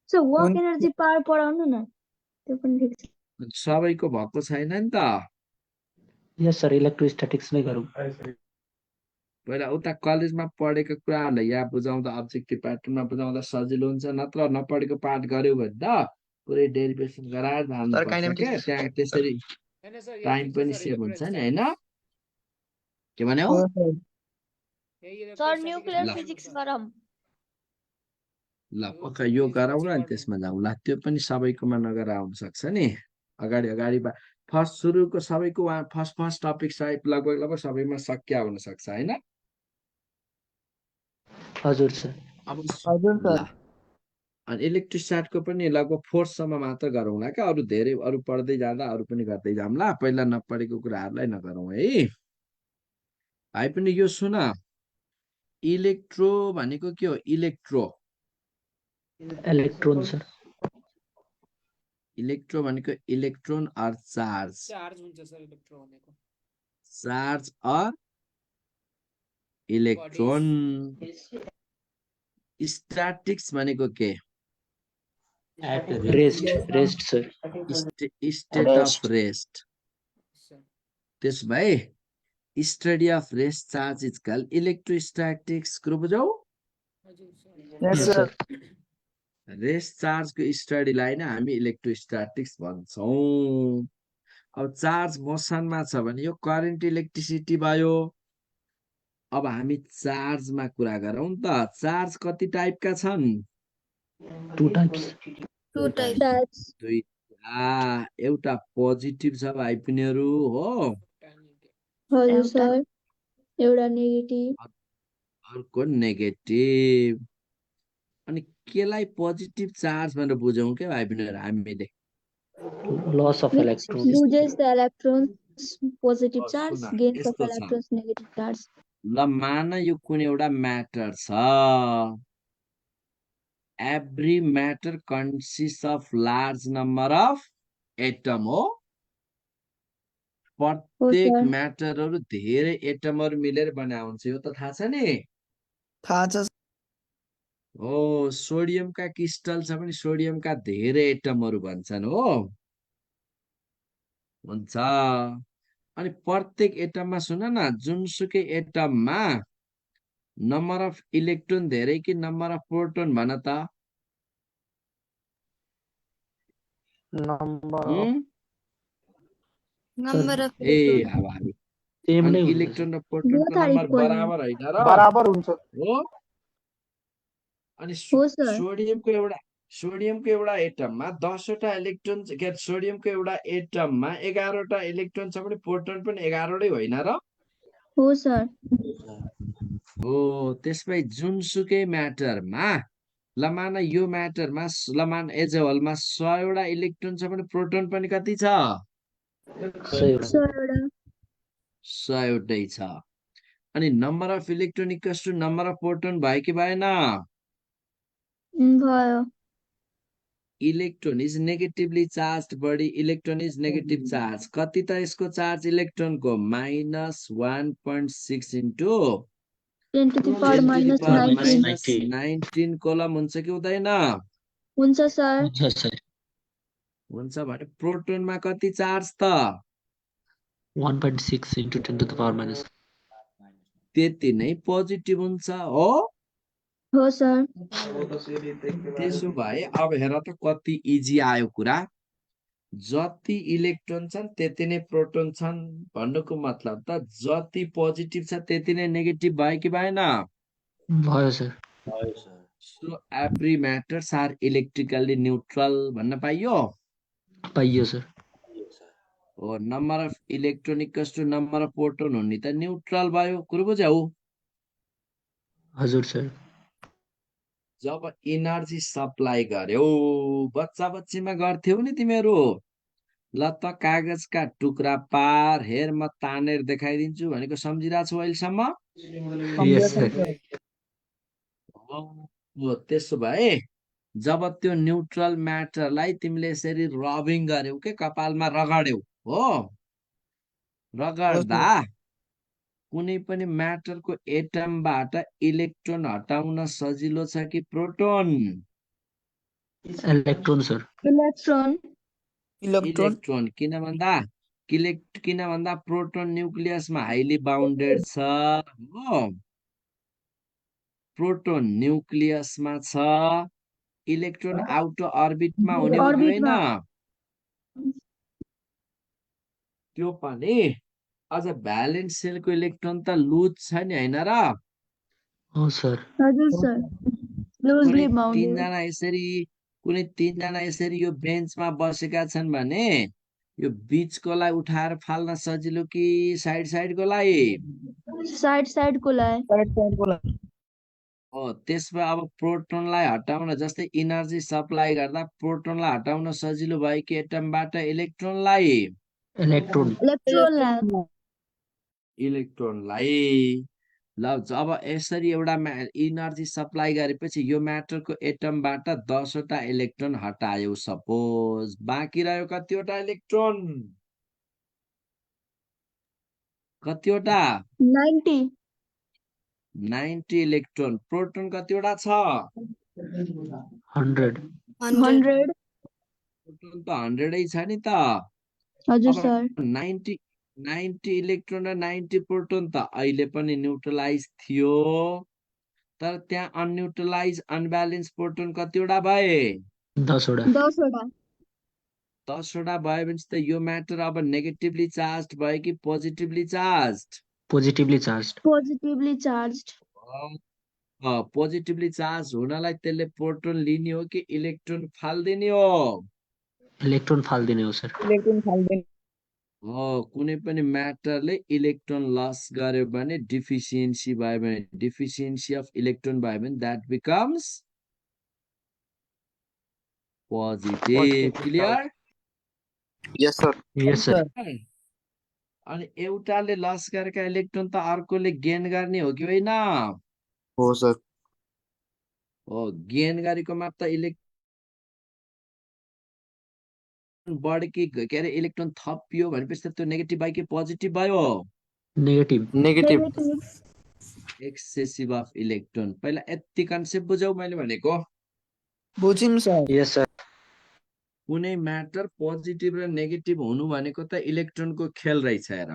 सर वर्क एनर्जी पावर पढाउनु न त्यो पनि ठिक छ सबैको भएको छैन नि त यस सर इलेक्ट्रोस्ट्याटिक्स नै गरौँ पहिला उता कलेजमा पढेको कुराहरूलाई यहाँ बुझाउँदा अब्जेक्टिभ प्याटर्नमा बुझाउँदा सजिलो हुन्छ नत्र नपढेको पाठ गर्यो भने त पुरै डेरिभेसन गराएर जानुपर्छ क्या त्यहाँ त्यसरी हैन सर टाइम पनि सेभ हुन्छ नि होइन के भन्यौ हो सर सर न्युक्लियर ल। फिजिक्स गरौँ ल पक्का यो गराउँ अनि त्यसमा जाउँ ल त्यो पनि सबैकोमा नगर आउन सक्छ नि अगाडि फर्स्ट सुरुको सबैको फर्स्ट टपिक सायद लगभग सबैमा सकिया हुन सक्छ होइन हजुर सर अब हजुर ल सर अनि इलेक्ट्रोस्ट्याटको पनि लगभग फोर्थसम्म मात्र गरौँला क्या अरू पढ्दै जाँदा अरू पनि गर्दै जाउँला पहिला नपढेको कुराहरूलाई नगरौँ है भाइ पनि यो सुन इलेक्ट्रो भनेको के हो इलेक्ट्रोन सर इलेक्ट्रो भनेको इलेक्ट्रोन अर चार्ज चार्ज हुन्छ सर इलेक्ट्रो भनेको चार्ज अर इलेक्ट्रोन स्ट्याटिक्स भनेको के rest sir state of rest त्यसो भए study of rest charge is call electrostatics कुरो बुझौ हजुर सर यस सर रेस्ट चार्जको स्टडीलाई नै हामी इलेक्ट्रोस्ट्याटिक्स भन्छौँ अब चार्ज मोसनमा छ भने यो करेन्ट इलेक्ट्रिसिटी भयो अब हामी चार्जमा कुरा गरौँ त चार्ज कति टाइपका छन् 2 टाइप्स दुईटा एउटा पोजिटिभ छ भाइ पिनीहरू हो हजुर सर एउटा नेगेटिभ अर्को नेगेटिभ अनि केलाई पोजिटिभ चार्ज भनेर बुझौँ के भाइ बहिनीहरू हामीले Loss of Which electrons. loses the electrons positive ल charge, सुन gains of यस्तो छ electrons negative charge. ल मान यो कुनै एउटा म्याटर छ every matter consists of large number of atom हो हो प्रत्येक सर म्याटरहरू धेरै एटमहरू मिलेर बनाएको हुन्छ यो त थाहा छ नि थाहा छ हो सोडियमका क्रिस्टल छ भने सोडियमका धेरै एटमहरू भन्छन् हो हुन्छ अनि प्रत्येक एटममा सुन न जुनसुकै एटममा नम्बर अफ इलेक्ट्रोन धेरै कि नम्बर अफ प्रोटोन भन त Number of हुँ? नम्बर अफ ए प्रोटोन अब हामी सेम अनि नै हुन्छ इलेक्ट्रोन र प्रोटोनको both are नम्बर equal. बराबर होइन र बराबर हुन्छ हो अनि हो सर सोडियमको एउटा एटममा 10वटा इलेक्ट्रोन के अरे सोडियमको एउटा एटममा 11वटा इलेक्ट्रोन छ भने प्रोटोन पनि 11वटै होइन र हो सर हो त्यसपछि जुनसुकै म्याटरमा ल मान यो म्याटरमा ल मान एज अ होलमा 100वटा इलेक्ट्रोन छ भने प्रोटोन पनि कति छ 100 सर 100वटै छ अनि number of electron equals to number of proton भयो कि भएन भयो electron is negatively charge body electron is negative charge कति त यसको चार्ज इलेक्ट्रोनको -1.6 into 10 to the power 10 to the minus power 19 -19 kolam हुन्छ कि हुँदैन हुन्छ सर हुन्छ सर हुन्छ भने प्रोटोनमा कति चार्ज त 1.6 into 10 to the power minus. त्यति नै पोजिटिभ हुन्छ हो हो सर त्यसो भए अब हेर त कति इजी आयो कुरा जति इलेक्ट्रोन छन् त्यति नै प्रोटोन छन् भन्नुको मतलब त जति पोजिटिभ छ त्यति नै नेगेटिभ भयो कि भएन भयो sir so every matters are electrically neutral भन्न पाइयो पाइयो सर हो number of electron equals to number of proton हुने त न्युट्रल भयो कुरो बुझ्यौ हजुर सर जब इनर्जी सप्लाई गर्यो बच्चा बच्चीमा गर्थ्यौ नि तिमीहरू ल त कागजका टुक्रा पार हेर म तानेर देखाइदिन्छु भनेको सम्झिरहेको छु अहिलेसम्म यस सर हो त्यसो भए जब त्यो न्युट्रल म्याटरलाई तिमीले यसरी रबिङ गर्यौ के कपालमा रगड्यौ हो रगड्दा कुनै पनि म्याटरको एटमबाट इलेक्ट्रोन हटाउन सजिलो छ कि proton electron sir electron electron किन भन्दा प्रोटोन न्युक्लियसमा हाइली बाउन्डेड छ हो प्रोटोन न्युक्लियसमा छ इलेक्ट्रोन आउटर अर्बिटमा हुने हो कि होइन त्यो पनि अझ भ्यालेन्स सेलको इलेक्ट्रोन त लुज छ नि होइन र हो सर हजुर सर लुजली बाउन्डेड कुनै तीनजना यसरी यो बेन्चमा बसेका छन् भने यो बीचकोलाई उठाएर फाल्न सजिलो कि साइडकोलाई साइडकोलाई हो त्यसमा अब प्रोटोनलाई हटाउन जस्तै इनर्जी सप्लाई गर्दा प्रोटोनलाई हटाउन सजिलो भयो कि एटमबाट इलेक्ट्रोनलाई ल जब यसरी एउटा इनर्जी सप्लाई गरेपछि यो म्याटरको एटमबाट 10वटा इलेक्ट्रोन हटायो सपोज बाँकी रह्यो कतिवटा इलेक्ट्रोन कतिवटा 90 इलेक्ट्रोन प्रोटोन कतिवटा छ 100 प्रोटोन त 100 छ नि त हजुर सर 90 इलेक्ट्रोन र 90 प्रोटोन त अहिले पनि न्युट्रलाइज थियो तर त्यहाँ अनन्युट्रलाइज अनब्यालेन्स प्रोटोन कतिवटा भए 10वटा 10वटा भयो भने त यो म्याटर अब नेगेटिभली चार्ज भयो कि positively charge positively charge positively charge हुनलाई त्यसले प्रोटोन लिने हो कि इलेक्ट्रोन फाल्दिने हो इलेक्ट्रोन फाल्दिने हो सर कुनै पनि म्याटरले इलेक्ट्रोन लस गर्यो भने डिफिसियन्सी भयो भने डिफिसियन्सी अफ इलेक्ट्रोन भयो भने that becomes positive clear yes sir Yes, sir. अनि एउटाले लस गरेका इलेक्ट्रोन त अर्कोले गेन गर्ने हो कि होइन हो सर हो गेन गरेकोमा त इलेक्ट्रोन बढ्यो कि के अरे इलेक्ट्रोन थपियो भनेपछि त त्यो नेगेटिभ भयो कि पोजिटिभ भयो Negative. Negative excessive of electron पहिला यति कन्सेप्ट बुझौ मैले भनेको बुझ्यौँ सर Yes, sir. कुनै म्याटर पोजिटिभ र नेगेटिभ हुनु भनेको त इलेक्ट्रोनको खेल रहेछ हेर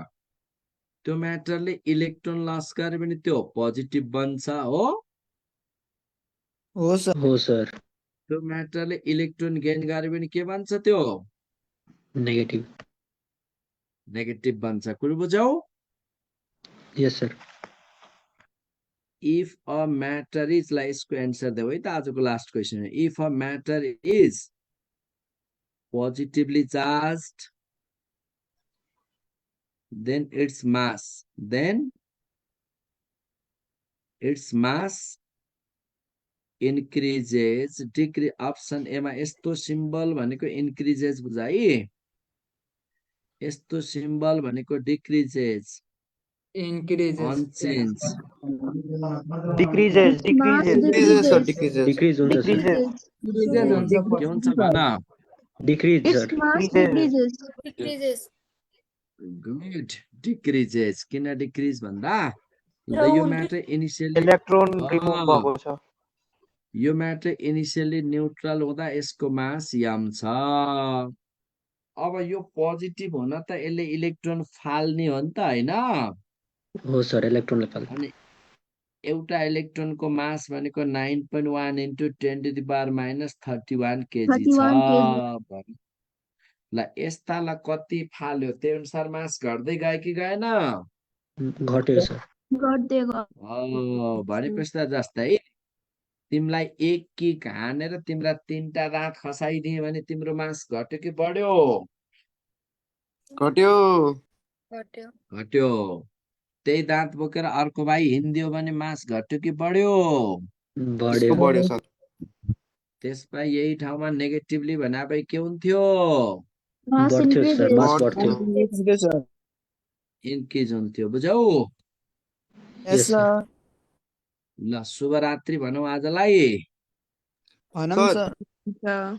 त्यो म्याटरले इलेक्ट्रोन लस गर्यो भने त्यो पोजिटिभ बन्छ हो हो सर Oh, sir. त्यो म्याटरले इलेक्ट्रोन गेन गर्यो भने के बन्छ त्यो Negative. नेगेटिभ बन्छ कुरो बुझौ Yes, sir. If a matter is ला यसको एन्सर देऊ है त आजको last question if a matter is positively charged then its mass increases decrease option एमा यस्तो सिम्बल भनेको इन्क्रिजेस बुझ है यस्तो सिम्बल भनेको decreases increases unchanged Decreases. Decreases sir decreases Decrease हुन्छ sir. डिक्रिजेस हुन्छ के हुन्छ भन Decrease, sir. Decreases good decreases किन डिक्रिज भन्दा ल यो म्याटर इनिशियली Electron remove भएको छ यो म्याटर इनिशियली न्युट्रल हुँदा यसको मास यम छ अब यो पोजिटिभ हुन त यसले इलेक्ट्रोन फाल्ने हो नि त हैन हो sir. Electron level. अनि एउटा इलेक्ट्रोनको मास भनेको 9.1 into 10 to the power minus 31 kg छ 31 kg. ल यस्तालाई कति फाल्यो त्यही अनुसार मास घट्दै गयो कि गएन घट्यो sir. गर्दै भनेपछि त जस्तै तिमीलाई एक किक हानेर तिमीलाई 3टा दाँत खसाइदिए भने तिम्रो मास घट्यो कि बढ्यो घट्यो घट्यो घट्यो त्यही दाँत बोकेर अर्को भाइ हिँड्दियो भने मास घट्यो कि बढ्यो यसको बढ्यो. बढ्यो सर त्यसमा यही ठाउँमा नेगेटिभली भने भए के हुन्थ्यो बढ्थ्यो sir. मास बढ्थ्यो. सर इन्क्रिज हुन्थ्यो बुझौ यस सर ल शुभरात्रि भनौँ आजलाई भनौँ सर सर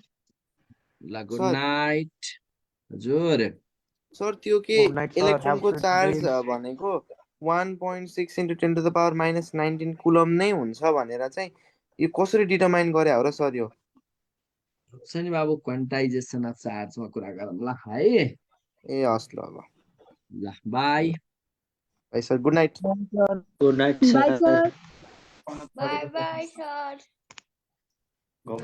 ल गुड सर नाइट हजुर सर त्यो के Good night, sir. Have इलेक्ट्रोनको good charge dreams. भनेको 1.6 into 10 to the power minus 19 coulomb नै हुन्छ भनेर चाहिँ यो कसरी डिटरमाइन गरे हो र सर यो शनि बाबु क्वान्टाइजेसन अफ चार्जमा कुरा गरौँ ल है ए हस् ल अब ल बाई है sir good night Good night Bye, sir. sir. By by sir Go.